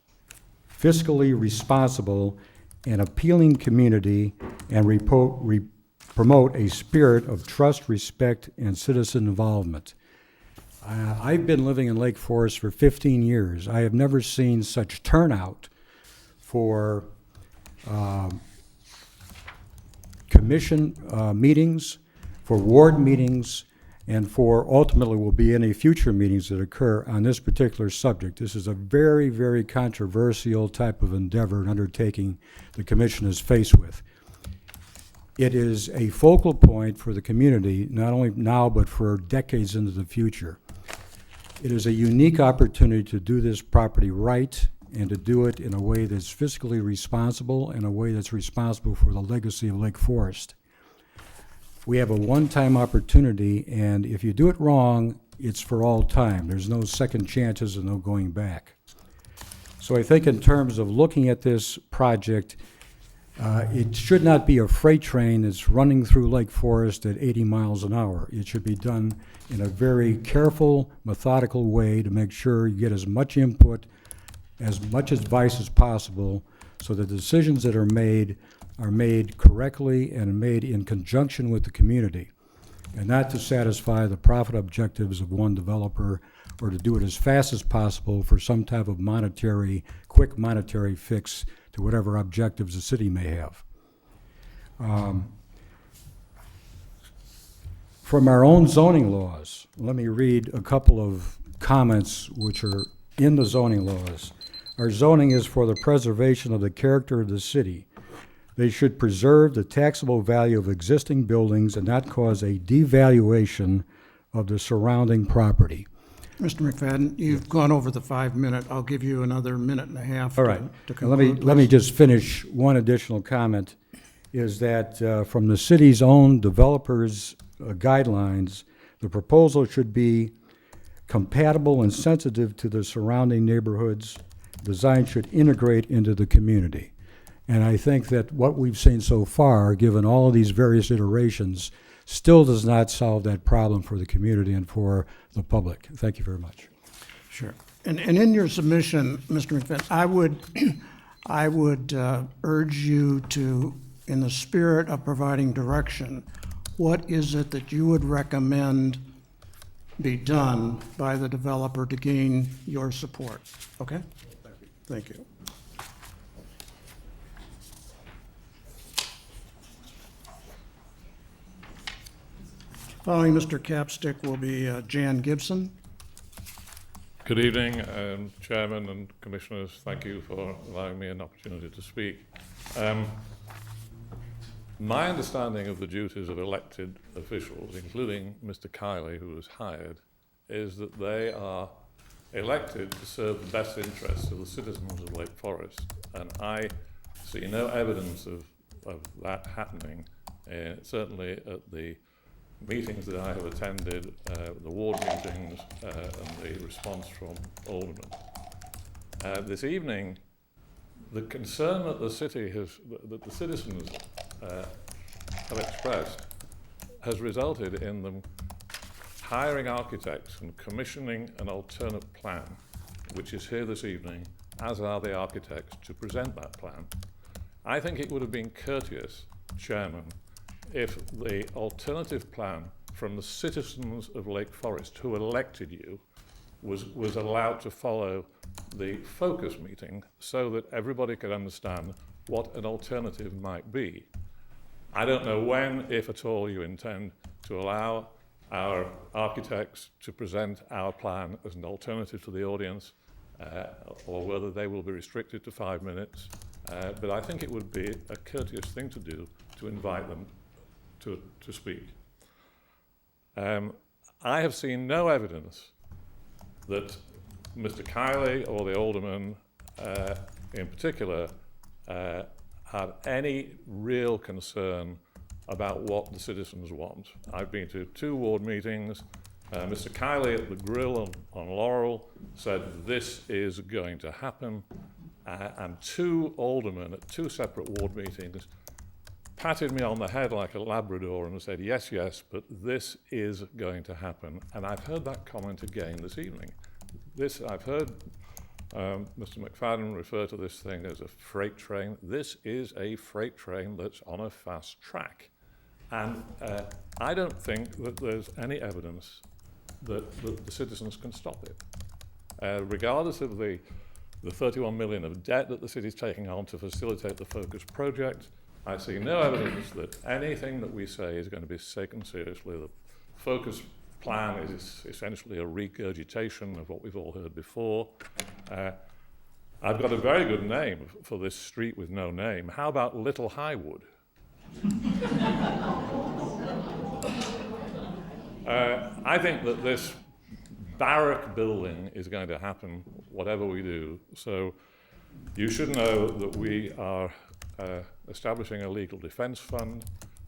fiscally responsible, and appealing community, and promote a spirit of trust, respect, and citizen involvement. I've been living in Lake Forest for 15 years. I have never seen such turnout for commission meetings, for ward meetings, and for ultimately will be any future meetings that occur on this particular subject. This is a very, very controversial type of endeavor and undertaking the commission is faced with. It is a focal point for the community, not only now, but for decades into the future. It is a unique opportunity to do this property right and to do it in a way that's fiscally responsible, in a way that's responsible for the legacy of Lake Forest. We have a one-time opportunity, and if you do it wrong, it's for all time. There's no second chances and no going back. So I think in terms of looking at this project, it should not be a freight train that's running through Lake Forest at 80 miles an hour. It should be done in a very careful, methodical way to make sure you get as much input, as much advice as possible, so the decisions that are made correctly and made in conjunction with the community, and not to satisfy the profit objectives of one developer or to do it as fast as possible for some type of quick monetary fix to whatever objectives the city may have. From our own zoning laws, let me read a couple of comments which are in the zoning laws. Our zoning is for the preservation of the character of the city. They should preserve the taxable value of existing buildings and not cause a devaluation of the surrounding property. Mr. McFadden, you've gone over the 5-minute. I'll give you another minute and a half. All right. To Now, let me just finish. One additional comment is that from the city's own developers' guidelines, the proposal should be compatible and sensitive to the surrounding neighborhoods. Design should integrate into the community. And I think that what we've seen so far, given all of these various iterations, still does not solve that problem for the community and for the public. Thank you very much. Sure. And in your submission, Mr. McFadden, I would urge you to, in the spirit of providing direction, what is it that you would recommend be done by the developer to gain your support? Okay? Thank you. Following Mr. Capstick will be Jan Gibson. Good evening, Chairman and Commissioners. Thank you for allowing me an opportunity to speak. My understanding of the duties of elected officials, including Mr. Kiley, who was hired, is that they are elected to serve the best interests of the citizens of Lake Forest. And I see no evidence of that happening, certainly at the meetings that I have attended, the ward meetings, and the response from aldermen. This evening, the concern that the city has, that the citizens have expressed, has resulted in them hiring architects and commissioning an alternate plan, which is here this evening, as are the architects to present that plan. I think it would have been courteous, Chairman, if the alternative plan from the citizens of Lake Forest who elected you was allowed to follow the focus meeting so that everybody could understand what an alternative might be. I don't know when, if at all, you intend to allow our architects to present our plan as an alternative to the audience, or whether they will be restricted to 5 minutes. But I think it would be a courteous thing to do to invite them to speak. I have seen no evidence that Mr. Kiley or the alderman in particular had any real concern about what the citizens want. I've been to 2 ward meetings. Mr. Kiley at the Grill on Laurel said this is going to happen, and 2 aldermen at 2 separate ward meetings patted me on the head like a Labrador and said, yes, yes, but this is going to happen. And I've heard that comment again this evening. I've heard Mr. McFadden refer to this thing as a freight train. This is a freight train that's on a fast track. And I don't think that there's any evidence that the citizens can stop it. Regardless of the 31 million of debt that the city's taking on to facilitate the Focus project, I see no evidence that anything that we say is going to be taken seriously. The Focus plan is essentially a regurgitation of what we've all heard before. I've got a very good name for this street with no name. How about Little Highwood? I think that this barrack building is going to happen whatever we do. So you should know that we are establishing a legal defense fund.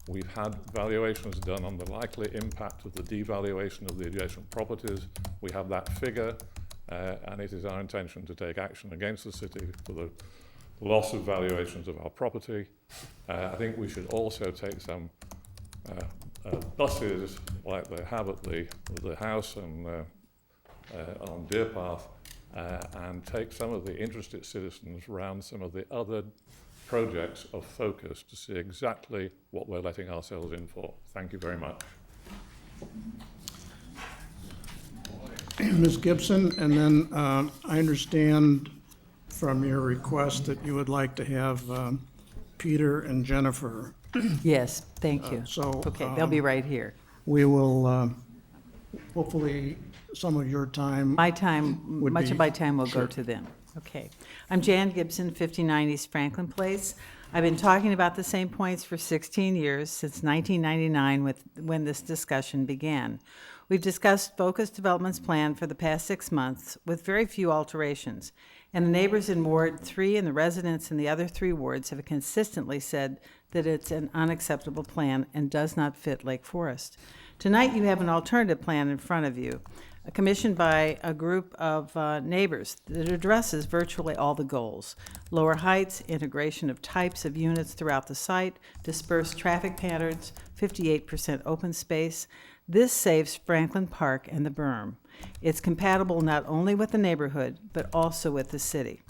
We've had valuations done on the likely impact of the devaluation of the adjacent properties. We have that figure, and it is our intention to take action against the city for the loss of valuations of our property. I think we should also take some buses like they have at the house and on Deer Path, and take some of the interested citizens around some of the other projects of Focus to see exactly what we're letting ourselves in for. Thank you very much. Ms. Gibson, and then I understand from your request that you would like to have Peter and Jennifer. Yes, thank you. Okay, they'll be right here. We will, hopefully, some of your time. My time, would much be- of my time will Sure. go to them. Okay. I'm Jan Gibson, 59 East Franklin Place. I've been talking about the same points for 16 years, since 1999, when this discussion began. We've discussed Focus Development's plan for the past 6 months with very few alterations. And the neighbors in Ward 3 and the residents in the other 3 wards have consistently said that it's an unacceptable plan and does not fit Lake Forest. Tonight, you have an alternative plan in front of you, commissioned by a group of neighbors that addresses virtually all the goals: lower heights, integration of types of units throughout the site, dispersed traffic patterns, 58% open space. This saves Franklin Park and the berm. It's compatible not only with the neighborhood, but also with the city.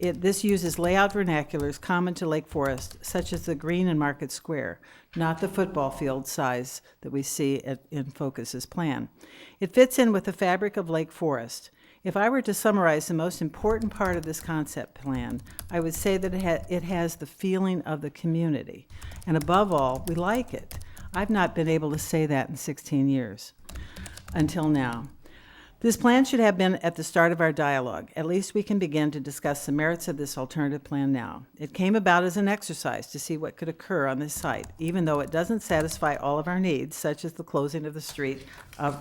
This uses layout vernaculars common to Lake Forest, such as the green in Market Square, not the football field size that we see in Focus's plan. It fits in with the fabric of Lake Forest. If I were to summarize the most important part of this concept plan, I would say that it has the feeling of the community. And above all, we like it. I've not been able to say that in 16 years, until now. This plan should have been at the start of our dialogue. At least we can begin to discuss the merits of this alternative plan now. It came about as an exercise to see what could occur on this site, even though it doesn't satisfy all of our needs, such as the closing of the street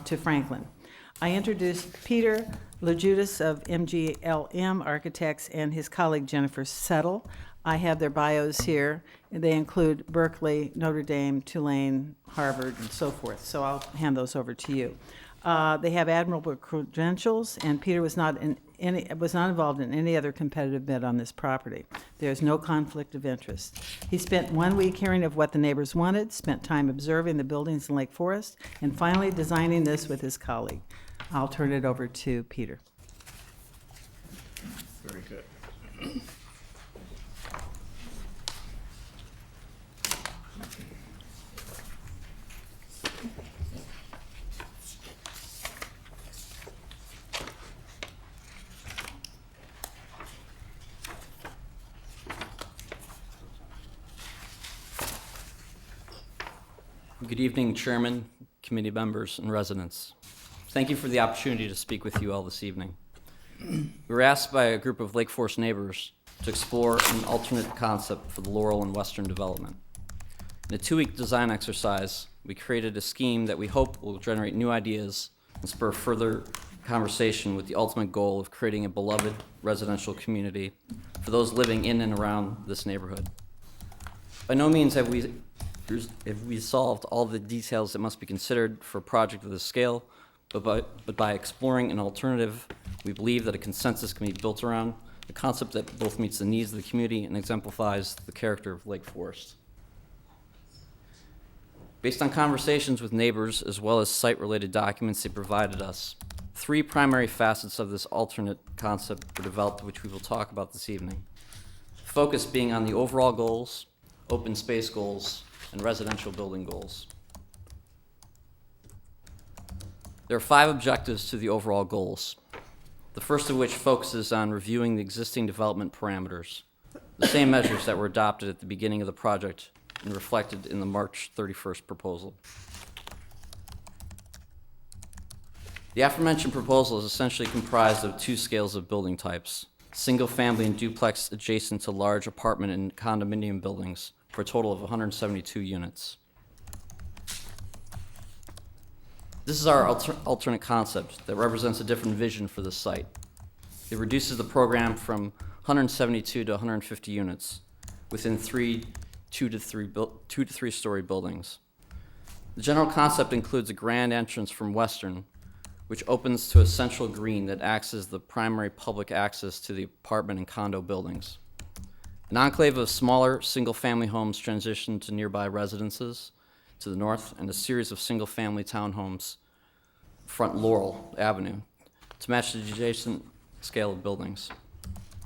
to Franklin. I introduced Peter Lejudas of MGLM Architects and his colleague Jennifer Settle. I have their bios here. They include Berkeley, Notre Dame, Tulane, Harvard, and so forth. So I'll hand those over to you. They have admirable credentials, and Peter was not involved in any other competitive bid on this property. There's no conflict of interest. He spent 1 week hearing of what the neighbors wanted, spent time observing the buildings in Lake Forest, and finally designing this with his colleague. I'll turn it over to Peter. Very good. Good evening, Chairman, committee members, and residents. Thank you for the opportunity to speak with you all this evening. We were asked by a group of Lake Forest neighbors to explore an alternate concept for the Laurel and Western development. In a 2-week design exercise, we created a scheme that we hope will generate new ideas and spur further conversation with the ultimate goal of creating a beloved residential community for those living in and around this neighborhood. By no means have we solved all the details that must be considered for a project of this scale, but by exploring an alternative, we believe that a consensus can be built around a concept that both meets the needs of the community and exemplifies the character of Lake Forest. Based on conversations with neighbors as well as site-related documents they provided us, 3 primary facets of this alternate concept were developed, which we will talk about this evening. Focus being on the overall goals, open space goals, and residential building goals. There are 5 objectives to the overall goals, the first of which focuses on reviewing the existing development parameters, the same measures that were adopted at the beginning of the project and reflected in the March 31st proposal. The aforementioned proposal is essentially comprised of 2 scales of building types, single-family and duplex adjacent to large apartment and condominium buildings, for a total of 172 units. This is our alternate concept that represents a different vision for the site. It reduces the program from 172 to 150 units within 2 to 3 story buildings. The general concept includes a grand entrance from Western, which opens to a central green that acts as the primary public access to the apartment and condo buildings. An enclave of smaller single-family homes transition to nearby residences to the north, and a series of single-family townhomes front Laurel Avenue to match the adjacent scale of buildings.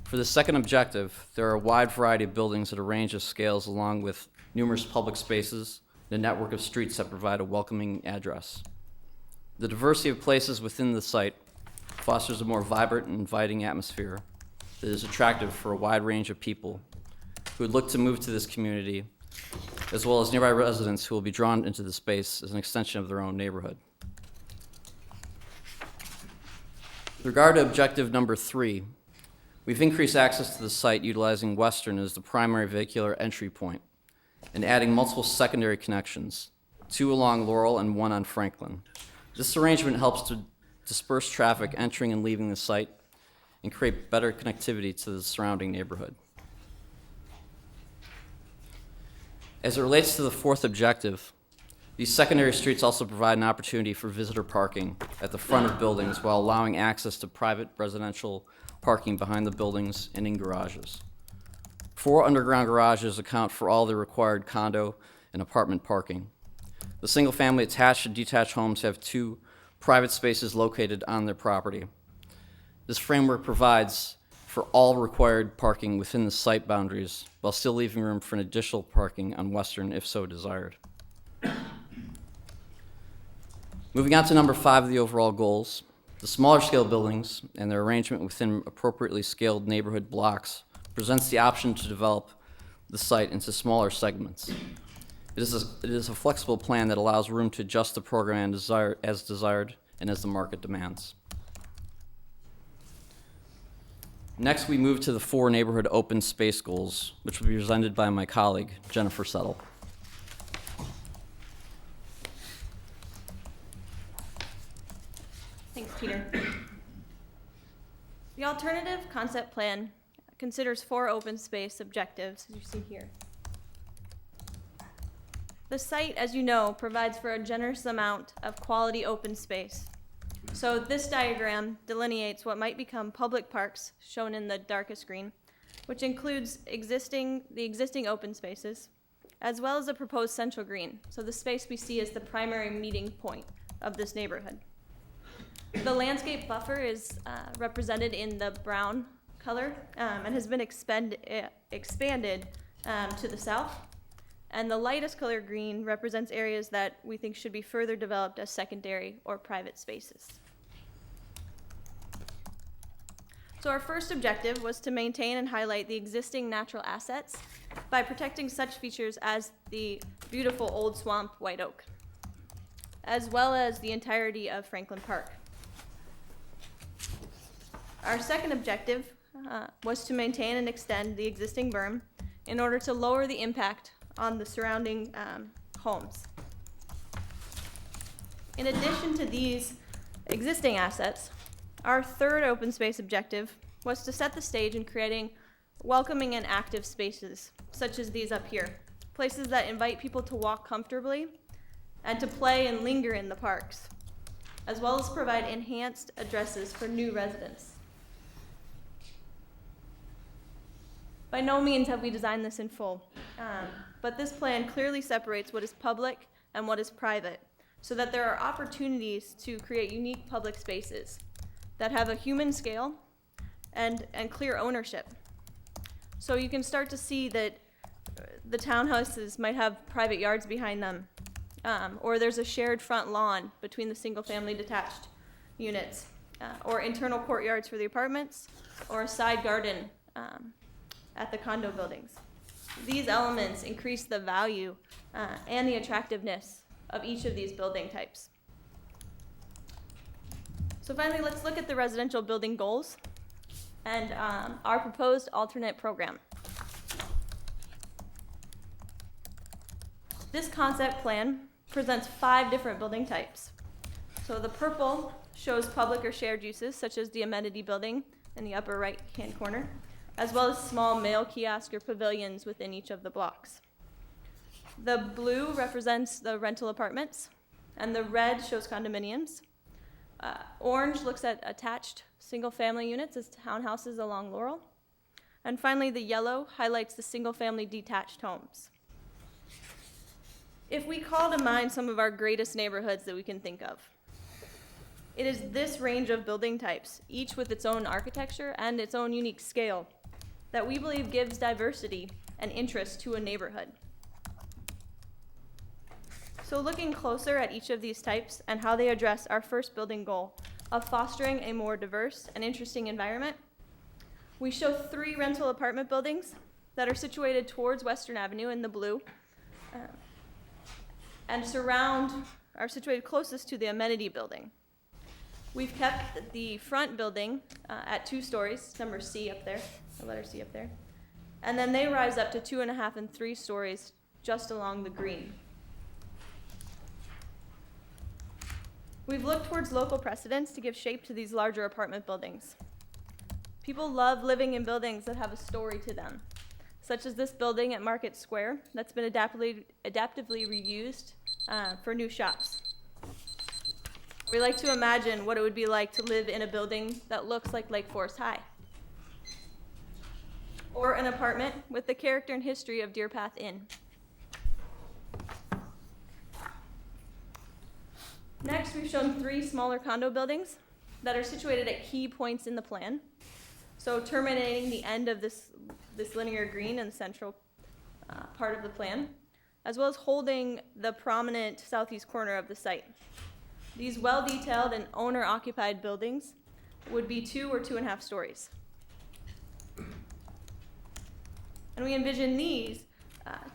For the second objective, there are a wide variety of buildings at a range of scales, along with numerous public spaces and a network of streets that provide a welcoming address. The diversity of places within the site fosters a more vibrant and inviting atmosphere that is attractive for a wide range of people who would look to move to this community, as well as nearby residents who will be drawn into the space as an extension of their own neighborhood. With regard to objective number 3, we've increased access to the site utilizing Western as the primary vehicular entry point and adding multiple secondary connections, 2 along Laurel and 1 on Franklin. This arrangement helps to disperse traffic entering and leaving the site and create better connectivity to the surrounding neighborhood. As it relates to the 4th objective, these secondary streets also provide an opportunity for visitor parking at the front of buildings while allowing access to private residential parking behind the buildings and in garages. 4 underground garages account for all the required condo and apartment parking. The single-family attached and detached homes have 2 private spaces located on their property. This framework provides for all required parking within the site boundaries while still leaving room for an additional parking on Western if so desired. Moving on to number 5 of the overall goals, the smaller scale buildings and their arrangement within appropriately scaled neighborhood blocks presents the option to develop the site into smaller segments. It is a flexible plan that allows room to adjust the program as desired and as the market demands. Next, we move to the 4 neighborhood open space goals, which will be presented by my colleague, Jennifer Settle. Thanks, Peter. The alternative concept plan considers 4 open space objectives, as you see here. The site, as you know, provides for a generous amount of quality open space. So this diagram delineates what might become public parks, shown in the darkest green, which includes the existing open spaces, as well as the proposed central green. So the space we see is the primary meeting point of this neighborhood. The landscape buffer is represented in the brown color and has been expanded to the south. And the lightest color green represents areas that we think should be further developed as secondary or private spaces. So our first objective was to maintain and highlight the existing natural assets by protecting such features as the beautiful old swamp white oak, as well as the entirety of Franklin Park. Our second objective was to maintain and extend the existing berm in order to lower the impact on the surrounding homes. In addition to these existing assets, our third open space objective was to set the stage in creating welcoming and active spaces, such as these up here, places that invite people to walk comfortably and to play and linger in the parks, as well as provide enhanced addresses for new residents. By no means have we designed this in full, but this plan clearly separates what is public and what is private, so that there are opportunities to create unique public spaces that have a human scale and clear ownership. So you can start to see that the townhouses might have private yards behind them, or there's a shared front lawn between the single-family detached units, or internal courtyards for the apartments, or a side garden at the condo buildings. These elements increase the value and the attractiveness of each of these building types. So finally, let's look at the residential building goals and our proposed alternate program. This concept plan presents 5 different building types. So the purple shows public or shared uses, such as the amenity building in the upper right-hand corner, as well as small mail kiosk or pavilions within each of the blocks. The blue represents the rental apartments, and the red shows condominiums. Orange looks at attached single-family units as townhouses along Laurel. And finally, the yellow highlights the single-family detached homes. If we call to mind some of our greatest neighborhoods that we can think of, it is this range of building types, each with its own architecture and its own unique scale, that we believe gives diversity and interest to a neighborhood. So looking closer at each of these types and how they address our first building goal of fostering a more diverse and interesting environment, we show 3 rental apartment buildings that are situated towards Western Avenue in the blue and are situated closest to the amenity building. We've kept the front building at 2 stories, number C up there, the letter C up there, and then they rise up to 2.5 and 3 stories just along the green. We've looked towards local precedents to give shape to these larger apartment buildings. People love living in buildings that have a story to them, such as this building at Market Square that's been adaptively reused for new shops. We like to imagine what it would be like to live in a building that looks like Lake Forest High, or an apartment with the character and history of Deer Path Inn. Next, we've shown 3 smaller condo buildings that are situated at key points in the plan. So terminating the end of this linear green in the central part of the plan, as well as holding the prominent southeast corner of the site. These well-detailed and owner-occupied buildings would be 2 or 2.5 stories. And we envision these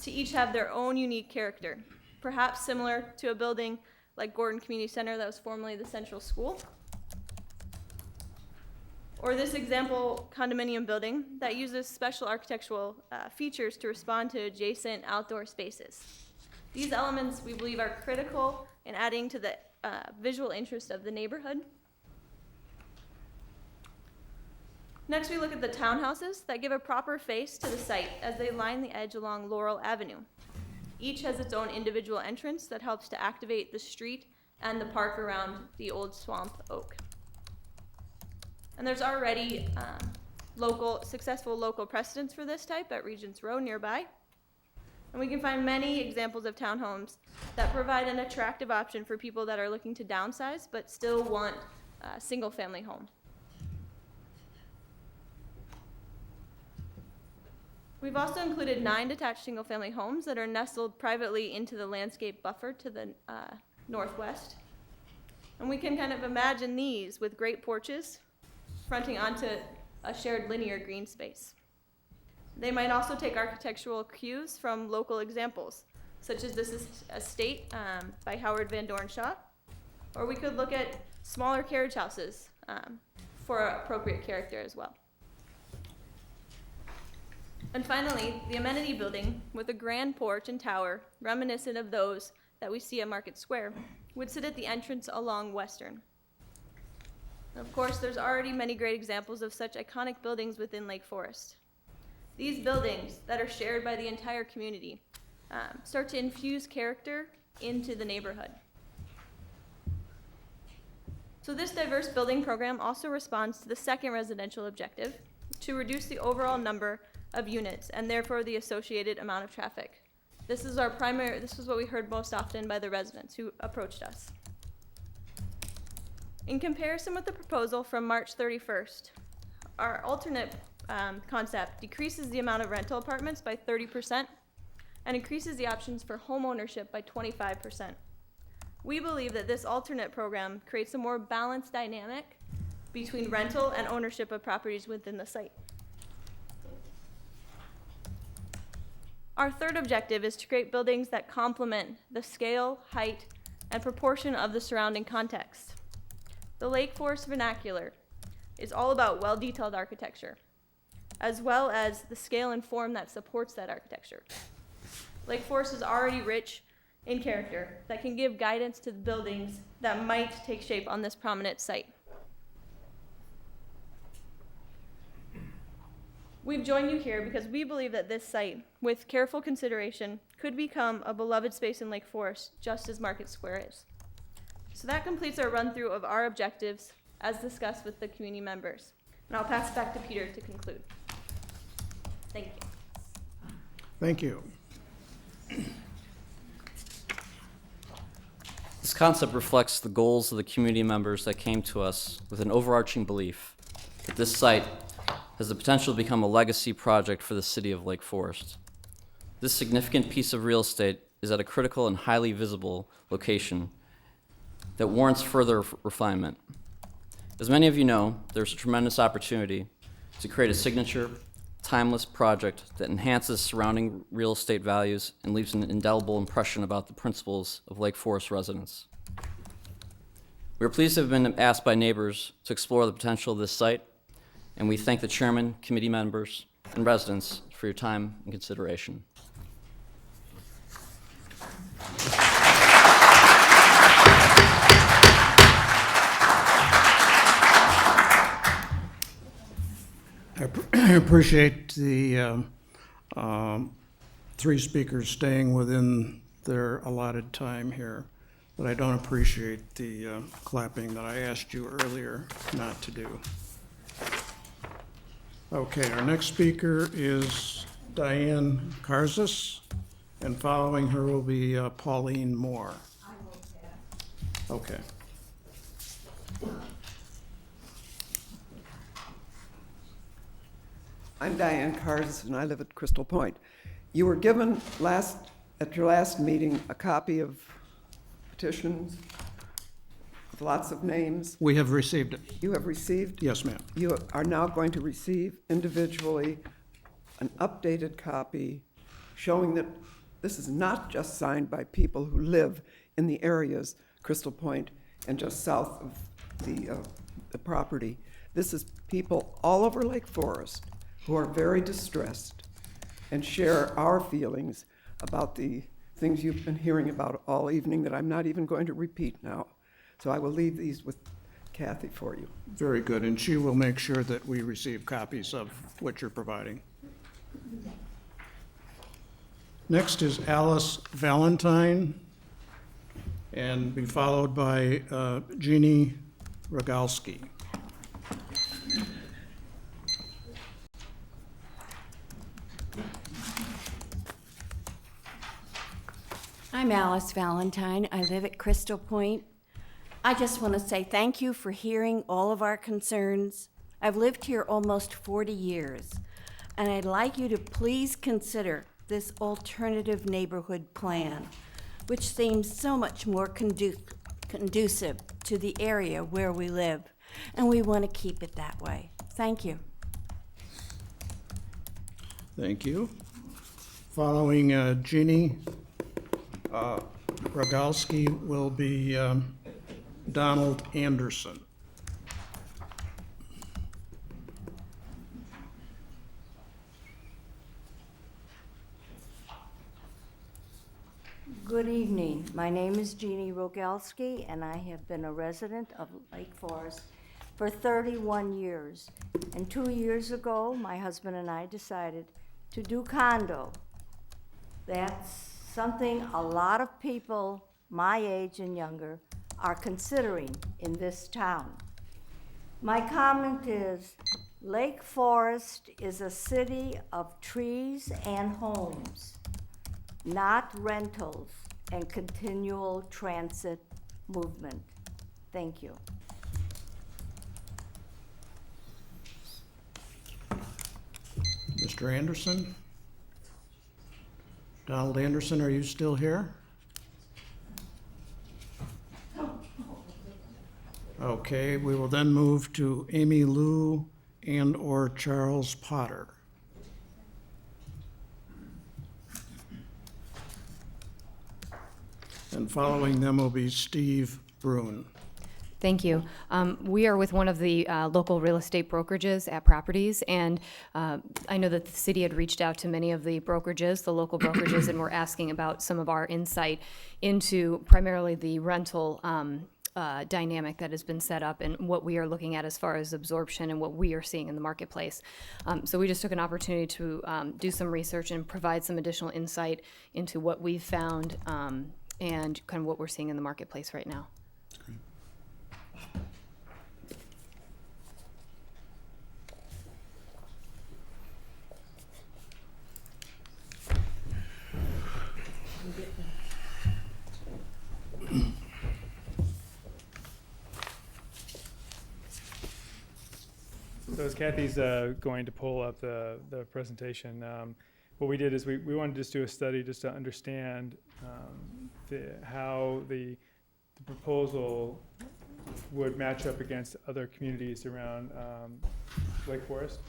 to each have their own unique character, perhaps similar to a building like Gordon Community Center that was formerly the Central School, or this example condominium building that uses special architectural features to respond to adjacent outdoor spaces. These elements, we believe, are critical in adding to the visual interest of the neighborhood. Next, we look at the townhouses that give a proper face to the site as they line the edge along Laurel Avenue. Each has its own individual entrance that helps to activate the street and the park around the old Swamp Oak. And there's already successful local precedents for this type at Regents Row nearby. And we can find many examples of townhomes that provide an attractive option for people that are looking to downsize but still want a single-family home. We've also included 9 detached single-family homes that are nestled privately into the landscape buffer to the northwest. And we can kind of imagine these with great porches fronting onto a shared linear green space. They might also take architectural cues from local examples, such as this estate by Howard Van Doren Shaw, or we could look at smaller carriage houses for appropriate character as well. And finally, the amenity building with a grand porch and tower, reminiscent of those that we see at Market Square, would sit at the entrance along Western. Of course, there's already many great examples of such iconic buildings within Lake Forest. These buildings that are shared by the entire community start to infuse character into the neighborhood. So this diverse building program also responds to the second residential objective, to reduce the overall number of units and therefore the associated amount of traffic. This is what we heard most often by the residents who approached us. In comparison with the proposal from March 31st, our alternate concept decreases the amount of rental apartments by 30% and increases the options for home ownership by 25%. We believe that this alternate program creates a more balanced dynamic between rental and ownership of properties within the site. Our third objective is to create buildings that complement the scale, height, and proportion of the surrounding context. The Lake Forest vernacular is all about well-detailed architecture, as well as the scale and form that supports that architecture. Lake Forest is already rich in character that can give guidance to the buildings that might take shape on this prominent site. We've joined you here because we believe that this site, with careful consideration, could become a beloved space in Lake Forest, just as Market Square is. So that completes our run-through of our objectives as discussed with the community members. And I'll pass it back to Peter to conclude. Thank you. Thank you. This concept reflects the goals of the community members that came to us with an overarching belief that this site has the potential to become a legacy project for the city of Lake Forest. This significant piece of real estate is at a critical and highly visible location that warrants further refinement. As many of you know, there's a tremendous opportunity to create a signature, timeless project that enhances surrounding real estate values and leaves an indelible impression about the principles of Lake Forest residents. We are pleased to have been asked by neighbors to explore the potential of this site, and we thank the chairman, committee members, and residents for your time and consideration. I appreciate the three speakers staying within their allotted time here, but I don't appreciate the clapping that I asked you earlier not to do. Okay, our next speaker is Diane Karzis, and following her will be Pauline Moore. Okay. I'm Diane Cars, and I live at Crystal Point. You were given at your last meeting a copy of petitions with lots of names. We have received it. You have received? Yes, ma'am. You are now going to receive individually an updated copy showing that this is not just signed by people who live in the areas, Crystal Point and just south of the property. This is people all over Lake Forest who are very distressed and share our feelings about the things you've been hearing about all evening that I'm not even going to repeat now. So I will leave these with Kathy for you. Very good, and she will make sure that we receive copies of what you're providing. Next is Alice Valentine, and be followed by Jeannie Rogalski. I'm Alice Valentine. I live at Crystal Point. I just want to say thank you for hearing all of our concerns. I've lived here almost 40 years, and I'd like you to please consider this alternative neighborhood plan, which seems so much more conducive to the area where we live, and we want to keep it that way. Thank you. Thank you. Following Jeannie Rogalski will be Donald Anderson. Good evening. My name is Jeannie Rogalski, and I have been a resident of Lake Forest for 31 years. And 2 years ago, my husband and I decided to do condo. That's something a lot of people my age and younger are considering in this town. My comment is, Lake Forest is a city of trees and homes, not rentals and continual transit movement. Thank you. Mr. Anderson? Donald Anderson, are you still here? Okay, we will then move to Amy Lou and/or Charles Potter. And following them will be Steve Brune. Thank you. We are with one of the local real estate brokerages at Properties, and I know that the city had reached out to many of the brokerages, the local brokerages, and were asking about some of our insight into primarily the rental dynamic that has been set up and what we are looking at as far as absorption and what we are seeing in the marketplace. So we just took an opportunity to do some research and provide some additional insight into what we've found and kind of what we're seeing in the marketplace right now. So as Kathy's going to pull up the presentation, what we did is we wanted to just do a study just to understand how the proposal would match up against other communities around Lake Forest.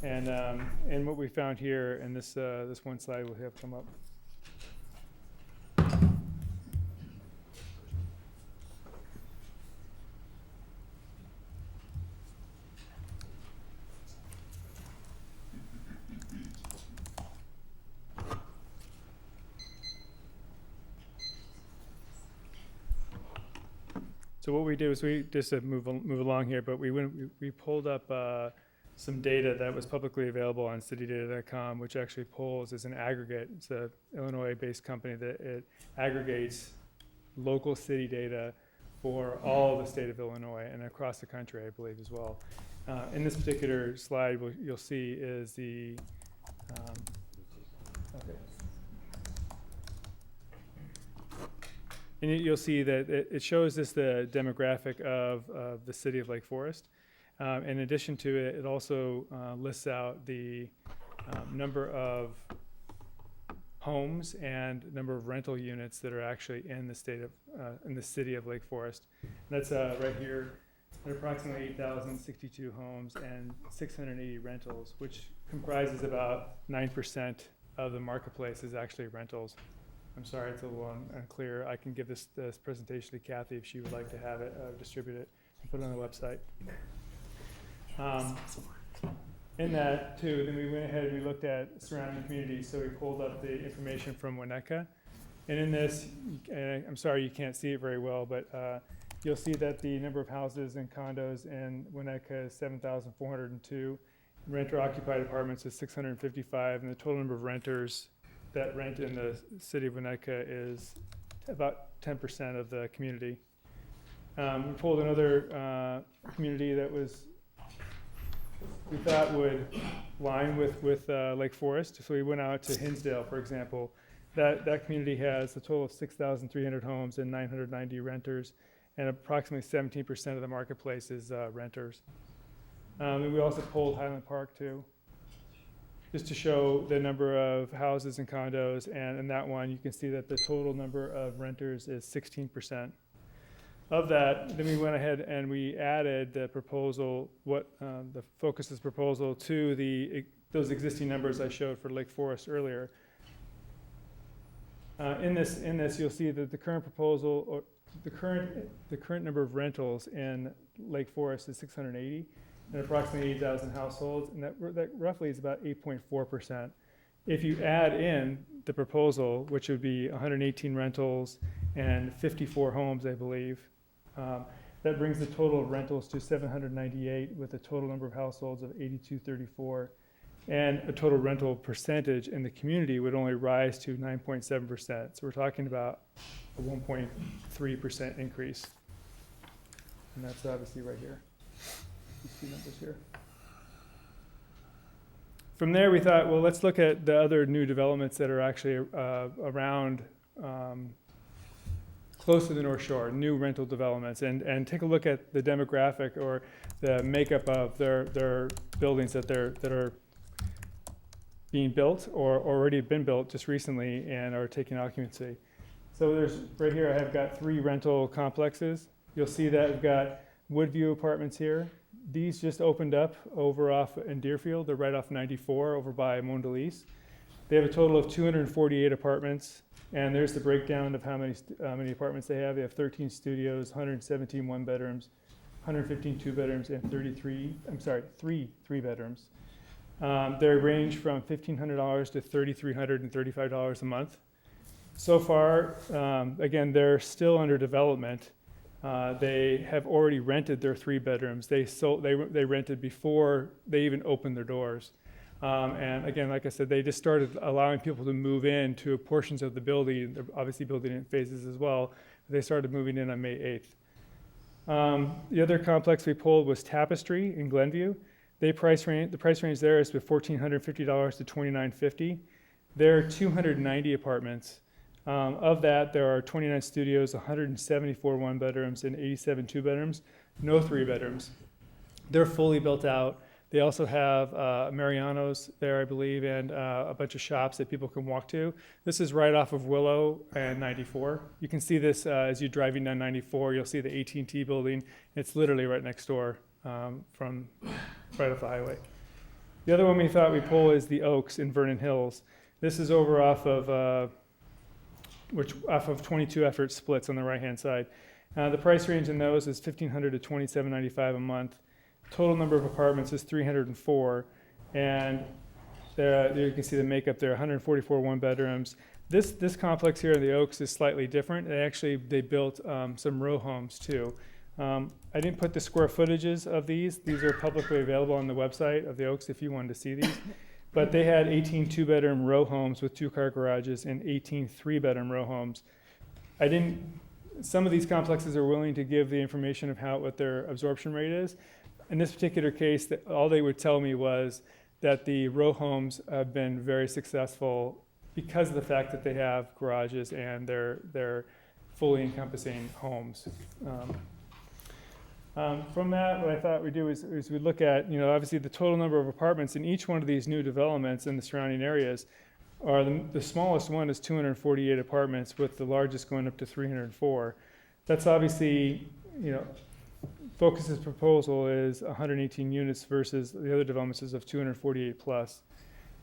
And what we found here, and this one slide we'll have come up. So what we did was we just to move along here, but we pulled up some data that was publicly available on citydata.com, which actually polls as an aggregate. It's an Illinois-based company that it aggregates local city data for all the state of Illinois and across the country, I believe, as well. In this particular slide, you'll see is the okay. And you'll see that it shows us the demographic of the city of Lake Forest. In addition to it, it also lists out the number of homes and number of rental units that are actually in the city of Lake Forest. And that's right here, at approximately 8,062 homes and 680 rentals, which comprises about 9% of the marketplace is actually rentals. I'm sorry, it's a little unclear. I can give this presentation to Kathy if she would like to have it distribute it and put it on the website. In that, too, then we went ahead and we looked at surrounding communities. So we pulled up the information from Winnetka. And in this, I'm sorry you can't see it very well, but you'll see that the number of houses and condos in Winnetka is 7,402. Renter-occupied apartments is 655, and the total number of renters that rent in the city of Winnetka is about 10% of the community. We pulled another community that we thought would line with Lake Forest. So we went out to Hinsdale, for example. That community has a total of 6,300 homes and 990 renters, and approximately 17% of the marketplace is renters. And we also pulled Highland Park too, just to show the number of houses and condos. And in that one, you can see that the total number of renters is 16%. Of that, then we went ahead and we added the proposal, the Focus's proposal to those existing numbers I showed for Lake Forest earlier. In this, you'll see that the current proposal, or the current number of rentals in Lake Forest is 680, and approximately 8,000 households, and that roughly is about 8.4%. If you add in the proposal, which would be 118 rentals and 54 homes, I believe, that brings the total of rentals to 798 with a total number of households of 8,234. And a total rental percentage in the community would only rise to 9.7%. So we're talking about a 1.3% increase. And that's obviously right here. You see numbers here. From there, we thought, well, let's look at the other new developments that are actually around close to the North Shore, new rental developments, and take a look at the demographic or the makeup of their buildings that are being built or already been built just recently and are taking occupancy. So there's, right here, I have got 3 rental complexes. You'll see that I've got Woodview Apartments here. These just opened up over off in Deerfield. They're right off 94 over by Mondelez. They have a total of 248 apartments. And there's the breakdown of how many apartments they have. They have 13 studios, 117 one-bedrooms, 115 two-bedrooms, and 3 three-bedrooms. They range from $1,500 to $3,335 a month. So far, again, they're still under development. They have already rented their 3 bedrooms. They rented before they even opened their doors. And again, like I said, they just started allowing people to move in to portions of the building. They're obviously building in phases as well. They started moving in on May 8th. The other complex we pulled was Tapestry in Glenview. The price range there is $1,450 to $2,950. There are 290 apartments. Of that, there are 29 studios, 174 one-bedrooms, and 87 two-bedrooms, no 3-bedrooms. They're fully built out. They also have Mariano's there, I believe, and a bunch of shops that people can walk to. This is right off of Willow and 94. You can see this as you're driving down 94. You'll see the AT&T building. It's literally right next door from right off the highway. The other one we thought we'd pull is the Oaks in Vernon Hills. This is over off of 22 Effort Splits on the right-hand side. The price range in those is $1,500 to $2,795 a month. Total number of apartments is 304, and there you can see the makeup there, 144 one-bedrooms. This complex here in the Oaks is slightly different. They built some row homes too. I didn't put the square footages of these. These are publicly available on the website of the Oaks if you wanted to see these. But they had 18 two-bedroom row homes with 2-car garages and 18 3-bedroom row homes. Some of these complexes are willing to give the information of what their absorption rate is. In this particular case, all they would tell me was that the row homes have been very successful because of the fact that they have garages and they're fully encompassing homes. From that, what I thought we'd do is we'd look at, obviously the total number of apartments in each one of these new developments in the surrounding areas. The smallest one is 248 apartments, with the largest going up to 304. That's obviously, Focus's proposal is 118 units versus the other developments is of 248 plus.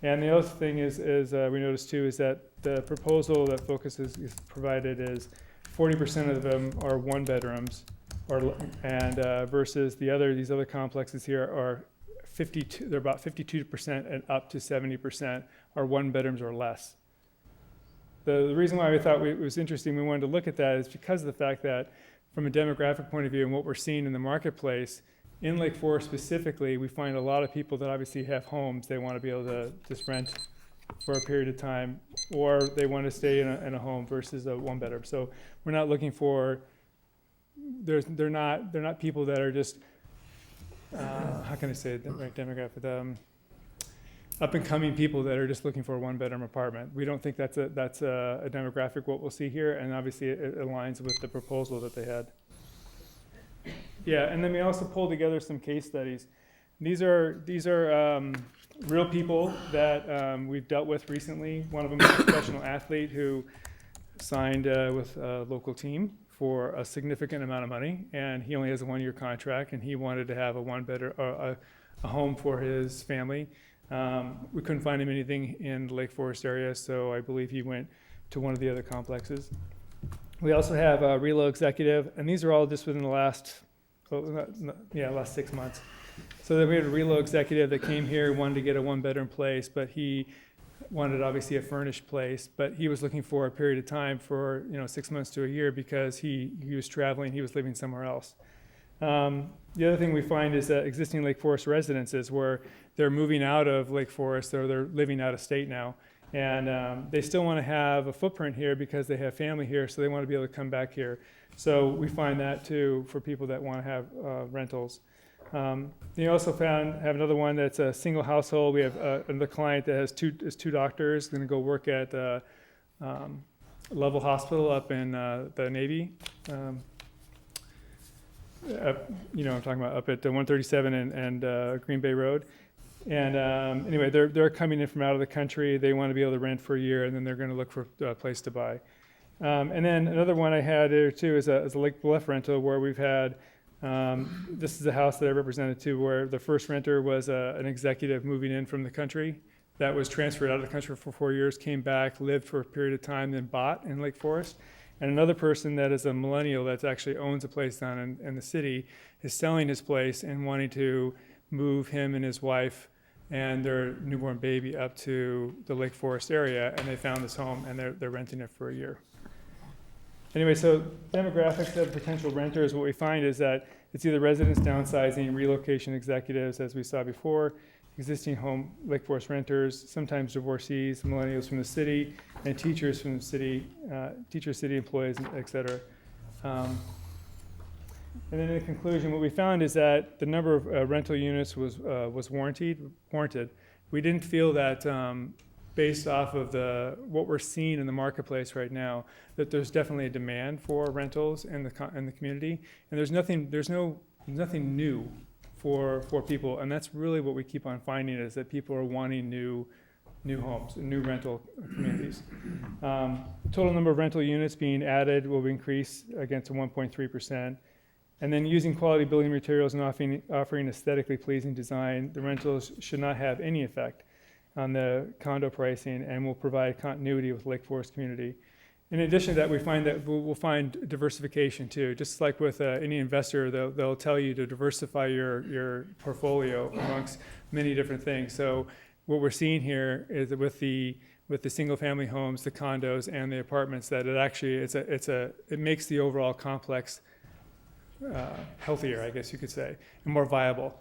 And the other thing is we noticed too, is that the proposal that Focus is provided is 40% of them are one bedrooms, versus these other complexes here are 52. They're about 52% and up to 70% are one bedrooms or less. The reason why we thought it was interesting, we wanted to look at that, is because of the fact that from a demographic point of view and what we're seeing in the marketplace, in Lake Forest specifically, we find a lot of people that obviously have homes they want to be able to just rent for a period of time, or they want to stay in a home versus a one bedroom. So we're not looking for, they're not people that are just, how can I say it, right demographic, up and coming people that are just looking for a one bedroom apartment. We don't think that's a demographic what we'll see here, and obviously it aligns with the proposal that they had. Yeah, and then we also pulled together some case studies. These are real people that we've dealt with recently. One of them is a professional athlete who signed with a local team for a significant amount of money, and he only has a 1-year contract, and he wanted to have a home for his family. We couldn't find him anything in the Lake Forest area, so I believe he went to one of the other complexes. We also have a Relo executive, and these are all just within the last 6 months. So then we had a Relo executive that came here, wanted to get a one-bedroom place, but he wanted obviously a furnished place, but he was looking for a period of time for 6 months to a year because he was traveling, he was living somewhere else. The other thing we find is that existing Lake Forest residences where they're moving out of Lake Forest or they're living out of state now, and they still want to have a footprint here because they have family here, so they want to be able to come back here. So we find that too for people that want to have rentals. You also have another one that's a single household. We have another client that has two doctors going to go work at Level Hospital up in the Navy. I'm talking about up at 137 and Green Bay Road. And anyway, they're coming in from out of the country. They want to be able to rent for a year, and then they're going to look for a place to buy. And then another one I had there too is a Lake Bluff rental where we've had, this is a house that I represented too, where the first renter was an executive moving in from the country that was transferred out of the country for 4 years, came back, lived for a period of time, then bought in Lake Forest. And another person that is a millennial that actually owns a place down in the city is selling his place and wanting to move him and his wife and their newborn baby up to the Lake Forest area, and they found this home and they're renting it for a year. Anyway, so demographics of potential renters, what we find is that it's either residents downsizing, relocation executives, as we saw before, existing home Lake Forest renters, sometimes divorcees, millennials from the city, and teachers from the city, teachers, city employees, et cetera. And then in conclusion, what we found is that the number of rental units was warranted. We didn't feel that based off of what we're seeing in the marketplace right now, that there's definitely a demand for rentals in the community, and there's nothing new for people, and that's really what we keep on finding is that people are wanting new homes, new rental communities. Total number of rental units being added will increase again to 1.3%. And then using quality building materials and offering aesthetically pleasing design, the rentals should not have any effect on the condo pricing and will provide continuity with Lake Forest community. In addition to that, we find that we'll find diversification too. Just like with any investor, they'll tell you to diversify your portfolio amongst many different things. So what we're seeing here is that with the single-family homes, the condos, and the apartments, that it makes the overall complex healthier, I guess you could say, and more viable.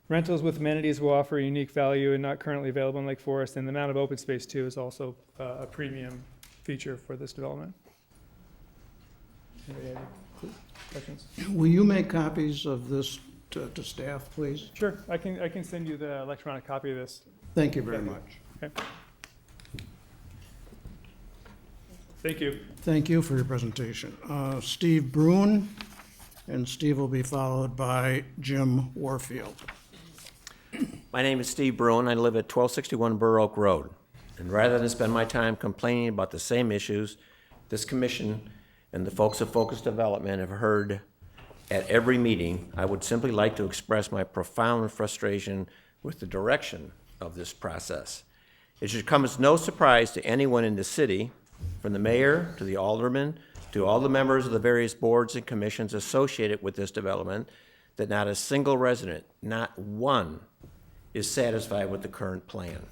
Rentals with amenities will offer a unique value and not currently available in Lake Forest, and the amount of open space too is also a premium feature for this development. Anybody have any questions? Will you make copies of this to staff, please? Sure, I can send you the electronic copy of this. Thank you very much. Okay. Thank you. Thank you for your presentation. Steve Bruin, and Steve will be followed by Jim Warfield. My name is Steve Bruin. I live at 1261 Burr Oak Road. And rather than spend my time complaining about the same issues this commission and the folks at Focus Development have heard at every meeting, I would simply like to express my profound frustration with the direction of this process. It should come as no surprise to anyone in the city, from the mayor to the aldermen to all the members of the various boards and commissions associated with this development, that not a single resident, not one, is satisfied with the current plan.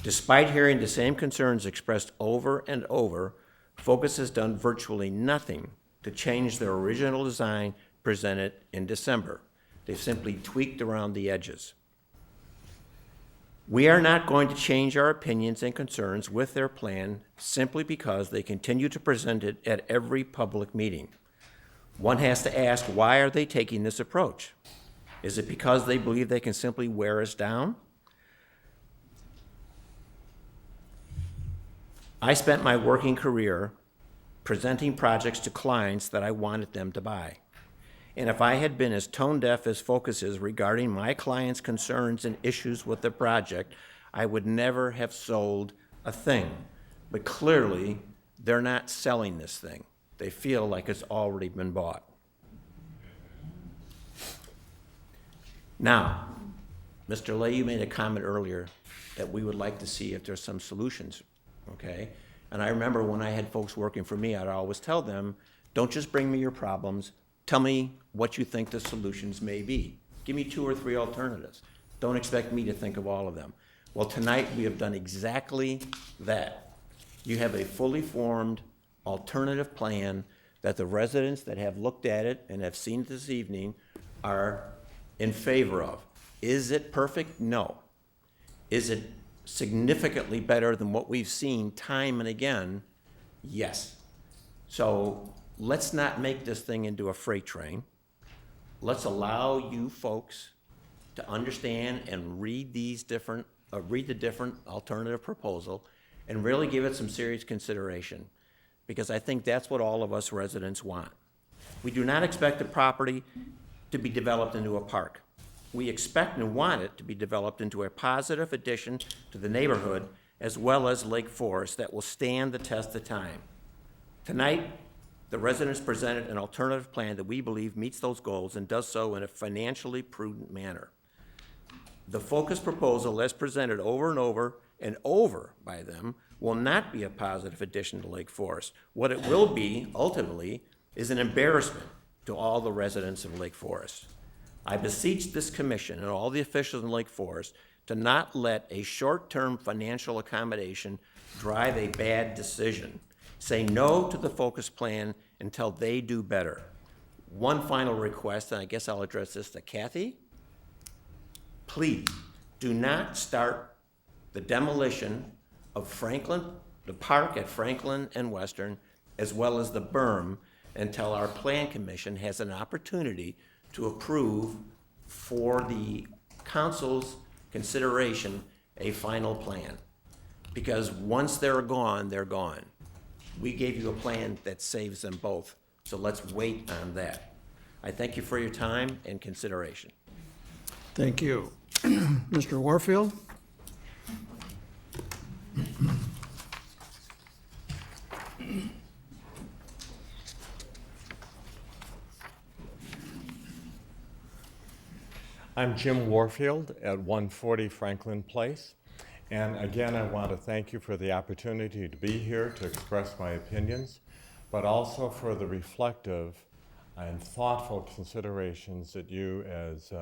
Despite hearing the same concerns expressed over and over, Focus has done virtually nothing to change their original design presented in December. They've simply tweaked around the edges. We are not going to change our opinions and concerns with their plan simply because they continue to present it at every public meeting. One has to ask, why are they taking this approach? Is it because they believe they can simply wear us down? I spent my working career presenting projects to clients that I wanted them to buy. And if I had been as tone deaf as Focus is regarding my clients' concerns and issues with the project, I would never have sold a thing. But clearly, they're not selling this thing. They feel like it's already been bought. Now, Mr. Lay, you made a comment earlier that we would like to see if there's some solutions, okay? And I remember when I had folks working for me, I'd always tell them, don't just bring me your problems, tell me what you think the solutions may be. Give me 2 or 3 alternatives. Don't expect me to think of all of them. Well, tonight we have done exactly that. You have a fully formed alternative plan that the residents that have looked at it and have seen it this evening are in favor of. Is it perfect? No. Is it significantly better than what we've seen time and again? Yes. So let's not make this thing into a freight train. Let's allow you folks to understand and read the different alternative proposal and really give it some serious consideration, because I think that's what all of us residents want. We do not expect the property to be developed into a park. We expect and want it to be developed into a positive addition to the neighborhood, as well as Lake Forest, that will stand the test of time. Tonight, the residents presented an alternative plan that we believe meets those goals and does so in a financially prudent manner. The Focus proposal, as presented over and over by them, will not be a positive addition to Lake Forest. What it will be, ultimately, is an embarrassment to all the residents of Lake Forest. I beseech this commission and all the officials in Lake Forest to not let a short-term financial accommodation drive a bad decision. Say no to the Focus plan until they do better. One final request, and I guess I'll address this to Kathy. Please, do not start the demolition of Franklin, the park at Franklin and Western, as well as the berm, until our plan commission has an opportunity to approve for the council's consideration a final plan. Because once they're gone, they're gone. We gave you a plan that saves them both, so let's wait on that. I thank you for your time and consideration. Thank you. Mr. Warfield? I'm Jim Warfield at 140 Franklin Place. And again, I want to thank you for the opportunity to be here to express my opinions, but also for the reflective and thoughtful considerations that you as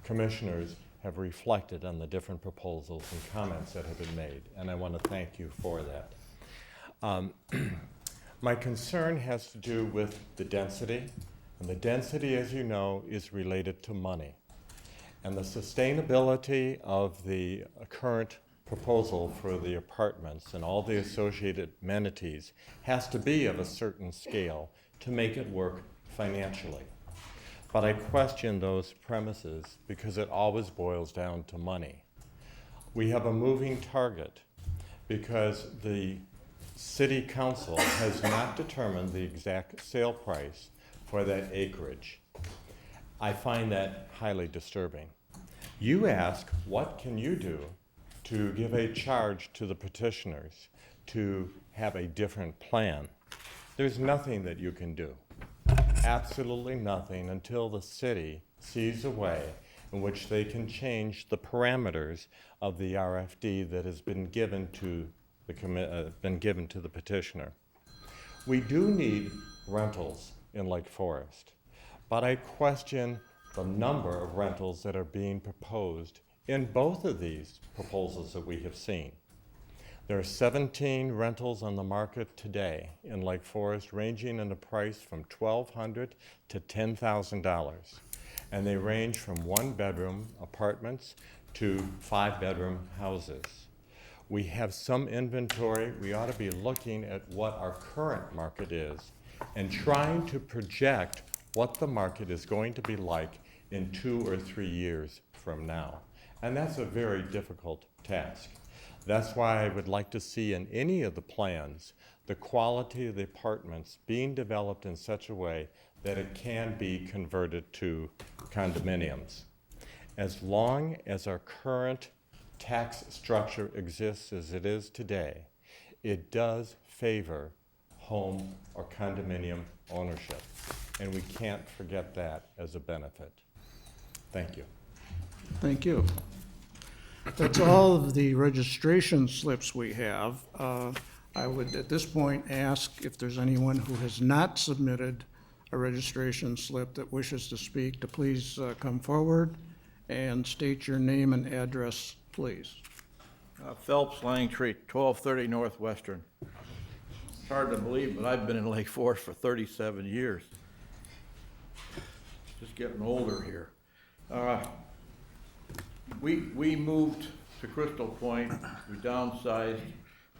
commissioners have reflected on the different proposals and comments that have been made. And I want to thank you for that. My concern has to do with the density. And the density, as you know, is related to money. And the sustainability of the current proposal for the apartments and all the associated amenities has to be of a certain scale to make it work financially. But I question those premises because it always boils down to money. We have a moving target because the City Council has not determined the exact sale price for that acreage. I find that highly disturbing. You ask, what can you do to give a charge to the petitioners to have a different plan? There's nothing that you can do. Absolutely nothing until the city sees a way in which they can change the parameters of the RFD that has been given to the petitioner. We do need rentals in Lake Forest, but I question the number of rentals that are being proposed in both of these proposals that we have seen. There are 17 rentals on the market today in Lake Forest, ranging in the price from $1,200 to $10,000. And they range from 1-bedroom apartments to 5-bedroom houses. We have some inventory. We ought to be looking at what our current market is and trying to project what the market is going to be like in 2 or 3 years from now. And that's a very difficult task. That's why I would like to see in any of the plans the quality of the apartments being developed in such a way that it can be converted to condominiums. As long as our current tax structure exists as it is today, it does favor home or condominium ownership, and we can't forget that as a benefit. Thank you. Thank you. That's all of the registration slips we have. I would, at this point, ask if there's anyone who has not submitted a registration slip that wishes to speak to please come forward and state your name and address, please. Phelps Langtree, 1230 Northwestern. It's hard to believe, but I've been in Lake Forest for 37 years. Just getting older here. We moved to Crystal Point. We downsized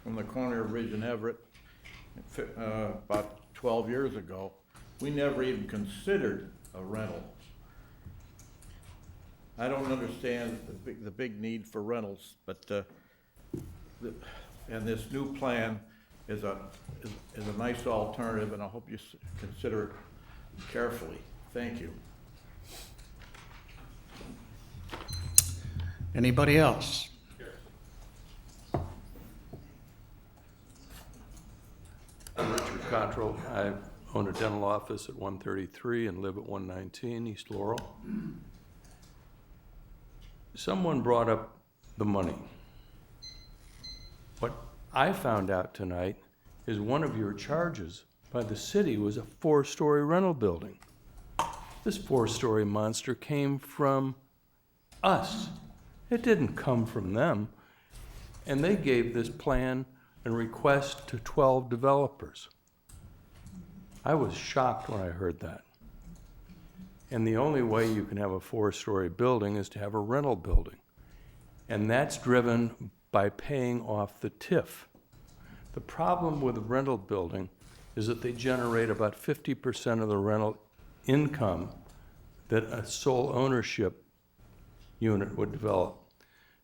from the corner of Ridge and Everett about 12 years ago. We never even considered a rental. I don't understand the big need for rentals, but and this new plan is a nice alternative, and I hope you consider it carefully. Thank you. Anybody else? I'm Richard Cottrell. I own a dental office at 133 and live at 119 East Laurel. Someone brought up the money. What I found out tonight is one of your charges by the city was a 4-story rental building. This 4-story monster came from us. It didn't come from them. And they gave this plan and request to 12 developers. I was shocked when I heard that. And the only way you can have a 4-story building is to have a rental building. And that's driven by paying off the TIF. The problem with a rental building is that they generate about 50% of the rental income that a sole ownership unit would develop.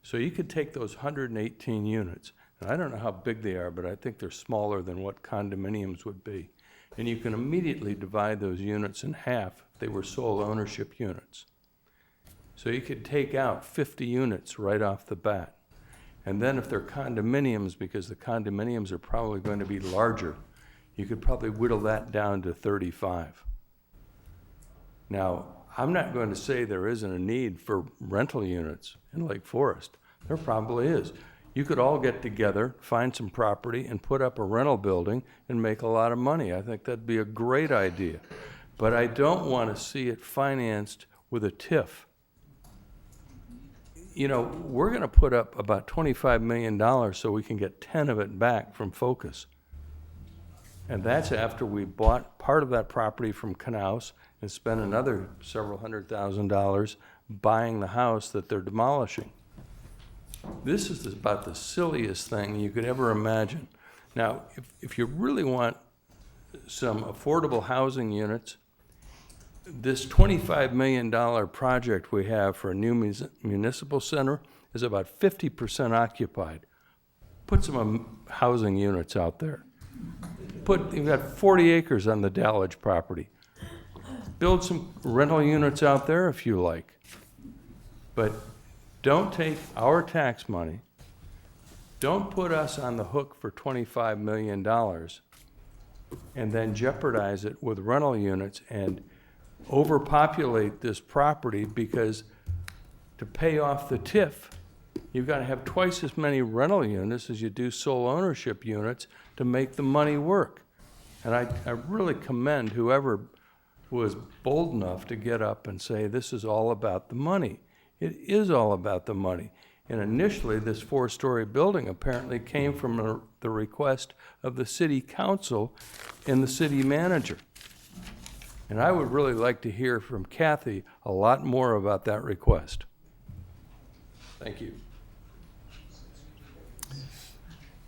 So you could take those 118 units, and I don't know how big they are, but I think they're smaller than what condominiums would be. And you can immediately divide those units in half if they were sole ownership units. So you could take out 50 units right off the bat. And then if they're condominiums, because the condominiums are probably going to be larger, you could probably whittle that down to 35. Now, I'm not going to say there isn't a need for rental units in Lake Forest. There probably is. You could all get together, find some property, and put up a rental building and make a lot of money. I think that'd be a great idea. But I don't want to see it financed with a TIF. You know, we're going to put up about $25 million so we can get 10 of it back from Focus. And that's after we bought part of that property from Knaus and spent another several $100,000 buying the house that they're demolishing. This is about the silliest thing you could ever imagine. Now, if you really want some affordable housing units, this $25 million project we have for a new municipal center is about 50% occupied. Put some housing units out there. You've got 40 acres on the Dallage property. Build some rental units out there if you like. But don't take our tax money, don't put us on the hook for $25 million and then jeopardize it with rental units and overpopulate this property, because to pay off the TIF, you've got to have twice as many rental units as you do sole ownership units to make the money work. And I really commend whoever was bold enough to get up and say, this is all about the money. It is all about the money. And initially, this 4-story building apparently came from the request of the city council and the city manager. And I would really like to hear from Kathy a lot more about that request. Thank you.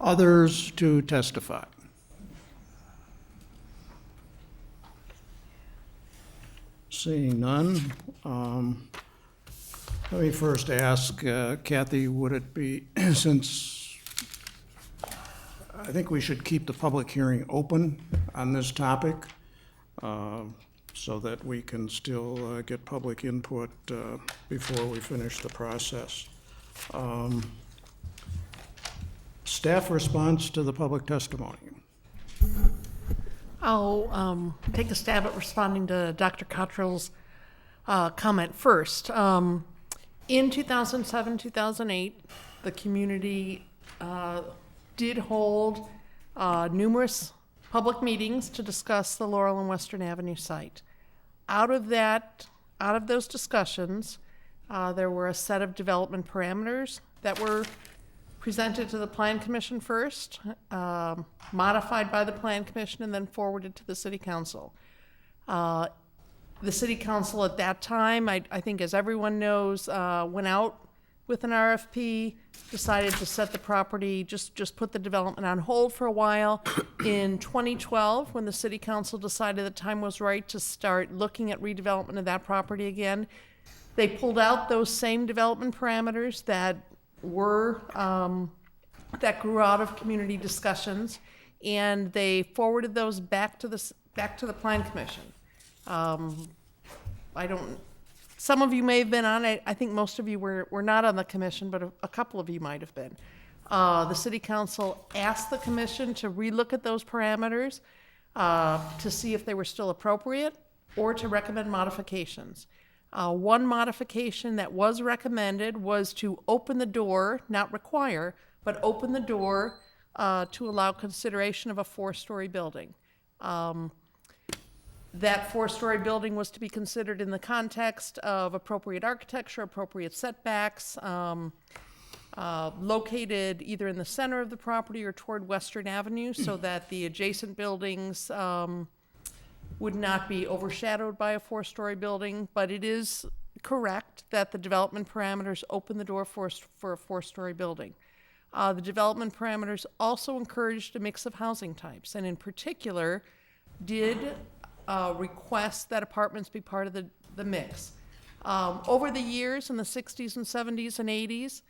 Others to testify? Seeing none, let me first ask Kathy, would it be, since I think we should keep the public hearing open on this topic so that we can still get public input before we finish the process. Staff response to the public testimony. I'll take a stab at responding to Dr. Cottrell's comment first. In 2007, 2008, the community did hold numerous public meetings to discuss the Laurel and Western Avenue site. Out of those discussions, there were a set of development parameters that were presented to the Plan Commission first, modified by the Plan Commission, and then forwarded to the City Council. The City Council at that time, I think as everyone knows, went out with an RFP, decided to set the property, just put the development on hold for a while. In 2012, when the City Council decided the time was right to start looking at redevelopment of that property again, they pulled out those same development parameters that were that grew out of community discussions, and they forwarded those back to the Plan Commission. Some of you may have been on it. I think most of you were not on the commission, but a couple of you might have been. The City Council asked the commission to relook at those parameters to see if they were still appropriate or to recommend modifications. One modification that was recommended was to open the door, not require, but open the door to allow consideration of a 4-story building. That 4-story building was to be considered in the context of appropriate architecture, appropriate setbacks, located either in the center of the property or toward Western Avenue so that the adjacent buildings would not be overshadowed by a 4-story building. But it is correct that the development parameters open the door for a 4-story building. The development parameters also encouraged a mix of housing types, and in particular did request that apartments be part of the mix. Over the years, in the 60s and 70s and 80s,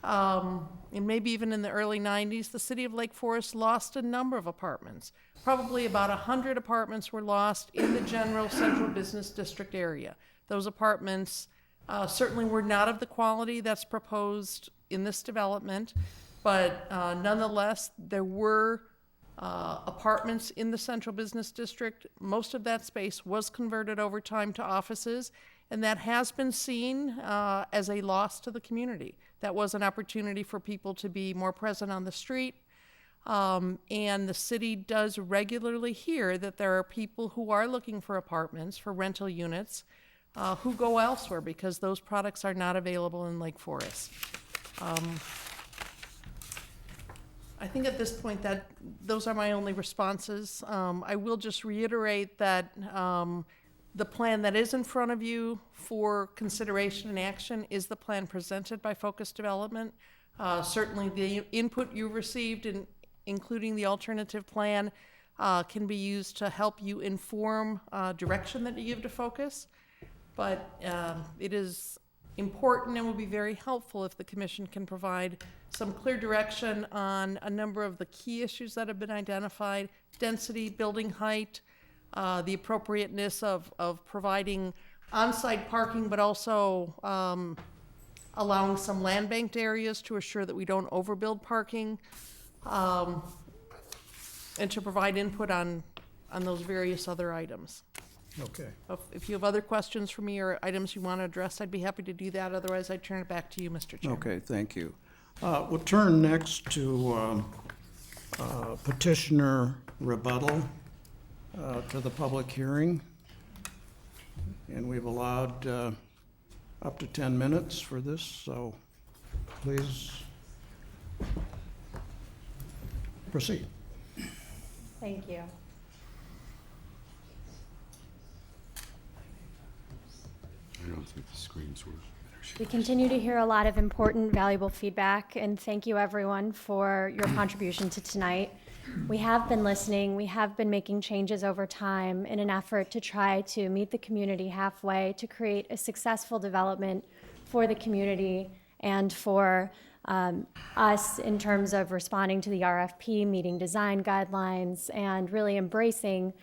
and maybe even in the early 90s, the city of Lake Forest lost a number of apartments. Probably about 100 apartments were lost in the general central business district area. Those apartments certainly were not of the quality that's proposed in this development, but nonetheless, there were apartments in the central business district. Most of that space was converted over time to offices, and that has been seen as a loss to the community. That was an opportunity for people to be more present on the street, and the city does regularly hear that there are people who are looking for apartments, for rental units, who go elsewhere because those products are not available in Lake Forest. I think at this point that those are my only responses. I will just reiterate that the plan that is in front of you for consideration and action is the plan presented by Focus Development. Certainly the input you received, including the alternative plan, can be used to help you inform direction that you give to Focus. But it is important and will be very helpful if the commission can provide some clear direction on a number of the key issues that have been identified: density, building height, the appropriateness of providing on-site parking, but also allowing some land banked areas to assure that we don't overbuild parking, and to provide input on those various other items. Okay. If you have other questions for me or items you want to address, I'd be happy to do that. Otherwise, I'd turn it back to you, Mr. Chairman. Okay, thank you. We'll turn next to petitioner rebuttal to the public hearing. And we've allowed up to 10 minutes for this, so please proceed. Thank you. I don't think the screens were. We continue to hear a lot of important, valuable feedback, and thank you everyone for your contribution to tonight. We have been listening, we have been making changes over time in an effort to try to meet the community halfway to create a successful development for the community and for us in terms of responding to the RFP, meeting design guidelines, and really embracing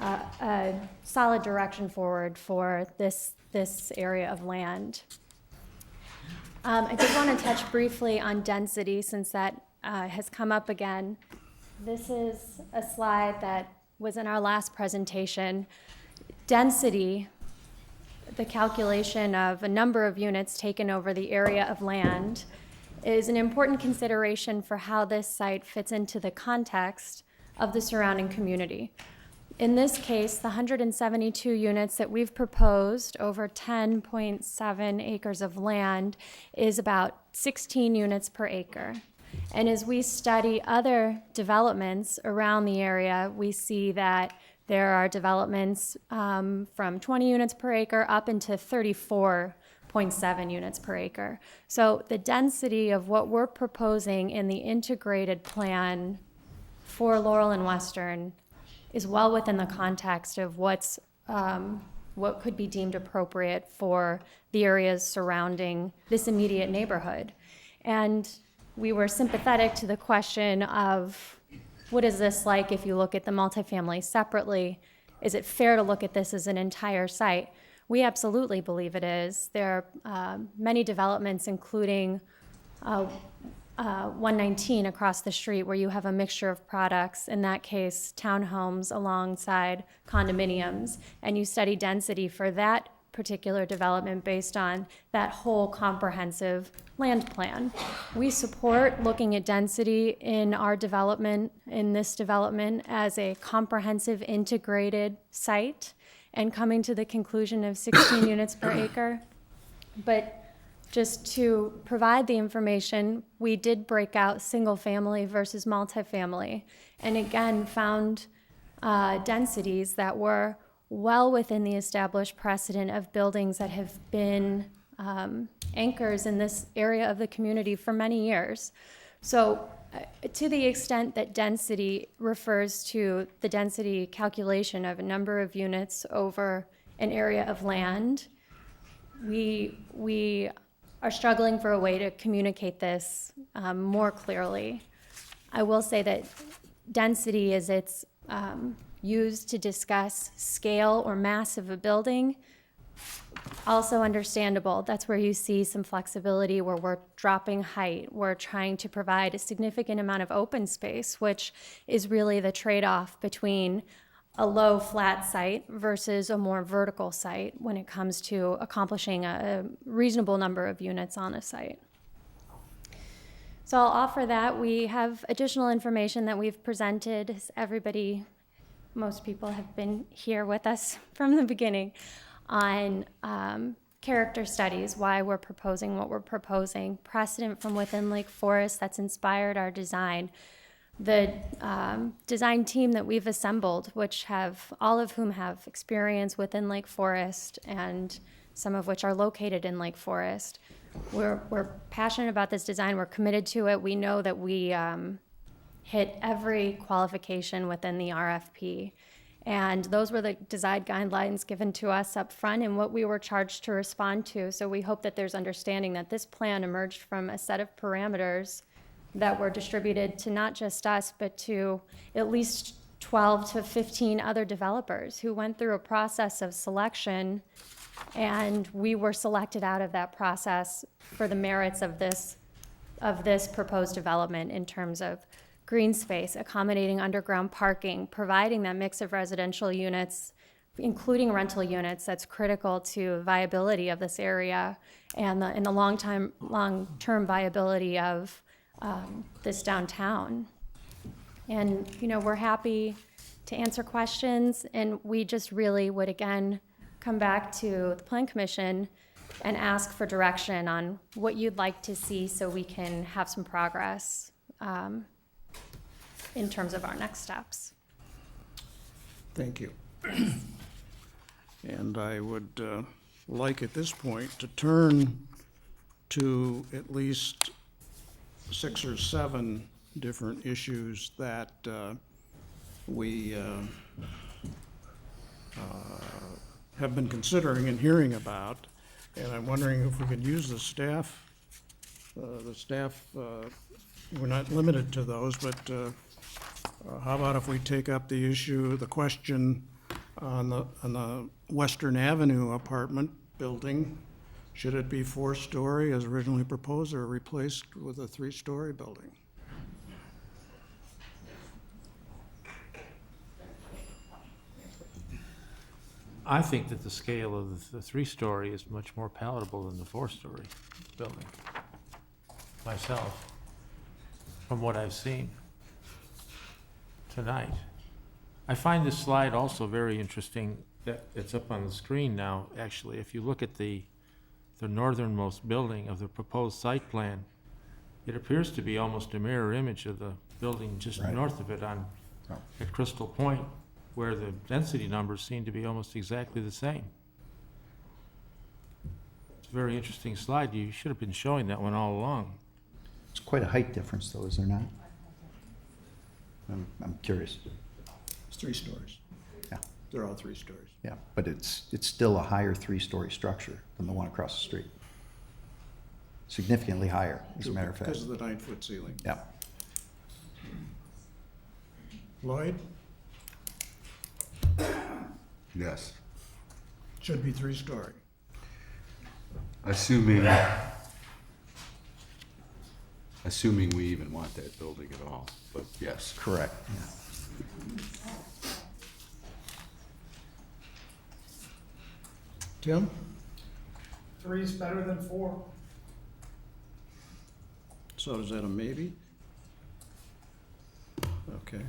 a solid direction forward for this area of land. I did want to touch briefly on density since that has come up again. This is a slide that was in our last presentation. Density, the calculation of a number of units taken over the area of land, is an important consideration for how this site fits into the context of the surrounding community. In this case, the 172 units that we've proposed over 10.7 acres of land is about 16 units per acre. And as we study other developments around the area, we see that there are developments from 20 units per acre up into 34.7 units per acre. So the density of what we're proposing in the integrated plan for Laurel and Western is well within the context of what could be deemed appropriate for the areas surrounding this immediate neighborhood. And we were sympathetic to the question of what is this like if you look at the multifamily separately? Is it fair to look at this as an entire site? We absolutely believe it is. There are many developments, including 119 across the street, where you have a mixture of products, in that case, townhomes alongside condominiums, and you study density for that particular development based on that whole comprehensive land plan. We support looking at density in our development, in this development, as a comprehensive integrated site and coming to the conclusion of 16 units per acre. But just to provide the information, we did break out single family versus multifamily, and again found densities that were well within the established precedent of buildings that have been anchors in this area of the community for many years. So to the extent that density refers to the density calculation of a number of units over an area of land, we are struggling for a way to communicate this more clearly. I will say that density, as it's used to discuss scale or mass of a building, also understandable. That's where you see some flexibility, where we're dropping height. We're trying to provide a significant amount of open space, which is really the trade-off between a low flat site versus a more vertical site when it comes to accomplishing a reasonable number of units on a site. So I'll offer that. We have additional information that we've presented. As everybody, most people have been here with us from the beginning on character studies, why we're proposing what we're proposing, precedent from within Lake Forest that's inspired our design. The design team that we've assembled, which have all of whom have experience within Lake Forest and some of which are located in Lake Forest. We're passionate about this design. We're committed to it. We know that we hit every qualification within the RFP. And those were the design guidelines given to us up front and what we were charged to respond to. So we hope that there's understanding that this plan emerged from a set of parameters that were distributed to not just us, but to at least 12 to 15 other developers who went through a process of selection, and we were selected out of that process for the merits of this proposed development in terms of green space, accommodating underground parking, providing that mix of residential units, including rental units, that's critical to viability of this area and the long-term viability of this downtown. And, you know, we're happy to answer questions, and we just really would, again, come back to the Plan Commission and ask for direction on what you'd like to see so we can have some progress in terms of our next steps. Thank you. And I would like at this point to turn to at least 6 or 7 different issues that we have been considering and hearing about. And I'm wondering if we could use the staff. We're not limited to those, but how about if we take up the question on the Western Avenue apartment building? Should it be 4-story as originally proposed or replaced with a 3-story building? I think that the scale of the 3-story is much more palatable than the 4-story building, myself, from what I've seen tonight. I find this slide also very interesting, that it's up on the screen now, actually. If you look at the northernmost building of the proposed site plan, it appears to be almost a mirror image of the building just north of it at Crystal Point, where the density numbers seem to be almost exactly the same. It's a very interesting slide. You should have been showing that one all along. It's quite a height difference, though, is there not? I'm curious. It's 3 stories. Yeah. They're all 3 stories. Yeah, but it's still a higher 3-story structure than the one across the street. Significantly higher, as a matter of fact. Because of the 9-foot ceiling. Yeah. Lloyd? Yes. Should be 3-story. Assuming we even want that building at all, but yes. Correct. Tim? 3 is better than 4. So is that a maybe? Okay.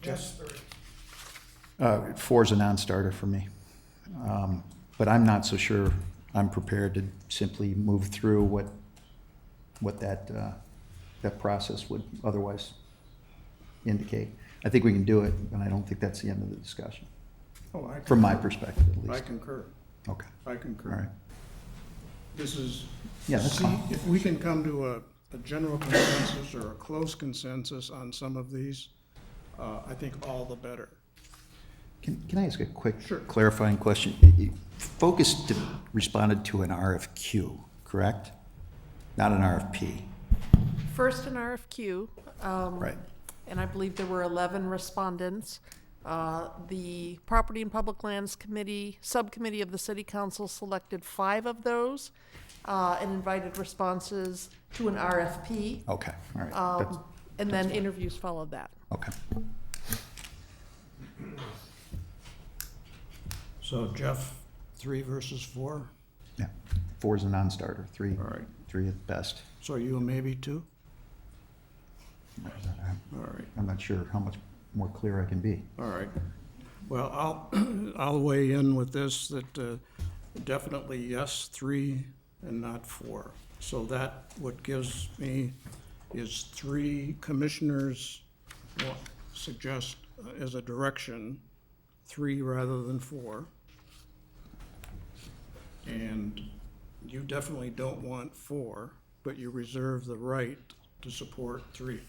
Yes, 3. 4 is a non-starter for me. But I'm not so sure I'm prepared to simply move through what that process would otherwise indicate. I think we can do it, but I don't think that's the end of the discussion. Oh, I From my concur. perspective, at least. I concur. Okay. I concur. All right. This is, Yeah, that's see, fine. if we can come to a general consensus or a close consensus on some of these, I think all the better. Can I ask a quick Sure. clarifying question? Focus responded to an RFQ, correct? Not an RFP. First an RFQ. Right. And I believe there were 11 respondents. The Property and Public Lands Committee, Subcommittee of the City Council selected 5 of those and invited responses to an RFP. Okay, all right. And then interviews followed that. Okay. So Jeff, 3 versus 4? Yeah, 4 is a non-starter, 3, All right. 3 at best. So are you a maybe 2? All right. I'm not sure how much more clear I can be. All right. Well, I'll weigh in with this, that definitely yes, 3 and not 4. So that, what gives me is 3 commissioners suggest as a direction, 3 rather than 4. And you definitely don't want 4, but you reserve the right to support 3.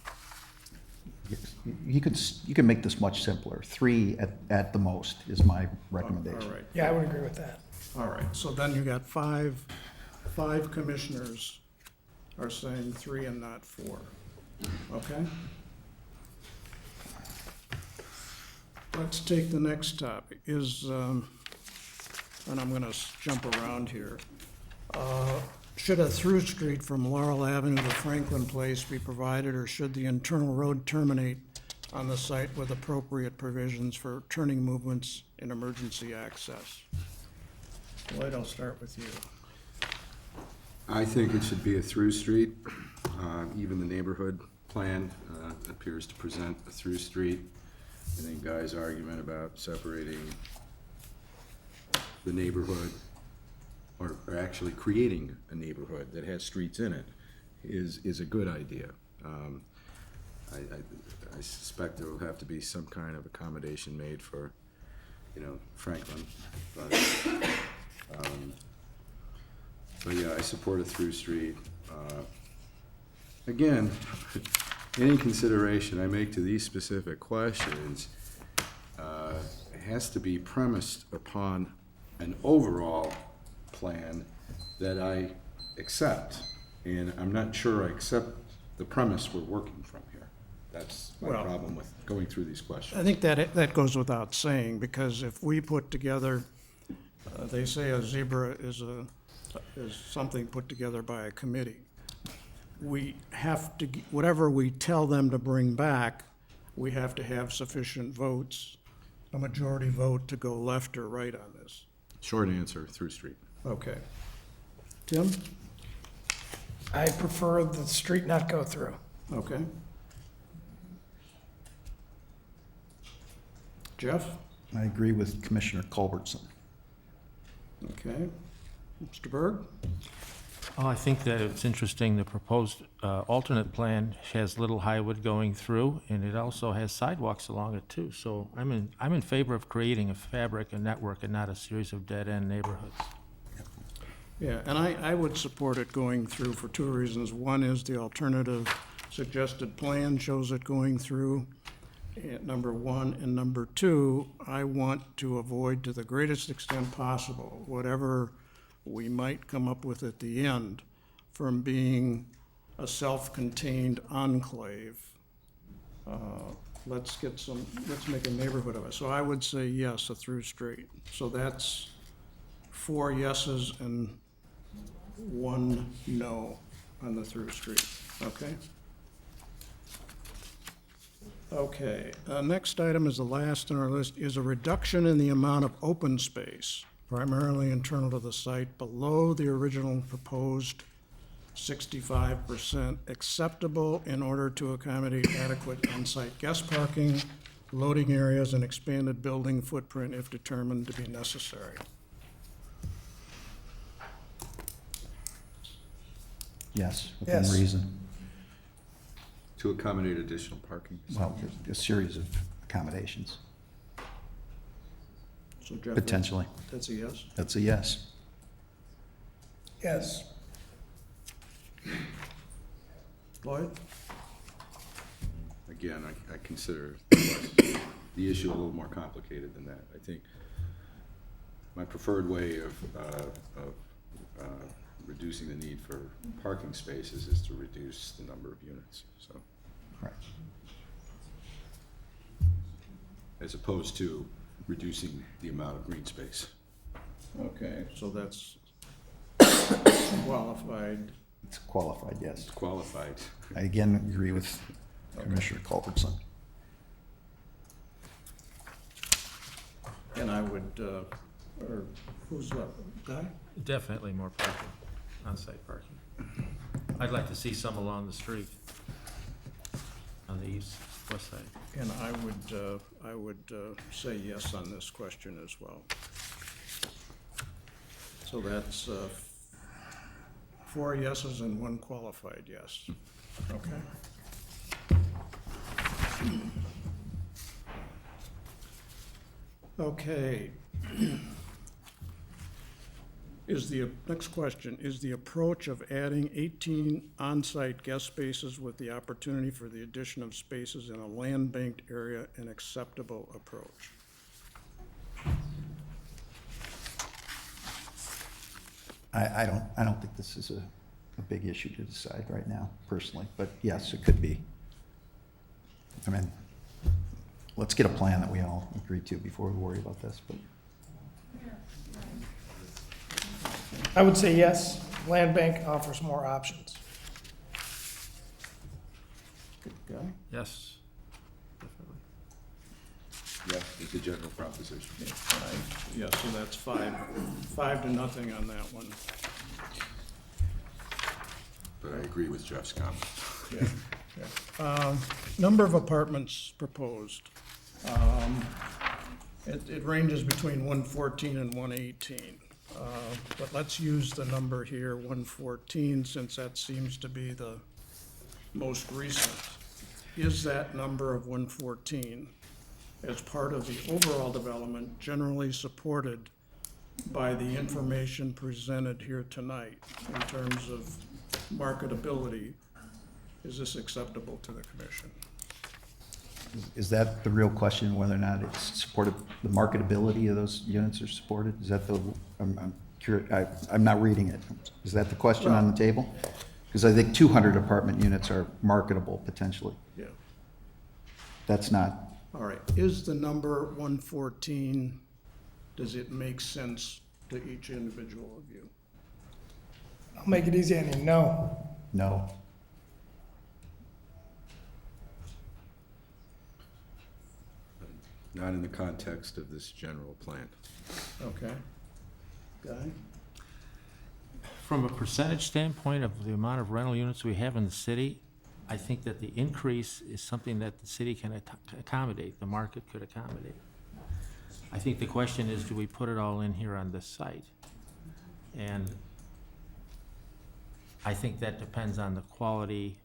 You can make this much simpler. 3 at the most is my recommendation. All right. Yeah, I would agree with that. All right, so then you got five commissioners are saying 3 and not 4, okay? Let's take the next topic, and I'm gonna jump around here. Should a through street from Laurel Avenue to Franklin Place be provided, or should the internal road terminate on the site with appropriate provisions for turning movements and emergency access? Lloyd, I'll start with you. I think it should be a through street. Even the neighborhood plan appears to present a through street. I think Guy's argument about separating the neighborhood, or actually creating a neighborhood that has streets in it, is a good idea. I suspect there will have to be some kind of accommodation made for, Franklin, but yeah, I support a through street. Again, any consideration I make to these specific questions has to be premised upon an overall plan that I accept, and I'm not sure I accept the premise we're working from here. That's my Well, problem with going through these questions. I think that goes without saying, because if we put together, they say a zebra is something put together by a committee. We have to, whatever we tell them to bring back, we have to have sufficient votes, a majority vote to go left or right on this. Short answer, through street. Okay. Tim? I prefer the street not go through. Okay. Jeff? I agree with Commissioner Culbertson. Okay. Mr. Berg? Oh, I think that it's interesting, the proposed alternate plan has Little Highwood going through, and it also has sidewalks along it too. So I'm in favor of creating a fabric, a network, and not a series of dead-end neighborhoods. Yeah, and I would support it going through for 2 reasons. One is the alternative suggested plan shows it going through, number 1. And number 2, I want to avoid to the greatest extent possible whatever we might come up with at the end from being a self-contained enclave. Let's make a neighborhood of it. So I would say yes, a through street. So that's 4 yeses and 1 no on the through street, okay? Okay, next item is the last on our list, is a reduction in the amount of open space, primarily internal to the site, below the original proposed 65% acceptable in order to accommodate adequate on-site guest parking, loading areas, and expanded building footprint if determined to be necessary. Yes, within Yes. reason. To accommodate additional parking. Well, a series of accommodations, So Jeff, potentially. that's a yes? That's a yes. Yes. Lloyd? Again, I consider the issue a little more complicated than that. I think my preferred way of reducing the need for parking spaces is to reduce the number of units, so. Right. As opposed to reducing the amount of green space. Okay, so that's qualified. It's qualified, yes. It's qualified. I again agree with Commissioner Culbertson. And I would, or who's left? Guy? Definitely more parking, on-site parking. I'd like to see some along the street on the west side. And I would say yes on this question as well. So that's 4 yeses and 1 qualified yes. Okay. Okay. Next question, is the approach of adding 18 on-site guest spaces with the opportunity for the addition of spaces in a land-banked area an acceptable approach? I don't think this is a big issue to decide right now, personally, but yes, it could be. I mean, let's get a plan that we all agree to before we worry about this, but. I would say yes. Land bank offers more options. Good guy. Yes, definitely. Yes, it's a general proposition. Yeah, so that's 5-0 on that one. But I agree with Jeff's comment. Yeah. Number of apartments proposed. It ranges between 114 and 118. But let's use the number here, 114, since that seems to be the most recent. Is that number of 114 as part of the overall development generally supported by the information presented here tonight in terms of marketability? Is this acceptable to the commission? Is that the real question, whether or not it's supported, the marketability of those units are supported? Is that I'm curious, I'm not reading it. Is that the question on the table? Because I think 200 apartment units are marketable potentially. Yeah. That's not. All right, is the number 114, does it make sense to each individual of you? I'll make it easy, Andy. No. No. Not in the context of this general plan. Okay. Guy? From a percentage standpoint of the amount of rental units we have in the city, I think that the increase is something that the city can accommodate, the market could accommodate. I think the question is, do we put it all in here on this site? And I think that depends on the quality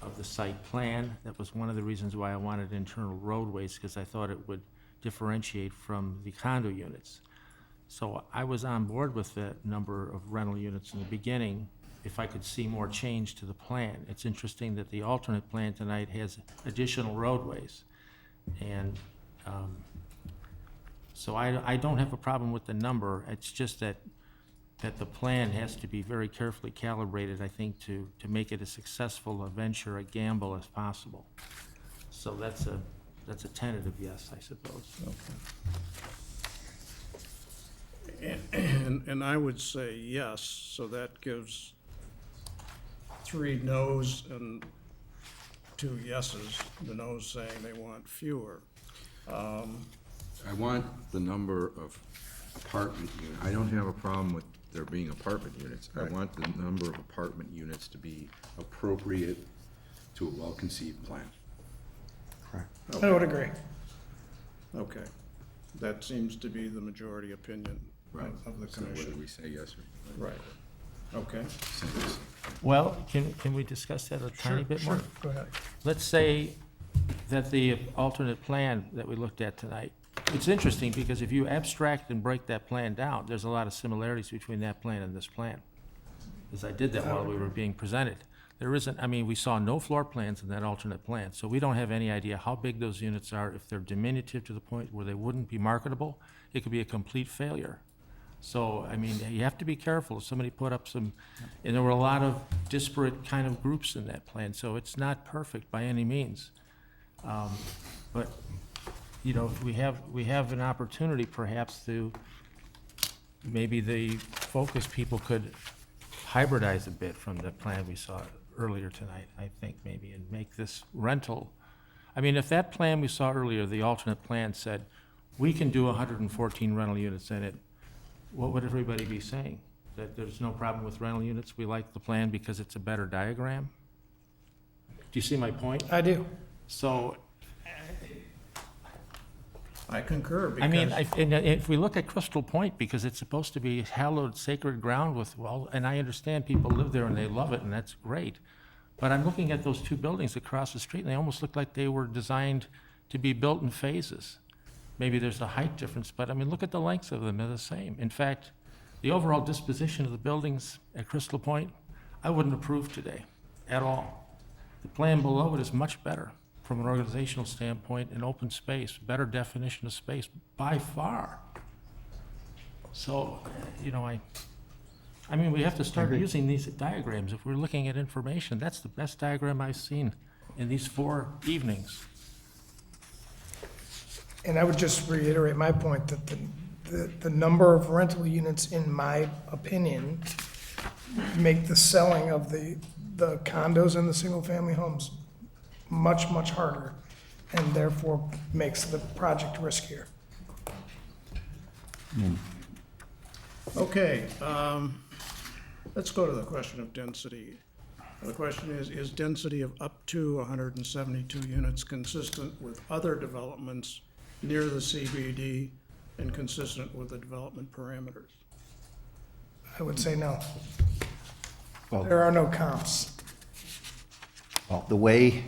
of the site plan. That was one of the reasons why I wanted internal roadways, because I thought it would differentiate from the condo units. So I was on board with the number of rental units in the beginning, if I could see more change to the plan. It's interesting that the alternate plan tonight has additional roadways. And so I don't have a problem with the number. It's just that the plan has to be very carefully calibrated, I think, to make it a successful a venture, a gamble as possible. So that's a tentative yes, I suppose. Okay. And I would say yes, so that gives 3 no's and 2 yeses. The no's saying they want fewer. I want the number of apartment units. I don't have a problem with there being apartment units. I want the number of apartment units to be appropriate to a well-conceived plan. Correct. I would agree. Okay. That seems to be the majority opinion of the So whether commission. we say yes or Right. Okay. say yes. Well, can we discuss that a tiny bit more? Sure, go ahead. Let's say that the alternate plan that we looked at tonight, it's interesting because if you abstract and break that plan down, there's a lot of similarities between that plan and this plan. As I did that while we were being presented. There isn't, I mean, we saw no floor plans in that alternate plan, so we don't have any idea how big those units are. If they're diminutive to the point where they wouldn't be marketable, it could be a complete failure. So, I mean, you have to be careful. Somebody put up some, and there were a lot of disparate kind of groups in that plan, so it's not perfect by any means. But, you know, we have an opportunity perhaps to, maybe the focus people could hybridize a bit from the plan we saw earlier tonight, I think, maybe, and make this rental. I mean, if that plan we saw earlier, the alternate plan said, we can do 114 rental units in it, what would everybody be saying? That there's no problem with rental units, we like the plan because it's a better diagram? Do you see my point? I do. So, I concur, because. I mean, and if we look at Crystal Point, because it's supposed to be hallowed sacred ground with, well, and I understand people live there and they love it, and that's great. But I'm looking at those 2 buildings across the street, and they almost look like they were designed to be built in phases. Maybe there's a height difference, but I mean, look at the lengths of them, they're the same. In fact, the overall disposition of the buildings at Crystal Point, I wouldn't approve today at all. The plan below it is much better from an organizational standpoint, and open space, better definition of space by far. So, you know, I mean, we have to start using these diagrams. If we're looking at information, that's the best diagram I've seen in these 4 evenings. And I would just reiterate my point that the number of rental units, in my opinion, make the selling of the condos and the single-family homes much, much harder, and therefore makes the project riskier. Okay, let's go to the question of density. The question is density of up to 172 units consistent with other developments near the CBD and consistent with the development parameters? I would say no. Well, There are no comps. well, the way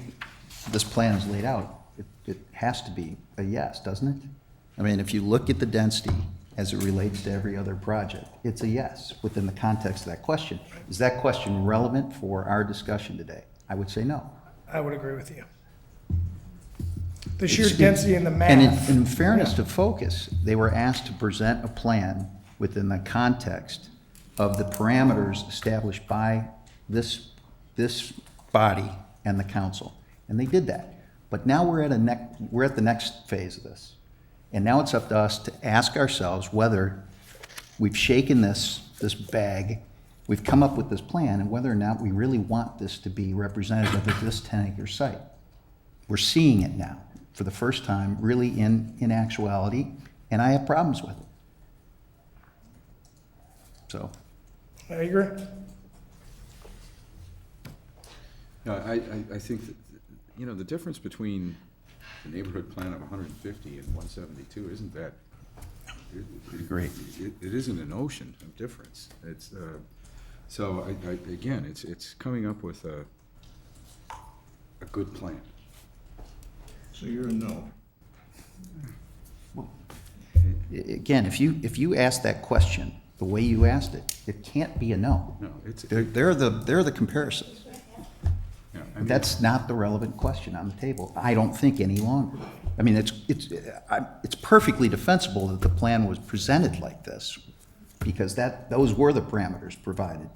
this plan is laid out, it has to be a yes, doesn't it? I mean, if you look at the density as it relates to every other project, it's a yes within the context of that question. Is that question relevant for our discussion today? I would say no. I would agree with you. The sheer density and the And math. in fairness to Focus, they were asked to present a plan within the context of the parameters established by this body and the council. And they did that. But now we're at the next phase of this. And now it's up to us to ask ourselves whether we've shaken this bag, we've come up with this plan, and whether or not we really want this to be representative of this 10-acre site. We're seeing it now for the first time, really in actuality, and I have problems with it. So, I agree. No, I think that, you know, the difference between the neighborhood plan of 150 and 172 isn't that. Great. It isn't an ocean of difference. It's, so again, it's coming up with a good plan. So you're a no. again, if you ask that question the way you asked it, it can't be a no. No, it's. They're the comparisons. Yeah, I But mean, that's not the relevant question on the table, I don't think any longer. I mean, it's perfectly defensible that the plan was presented like this, because those were the parameters provided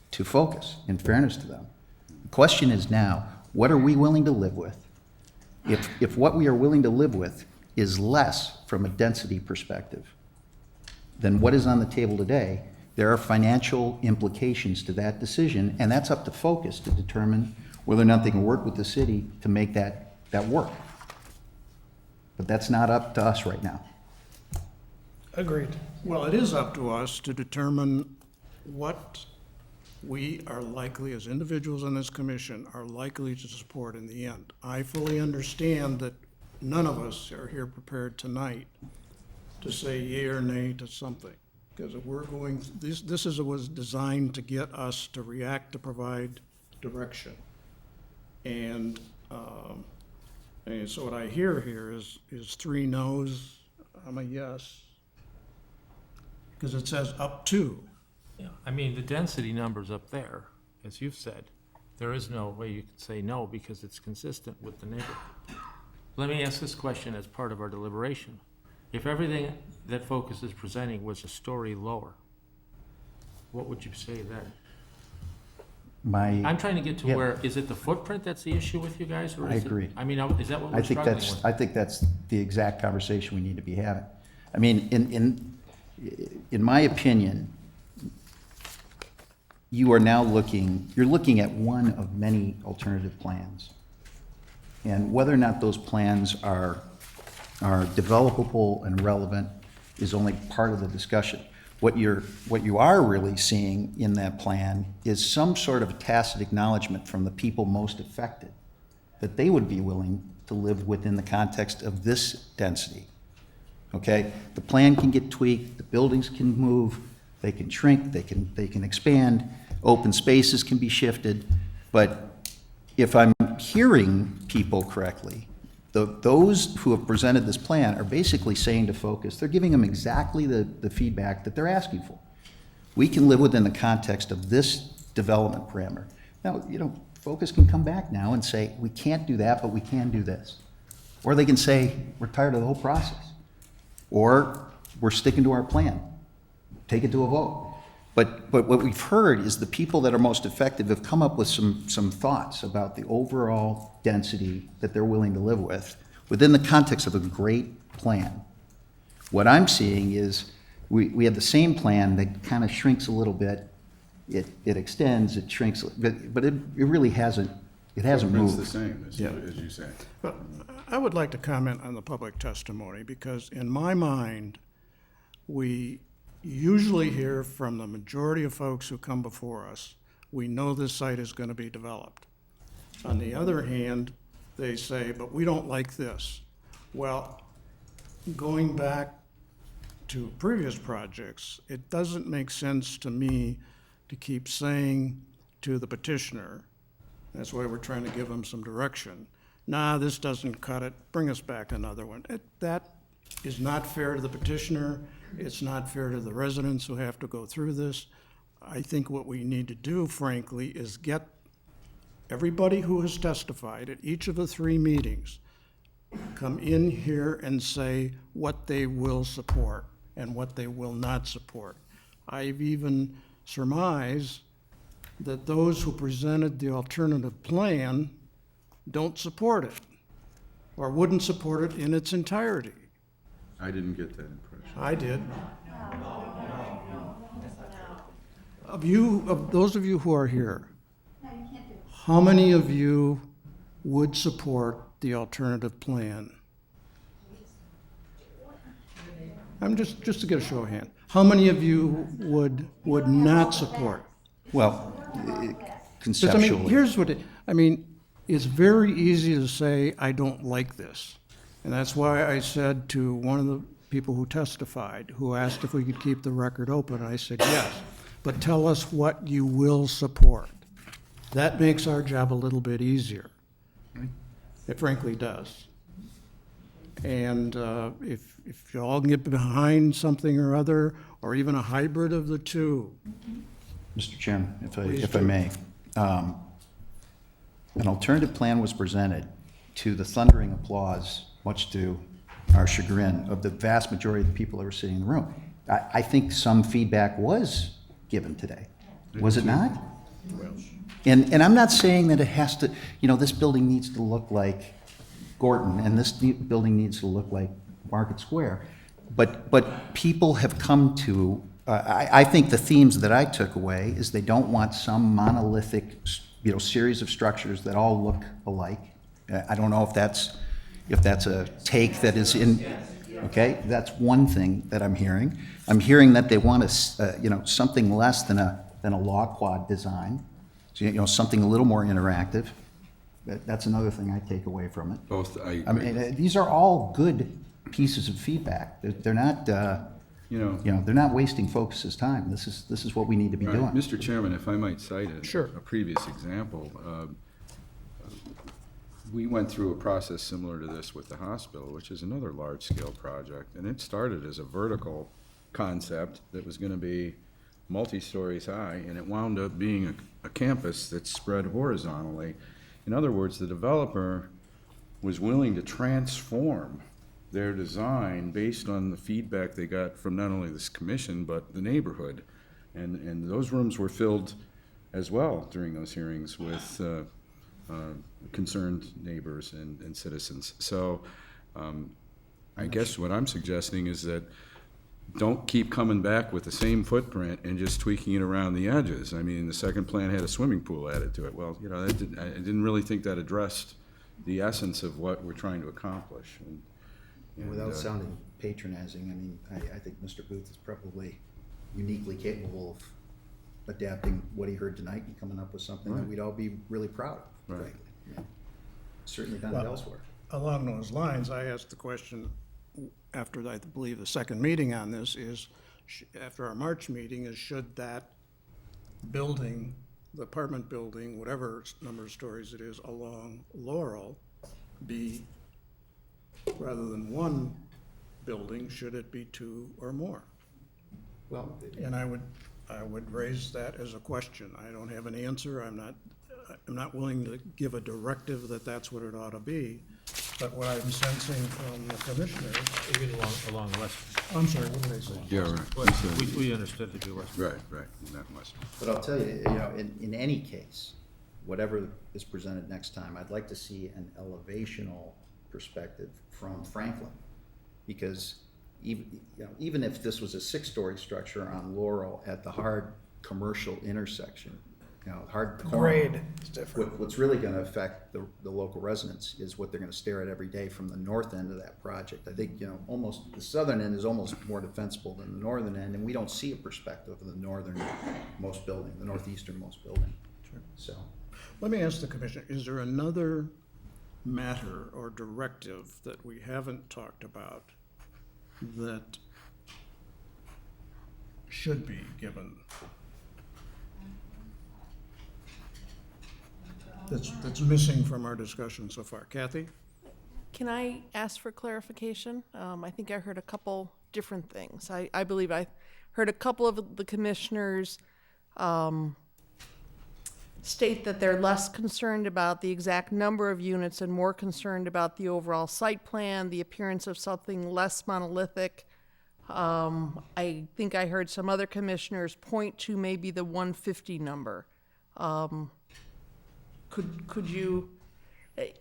to Focus, in fairness to them. The question is now, what are we willing to live with? If what we are willing to live with is less from a density perspective than what is on the table today, there are financial implications to that decision, and that's up to Focus to determine whether or not they can work with the city to make that work. But that's not up to us right now. Agreed. Well, it is up to us to determine what we are likely, as individuals in this commission, are likely to support in the end. I fully understand that none of us are here prepared tonight to say yea or nay to something. Because if we're going, this was designed to get us to react, to provide direction. And so what I hear here is 3 no's, I'm a yes. Because it says up to. Yeah, I mean, the density number's up there, as you've said. There is no way you could say no because it's consistent with the neighborhood. Let me ask this question as part of our deliberation. If everything that Focus is presenting was a story lower, what would you say then? I'm trying to get to Yeah. where, is it the footprint that's the issue with you guys? Or I is it- agree. I mean, is that what we're struggling with? I think that's the exact conversation we need to be having. I mean, in my opinion, you're looking at one of many alternative plans. And whether or not those plans are developable and relevant is only part of the discussion. What you are really seeing in that plan is some sort of tacit acknowledgement from the people most affected, that they would be willing to live within the context of this density. Okay? The plan can get tweaked, the buildings can move, they can shrink, they can expand, open spaces can be shifted, but if I'm hearing people correctly, those who have presented this plan are basically saying to Focus, they're giving them exactly the feedback that they're asking for. We can live within the context of this development parameter. Now, Focus can come back now and say, we can't do that, but we can do this. Or they can say, we're tired of the whole process. Or we're sticking to our plan. Take it to a vote. But what we've heard is the people that are most effective have come up with some thoughts about the overall density that they're willing to live with within the context of a great plan. What I'm seeing is we have the same plan that kind of shrinks a little bit. It extends, it shrinks, but it really hasn't, It's moved. the same, as you say. But I would like to comment on the public testimony, because in my mind, we usually hear from the majority of folks who come before us, we know this site is going to be developed. On the other hand, they say, but we don't like this. Well, going back to previous projects, it doesn't make sense to me to keep saying to the petitioner, that's why we're trying to give them some direction, nah, this doesn't cut it, bring us back another one. That is not fair to the petitioner, it's not fair to the residents who have to go through this. I think what we need to do, frankly, is get everybody who has testified at each of the 3 meetings, come in here and say what they will support and what they will not support. I've even surmised that those who presented the alternative plan don't support it, or wouldn't support it in its entirety. I didn't get that impression. I did. Of those of you who are here, how many of you would support the alternative plan? I'm just to get a show of hands. How many of you would not support? Well, Because, conceptually. here's what it's very easy to say, I don't like this. And that's why I said to one of the people who testified, who asked if we could keep the record open, I said, yes, but tell us what you will support. That makes our job a little bit easier. It frankly does. And if you all can get behind something or other, or even a hybrid of the two. Mr. Chairman, Please if I do. may. An alternative plan was presented to the thundering applause, much to our chagrin, of the vast majority of the people that were sitting in the room. I think some feedback was given today. Was it not? And I'm not saying that it has to, this building needs to look like Gorton, and this building needs to look like Market Square. But people have come to, I think the themes that I took away is they don't want some monolithic, series of structures that all look alike. I don't know if that's a take that is in, okay? That's one thing that I'm hearing. I'm hearing that they want something less than a law quad design. So, something a little more interactive. That's another thing I take away from it. Both, I I mean, these are all good pieces of feedback. They're not, they're not wasting folks' time. This is what we need to be All right, doing. Mr. Chairman, if I might cite Sure. a previous example. We went through a process similar to this with the hospital, which is another large-scale project, and it started as a vertical concept that was going to be multi-stories high, and it wound up being a campus that spread horizontally. In other words, the developer was willing to transform their design based on the feedback they got from not only this commission, but the neighborhood. And those rooms were filled as well during those hearings with concerned neighbors and citizens. So I guess what I'm suggesting is that don't keep coming back with the same footprint and just tweaking it around the edges. I mean, the second plan had a swimming pool added to it. Well, I didn't really think that addressed the essence of what we're trying to accomplish. And, Without sounding patronizing, I think Mr. Booth is probably uniquely capable of adapting what he heard tonight and coming up with something that Right. we'd all be really proud of, Right. frankly. Yeah. Certainly done it Well, elsewhere. Along those lines, I asked the question after, I believe, the second meeting on this is, after our March meeting, is should that building, the apartment building, whatever number of stories it is, along Laurel, be, rather than one building, should it be 2 or more? Well, And I would I would raise that as a question. I don't have an answer. I'm not willing to give a directive that that's what it ought to be. But what I'm sensing from the commissioners. You mean along Western? I'm sorry, what did I say? Yeah, right. Well, we understood to be Western. Right, not much. But I'll tell you, you know, in any case, whatever is presented next time, I'd like to see an elevational perspective from Franklin. Because even if this was a 6-story structure on Laurel at the hard commercial intersection, hard corner. Grade is different. What's really gonna affect the local residents is what they're gonna stare at every day from the north end of that project. I think, almost, the southern end is almost more defensible than the northern end, and we don't see a perspective of the northernmost building, the northeasternmost building. Sure. So, Let me ask the commissioner, is there another matter or directive that we haven't talked about that should be given? That's missing from our discussion so far. Kathy? Can I ask for clarification? I think I heard a couple different things. I believe I heard a couple of the commissioners state that they're less concerned about the exact number of units and more concerned about the overall site plan, the appearance of something less monolithic. I think I heard some other commissioners point to maybe the 150 number. Could you,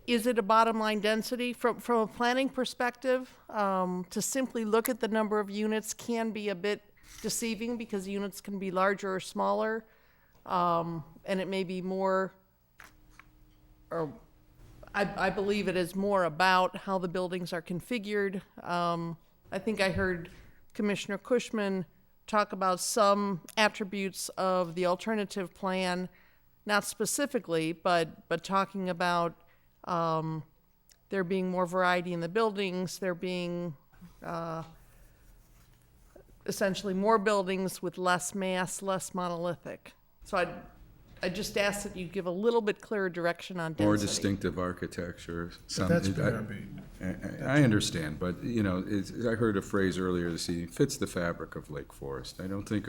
is it a bottom line density? From a planning perspective, to simply look at the number of units can be a bit deceiving because units can be larger or smaller. And it may be more, or I believe it is more about how the buildings are configured. I think I heard Commissioner Cushman talk about some attributes of the alternative plan, not specifically, but talking about there being more variety in the buildings, there being essentially more buildings with less mass, less monolithic. So I just ask that you give a little bit clearer direction on density. More distinctive architecture. That's gonna be. I understand, but, I heard a phrase earlier this evening, fits the fabric of Lake Forest. I don't think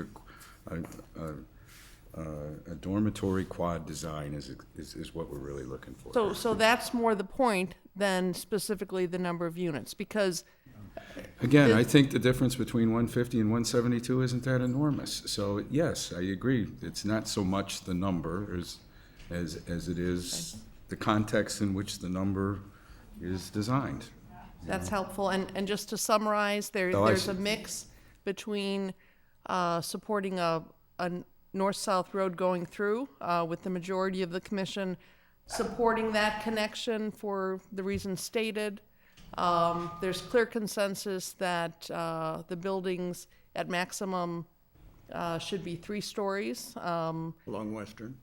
a dormitory quad design is what we're really looking for. So that's more the point than specifically the number of units, because Again, I think the difference between 150 and 172 isn't that enormous. So, yes, I agree. It's not so much the number as it is the context in which the number is designed. that's helpful. And just to summarize, there's a mix between supporting a north-south road going through, with the majority of the commission supporting that connection for the reasons stated. There's clear consensus that the buildings at maximum should be 3 stories. Along Western.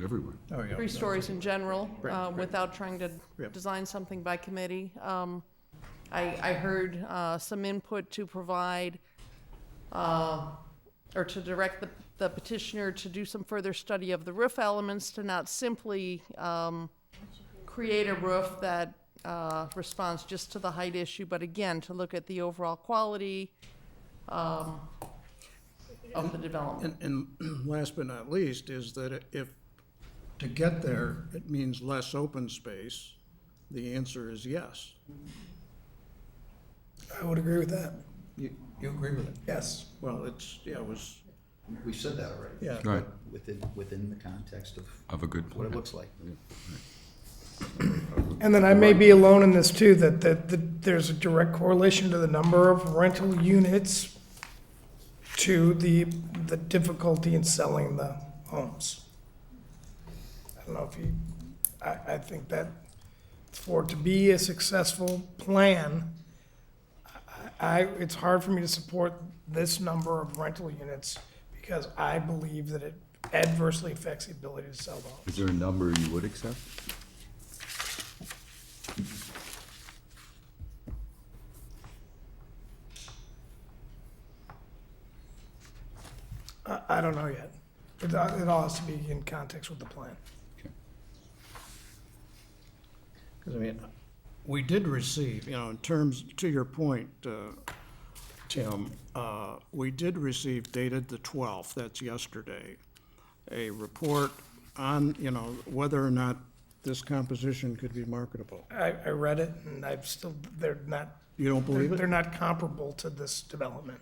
Everywhere. Oh, yeah. 3 stories in general, Right. without trying to Yep. design something by committee. I heard some input to provide, or to direct the petitioner to do some further study of the roof elements, to not simply create a roof that responds just to the height issue, but again, to look at the overall quality of the development. And last but not least is that if to get there, it means less open space, the answer is yes. I would agree with that. You agree with it? Yes. Well, it was, we said that already. Yeah. Right. Within the context Of a good what it plan. looks like. And then I may be alone in this too, that there's a direct correlation to the number of rental units to the difficulty in selling the homes. I don't know if you, I think that for it to be a successful plan, it's hard for me to support this number of rental units because I believe that it adversely affects the ability to sell the home. Is there a number you would accept? I don't know yet. It all has to be in context with the plan. because I mean, we did receive, in terms, to your point, Tim, we did receive dated the 12th, that's yesterday, a report on, whether or not this composition could be marketable. I read it, and they're not. You don't believe it? They're not comparable to this development.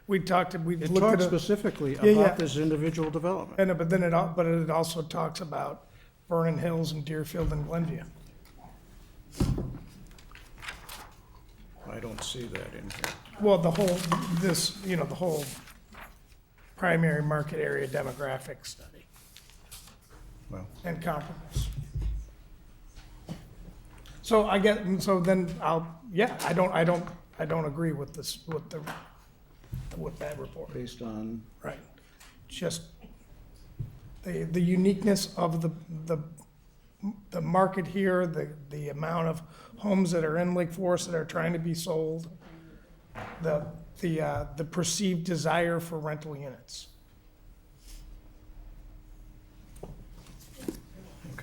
We looked at. It talks specifically Yeah, about yeah. this individual development. And, but then it also talks about Vernon Hills and Deerfield and Glenview. I don't see that in here. Well, the whole primary market area demographic study Well, and comparables. So I don't agree with this, with that report. based on, Right. Just the uniqueness of the market here, the amount of homes that are in Lake Forest that are trying to be sold, the perceived desire for rental units.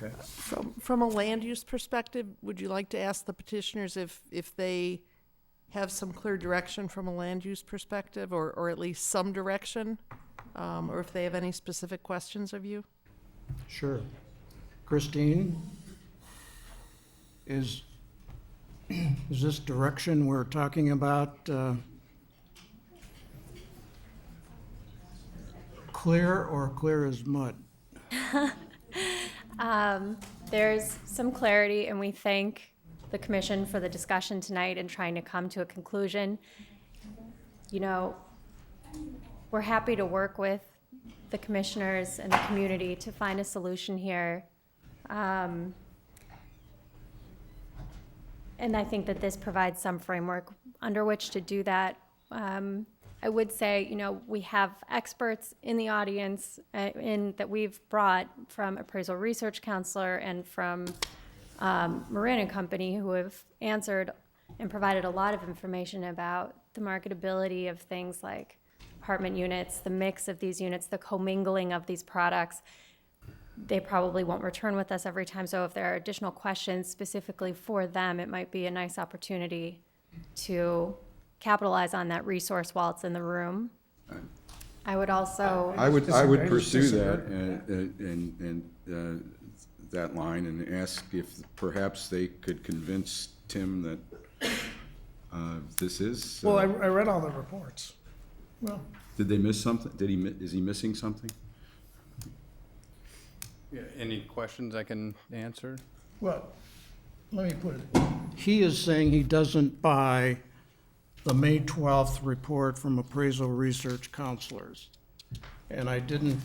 okay. From a land use perspective, would you like to ask the petitioners if they have some clear direction from a land use perspective, or at least some direction? Or if they have any specific questions of you? Sure. Christine, is this direction we're talking about clear or clear as mud? There's some clarity, and we thank the commission for the discussion tonight and trying to come to a conclusion. We're happy to work with the commissioners and the community to find a solution here. And I think that this provides some framework under which to do that. I would say, we have experts in the audience that we've brought from Appraisal Research Counselor and from Moran and Company, who have answered and provided a lot of information about the marketability of things like apartment units, the mix of these units, the commingling of these products. They probably won't return with us every time, so if there are additional questions specifically for them, it might be a nice opportunity to capitalize on that resource while it's in the room. I would also. I would pursue Disagree. that and that line and ask if perhaps they could convince Tim that this is. Well, I read all the reports. Well, Did they miss something? Is he missing something? Yeah, any questions I can answer? well, let me put it. He is saying he doesn't buy the May 12th report from Appraisal Research Counselors. And I didn't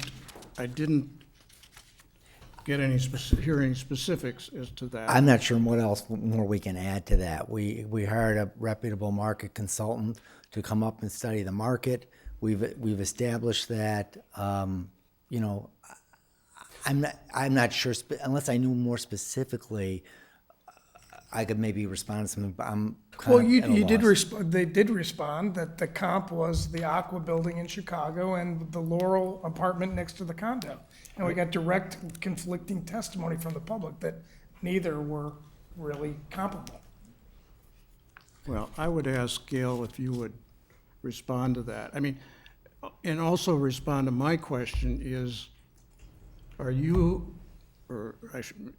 get any hear any specifics as to that. I'm not sure what else more we can add to that. We hired a reputable market consultant to come up and study the market. We've established that, I'm not sure, unless I knew more specifically, I could maybe respond to something, but I'm kind Well, of at a you did loss. respond, they did respond that the comp was the Aqua building in Chicago and the Laurel apartment next to the condo. And we got direct conflicting testimony from the public that neither were really comparable. Well, I would ask Gail if you would respond to that. I mean, and also respond to my question is, are you, or I should,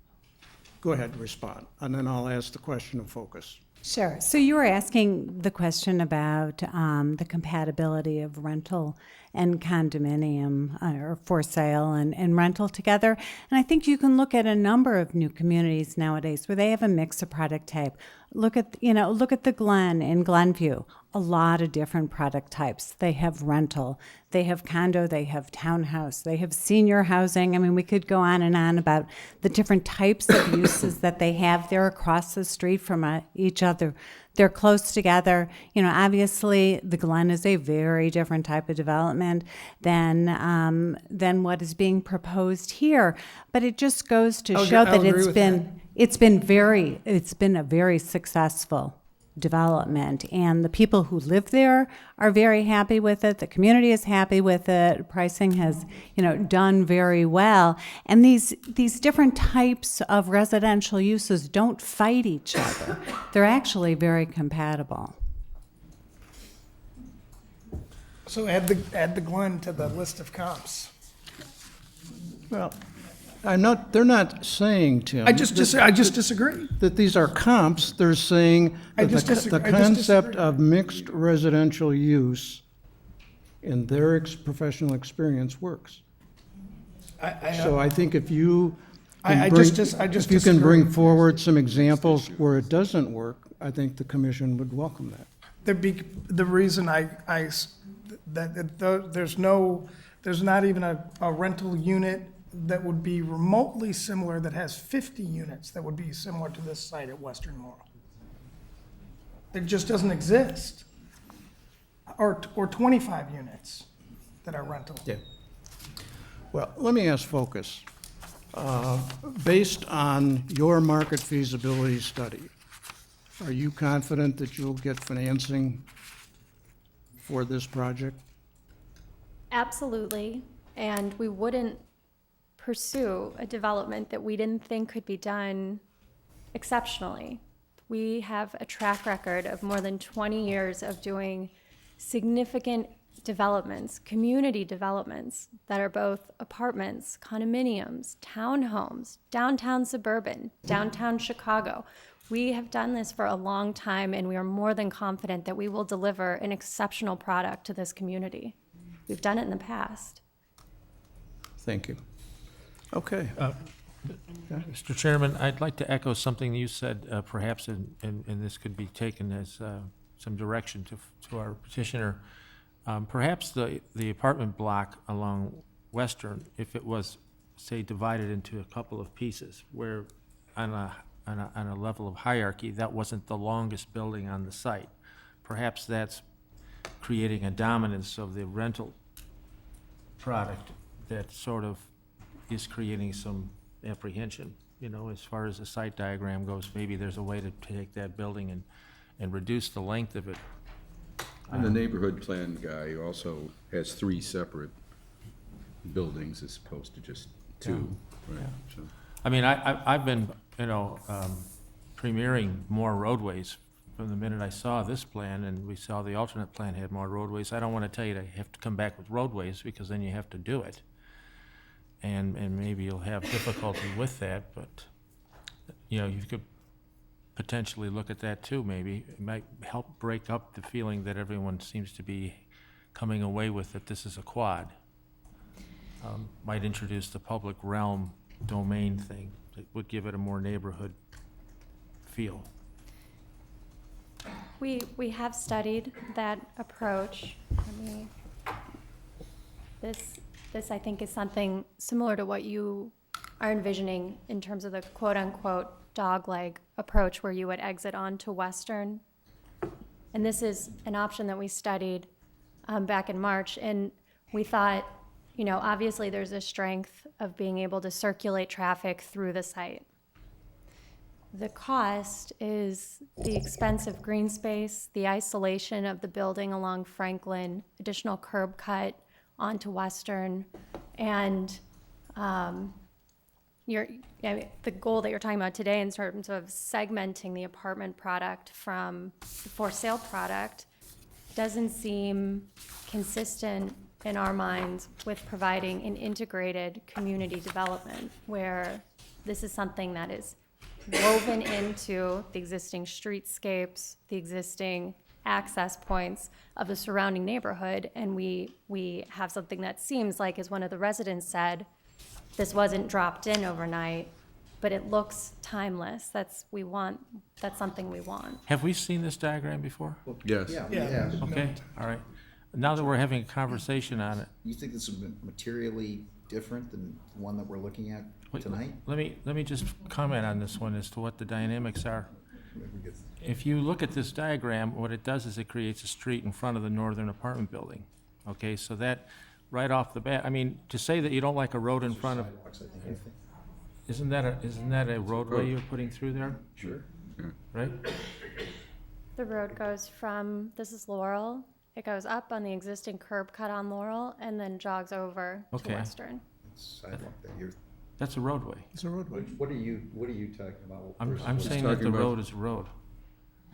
go ahead and respond, and then I'll ask the question of focus. Sure. So you were asking the question about the compatibility of rental and condominium or for sale and rental together. And I think you can look at a number of new communities nowadays where they have a mix of product type. Look at the Glen in Glenview, a lot of different product types. They have rental, they have condo, they have townhouse, they have senior housing. I mean, we could go on and on about the different types of uses that they have. They're across the street from each other. They're close together. Obviously, the Glen is a very different type of development than what is being proposed here. But it just goes to show that it's been a very successful development, and the people who live there are very happy with it. The community is happy with it. Pricing has, done very well. And these different types of residential uses don't fight each other. They're actually very compatible. So add the Glen to the list of comps. Well, they're not saying, Tim. I just disagree. That these are comps, they're saying I that just the disagree. I just concept disagree. of mixed residential use in their professional experience works. So I think if you I can just if you can bring disagree. forward some examples where it doesn't work, I think the commission would welcome that. The reason there's not even a rental unit that would be remotely similar that has 50 units that would be similar to this site at Western Laurel. It just doesn't exist. Or 25 units that are rental. Yeah. Well, let me ask Focus. Based on your market feasibility study, are you confident that you'll get financing for this project? Absolutely, and we wouldn't pursue a development that we didn't think could be done exceptionally. We have a track record of more than 20 years of doing significant developments, community developments that are both apartments, condominiums, townhomes, downtown suburban, downtown Chicago. We have done this for a long time, and we are more than confident that we will deliver an exceptional product to this community. We've done it in the past. Thank you. Okay. Mr. Chairman, I'd like to echo something you said, perhaps, and this could be taken as some direction to our petitioner. Perhaps the apartment block along Western, if it was, say, divided into a couple of pieces, where on a level of hierarchy, that wasn't the longest building on the site. Perhaps that's creating a dominance of the rental product that sort of is creating some apprehension. You know, as far as the site diagram goes, maybe there's a way to take that building and reduce the length of it. And the neighborhood plan guy also has 3 separate buildings as opposed to just 2. Right. So. I mean, I've been, premiering more roadways from the minute I saw this plan, and we saw the alternate plan had more roadways. I don't want to tell you to have to come back with roadways, because then you have to do it. And maybe you'll have difficulty with that, but, you could potentially look at that too, maybe. It might help break up the feeling that everyone seems to be coming away with, that this is a quad. Might introduce the public realm domain thing that would give it a more neighborhood feel. We have studied that approach. This I think is something similar to what you are envisioning in terms of the quote-unquote dog-leg approach, where you would exit onto Western. And this is an option that we studied back in March, and we thought, obviously there's a strength of being able to circulate traffic through the site. The cost is the expensive green space, the isolation of the building along Franklin, additional curb cut onto Western, and the goal that you're talking about today in terms of segmenting the apartment product from the for sale product doesn't seem consistent in our minds with providing an integrated community development, where this is something that is woven into the existing streetscapes, the existing access points of the surrounding neighborhood, and we have something that seems like, as one of the residents said, this wasn't dropped in overnight, but it looks timeless. That's something we want. Have we seen this diagram before? Yes. Yeah. Okay, all right. Now that we're having a conversation on it, You think this is materially different than the one that we're looking at tonight? let me just comment on this one as to what the dynamics are. If you look at this diagram, what it does is it creates a street in front of the northern apartment building. Okay, so that, right off the bat, to say that you don't like a road in front of, isn't that a roadway you're putting through there? Sure. Right? The road goes from, this is Laurel, it goes up on the existing curb cut on Laurel and then jogs over to Okay. Western. Sidewalk that you're, That's a roadway. It's a roadway. what are you talking about? I'm versus- saying that talking the about- road is a road.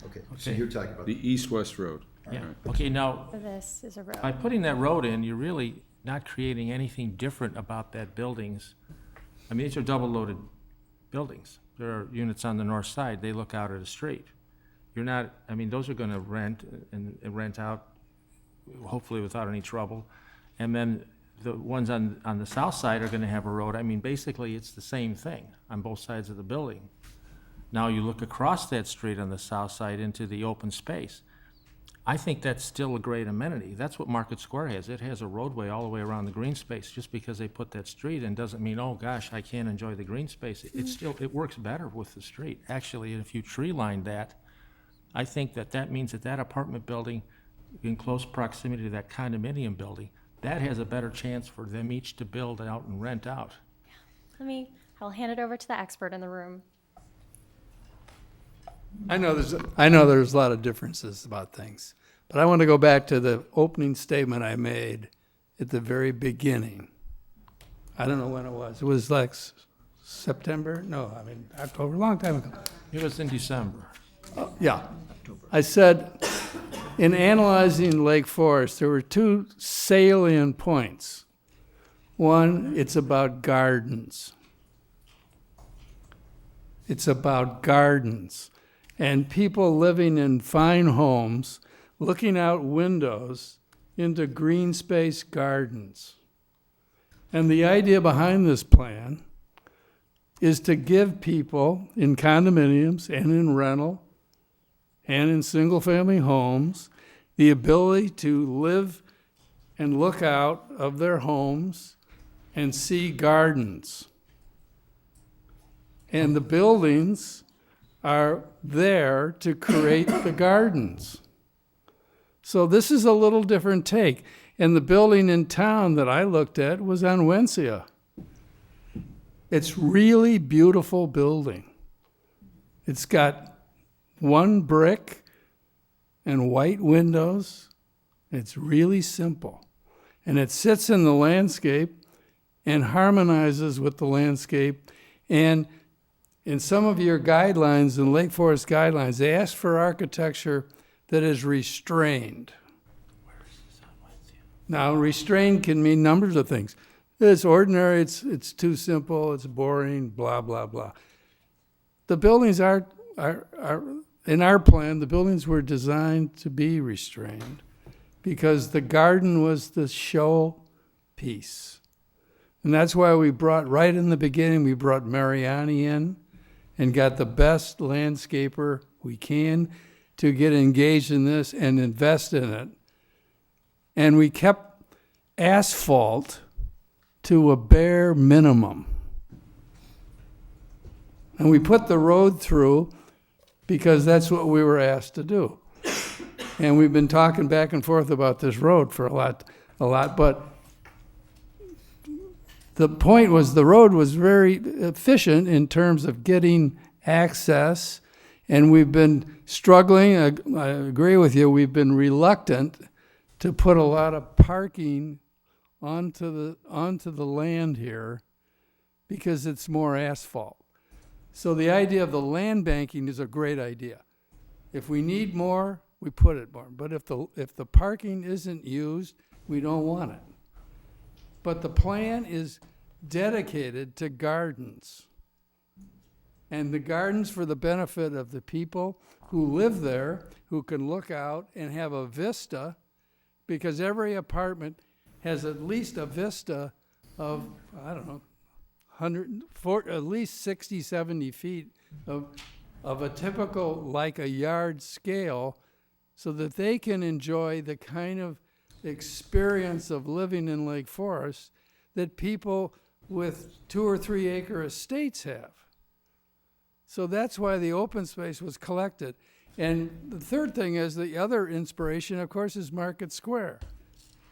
Okay, so Okay. you're talking about The east-west road. Yeah, okay, now, So this is a road. by putting that road in, you're really not creating anything different about that buildings. I mean, these are double-loaded buildings. There are units on the north side, they look out at a street. You're not, I mean, those are gonna rent and rent out, hopefully without any trouble. And then the ones on the south side are gonna have a road. I mean, basically, it's the same thing on both sides of the building. Now you look across that street on the south side into the open space. I think that's still a great amenity. That's what Market Square has. It has a roadway all the way around the green space. Just because they put that street in doesn't mean, oh gosh, I can't enjoy the green space. It works better with the street. Actually, if you tree lined that, I think that means that apartment building in close proximity to that condominium building, that has a better chance for them each to build out and rent out. I'll hand it over to the expert in the room. I know there's a lot of differences about things, but I want to go back to the opening statement I made at the very beginning. I don't know when it was. It was like September? No, I mean October, a long time ago. It was in December. Yeah. I said, in analyzing Lake Forest, there were two salient points. One, it's about gardens. It's about gardens. And people living in fine homes, looking out windows into green space gardens. And the idea behind this plan is to give people in condominiums and in rental and in single-family homes the ability to live and look out of their homes and see gardens. And the buildings are there to create the gardens. So this is a little different take. And the building in town that I looked at was on Wensia. It's really beautiful building. It's got one brick and white windows. It's really simple. And it sits in the landscape and harmonizes with the landscape. And in some of your guidelines, in Lake Forest guidelines, they ask for architecture that is restrained. Now, restrained can mean numbers of things. It's ordinary, it's too simple, it's boring, blah, blah, blah. The buildings are in our plan, the buildings were designed to be restrained because the garden was the show piece. And that's why we brought, right in the beginning, we brought Mariani in and got the best landscaper we can to get engaged in this and invest in it. And we kept asphalt to a bare minimum. And we put the road through because that's what we were asked to do. And we've been talking back and forth about this road for a lot, but the point was the road was very efficient in terms of getting access, and we've been struggling. I agree with you, we've been reluctant to put a lot of parking onto the land here because it's more asphalt. So the idea of the land banking is a great idea. If we need more, we put it more. But if the parking isn't used, we don't want it. But the plan is dedicated to gardens. And the gardens for the benefit of the people who live there, who can look out and have a vista, because every apartment has at least a vista of, I don't know, at least 60, 70 feet of a typical, like a yard scale, so that they can enjoy the kind of experience of living in Lake Forest that people with 2 or 3 acre estates have. So that's why the open space was collected. And the third thing is, the other inspiration, of course, is Market Square,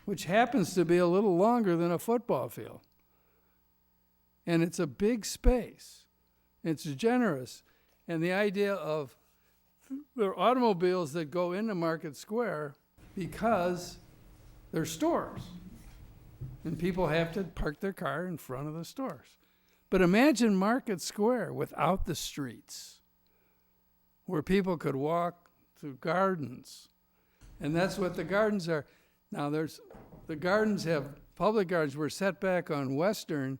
which happens to be a little longer than a football field. And it's a big space. It's generous. And the idea of there are automobiles that go into Market Square because they're stores. And people have to park their car in front of the stores. But imagine Market Square without the streets, where people could walk through gardens And that's what the gardens are. Now, the gardens public gardens were set back on Western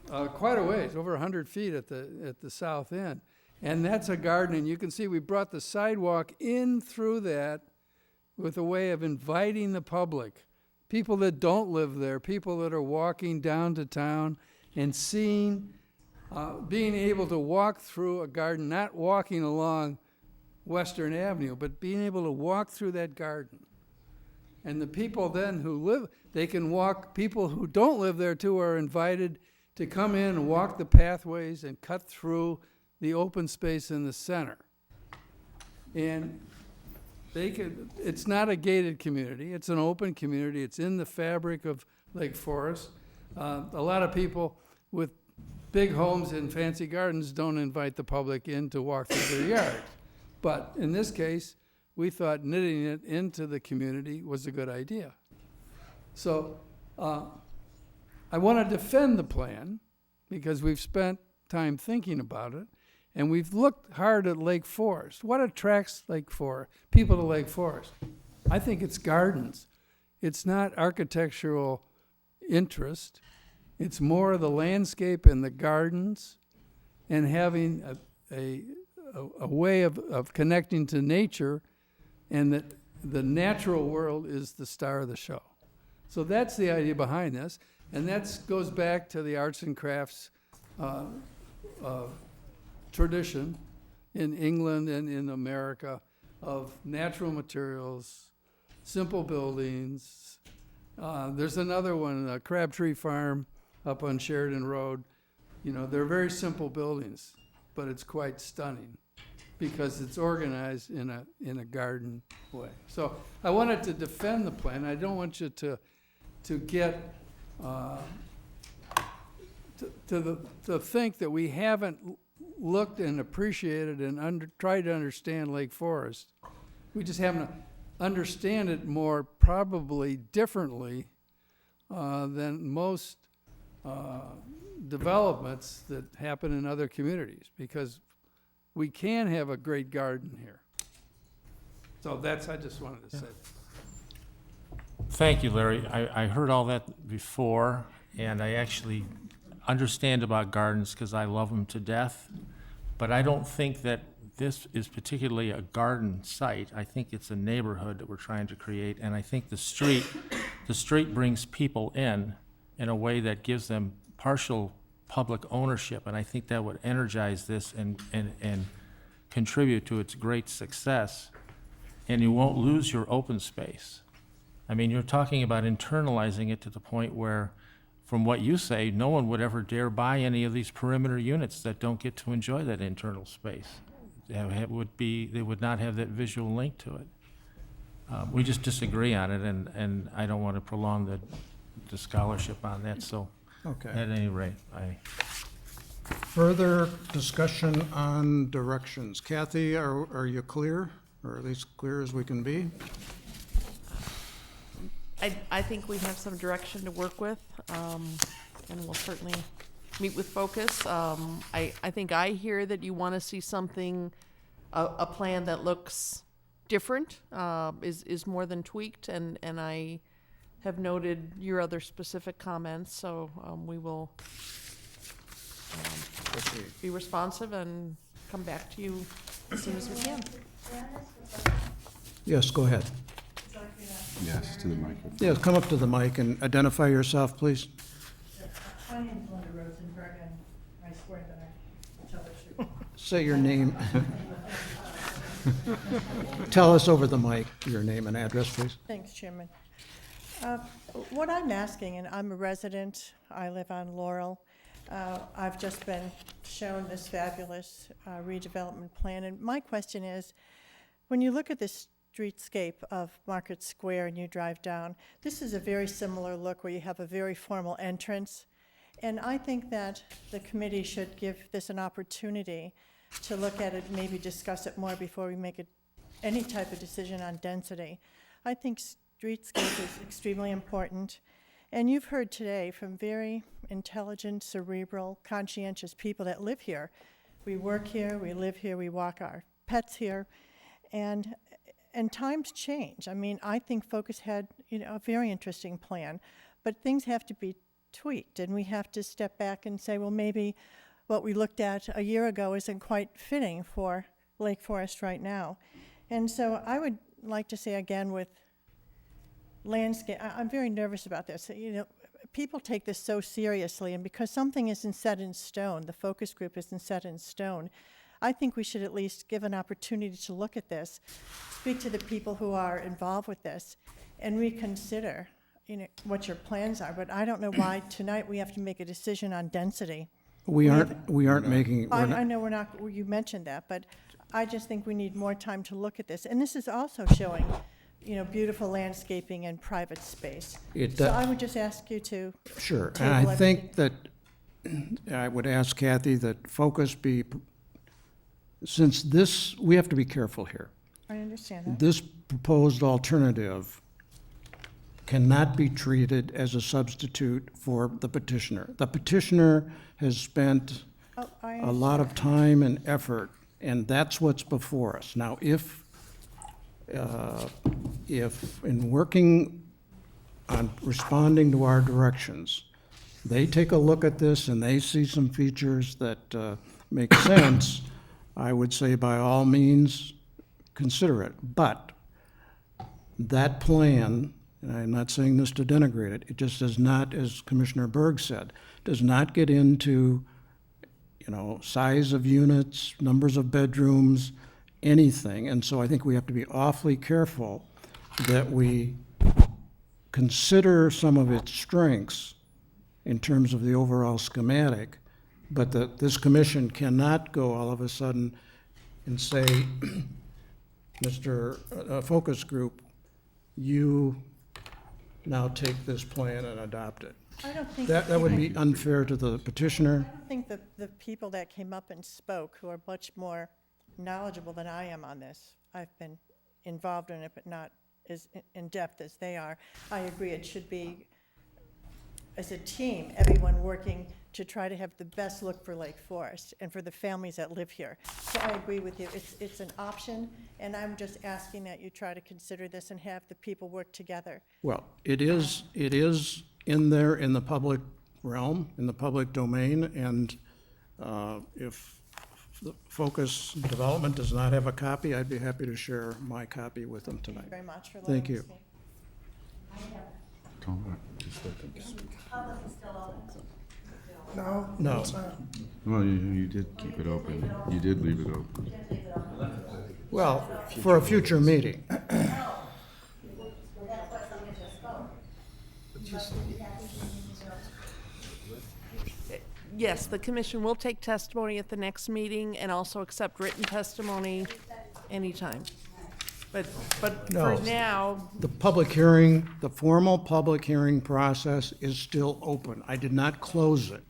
quite a ways, over 100 feet at the south end. And that's a garden, and you can see we brought the sidewalk in through that with a way of inviting the public, people that don't live there, people that are walking down to town and seeing, being able to walk through a garden, not walking along Western Avenue, but being able to walk through that garden. And the people then who live, they can walk, people who don't live there too are invited to come in and walk the pathways and cut through the open space in the center. And it's not a gated community, it's an open community, it's in the fabric of Lake Forest. A lot of people with big homes and fancy gardens don't invite the public in to walk through their yards. But in this case, we thought knitting it into the community was a good idea. So I want to defend the plan because we've spent time thinking about it, and we've looked hard at Lake Forest. What attracts people to Lake Forest? I think it's gardens. It's not architectural interest. It's more the landscape and the gardens and having a way of connecting to nature, and that the natural world is the star of the show. So that's the idea behind this, and that goes back to the arts and crafts tradition in England and in America of natural materials, simple buildings. There's another one, Crabtree Farm up on Sheridan Road. You know, they're very simple buildings, but it's quite stunning because it's organized in a garden way. So I wanted to defend the plan. I don't want you to get to think that we haven't looked and appreciated and tried to understand Lake Forest. We just haven't understand it more probably differently than most developments that happen in other communities, because we can have a great garden here. So I just wanted to say that. Thank you, Larry. I heard all that before, and I actually understand about gardens because I love them to death. But I don't think that this is particularly a garden site. I think it's a neighborhood that we're trying to create, and I think the street brings people in a way that gives them partial public ownership, and I think that would energize this and contribute to its great success. And you won't lose your open space. I mean, you're talking about internalizing it to the point where, from what you say, no one would ever dare buy any of these perimeter units that don't get to enjoy that internal space. They would not have that visual link to it. We just disagree on it, and I don't want to prolong the scholarship on that, so Okay. at any rate, Further discussion on directions. Kathy, are you clear, or at least clear as we can be? I think we have some direction to work with, and we'll certainly meet with Focus. I think I hear that you want to see something, a plan that looks different, is more than tweaked, and I have noted your other specific comments, so we will be responsive and come back to you as soon as we can. Yes, go ahead. Yes, to the microphone. Yes, come up to the mic and identify yourself, please. My name's Linda Rosenberg, and I swear that I tell the truth. Say your name. Tell us over the mic your name and address, please. Thanks, Chairman. What I'm asking, and I'm a resident, I live on Laurel. I've just been shown this fabulous redevelopment plan, and my question is, when you look at this streetscape of Market Square and you drive down, this is a very similar look where you have a very formal entrance. And I think that the committee should give this an opportunity to look at it, maybe discuss it more before we make any type of decision on density. I think streetscape is extremely important. And you've heard today from very intelligent, cerebral, conscientious people that live here. We work here, we live here, we walk our pets here. And and times change. I mean, I think Focus had, a very interesting plan, but things have to be tweaked, and we have to step back and say, well, maybe what we looked at a year ago isn't quite fitting for Lake Forest right now. And so I would like to say again with landscape, I'm very nervous about this. People take this so seriously, and because something isn't set in stone, the focus group isn't set in stone, I think we should at least give an opportunity to look at this, speak to the people who are involved with this, and reconsider, what your plans are. But I don't know why tonight we have to make a decision on density. We aren't making. I know we're not, you mentioned that, but I just think we need more time to look at this. And this is also showing, beautiful landscaping and private space. So I would just ask you to. Sure, and table I everything. think that I would ask Kathy that focus be, since this, we have to be careful here. I understand that. This proposed alternative cannot be treated as a substitute for the petitioner. The petitioner has spent a lot of time and effort, and that's what's before us. Now, if in working on responding to our directions, they take a look at this and they see some features that make sense, I would say by all means, consider it. But that plan, and I'm not saying this to denigrate it, it just does not, as Commissioner Berg said, does not get into, size of units, numbers of bedrooms, anything. And so I think we have to be awfully careful that we consider some of its strengths in terms of the overall schematic, but that this commission cannot go all of a sudden and say, Mr. Focus Group, you now take this plan and adopt it. I don't think That would be unfair to the petitioner. I think the people that came up and spoke, who are much more knowledgeable than I am on this, I've been involved in it, but not as in depth as they are. I agree it should be, as a team, everyone working to try to have the best look for Lake Forest and for the families that live here. So I agree with you. It's an option, and I'm just asking that you try to consider this and have the people work together. Well, it is in there in the public realm, in the public domain, and if the Focus Development does not have a copy, I'd be happy to share my copy with them tonight. Thank you very much for Thank letting you. us speak. Just let them speak. No? No. it's not. Well, you did keep it open. You did leave it open. Well, for a future meeting. Yes, the commission will take testimony at the next meeting and also accept written testimony anytime. But No. for now, The public hearing, the formal public hearing process is still open. I did not close it.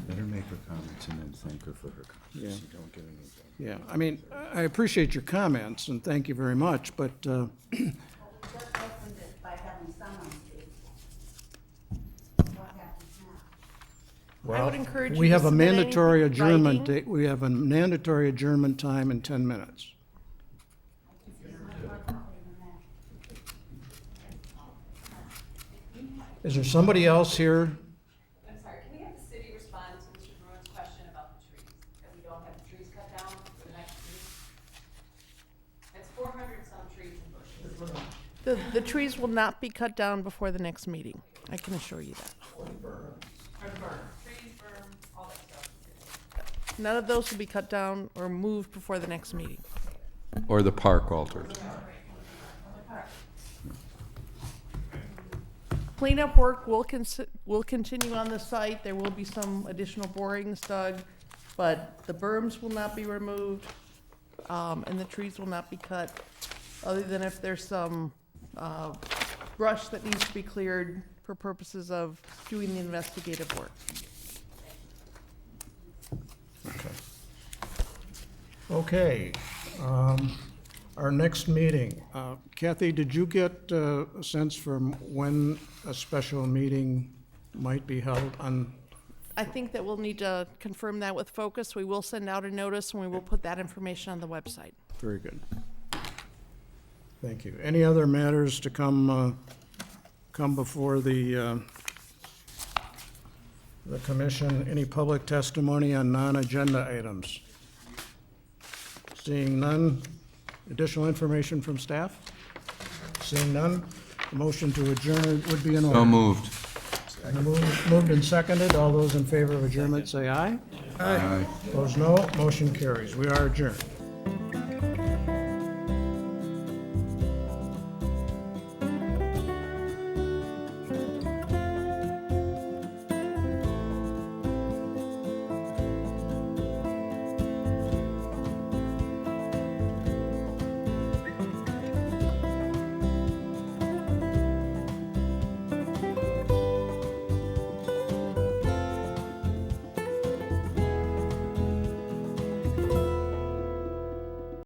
Let her make her comments and then thank her for her comments. Yeah. You don't get anything. Yeah, I mean, I appreciate your comments, and thank you very much, but I would encourage you we to have a submit anything mandatory in adjournment writing. date, we have a mandatory adjournment time in 10 minutes. Is there somebody else here? I'm sorry, can we have the city respond to Mr. Bruin's question about the trees? That we don't have the trees cut down for the next trees? It's 400 some trees and bushes. The trees will not be cut down before the next meeting. I can assure you that. Or burn, trees, burn, all that stuff. None of those will be cut down or moved before the next meeting. Or the park altered. Cleanup work will continue on the site. There will be some additional borings dug, but the berms will not be removed, and the trees will not be cut, other than if there's some brush that needs to be cleared for purposes of doing the investigative work. Okay, our next meeting. Kathy, did you get a sense from when a special meeting might be held on I think that we'll need to confirm that with Focus. We will send out a notice, and we will put that information on the website. Very good. Thank you. Any other matters to come before the commission? Any public testimony on non-agenda items? Seeing none. Additional information from staff? Seeing none. A motion to adjourn would be in order. So moved. Moved and seconded. All those in favor of adjournment say aye. Aye. Opposed, no. Motion carries. We are adjourned.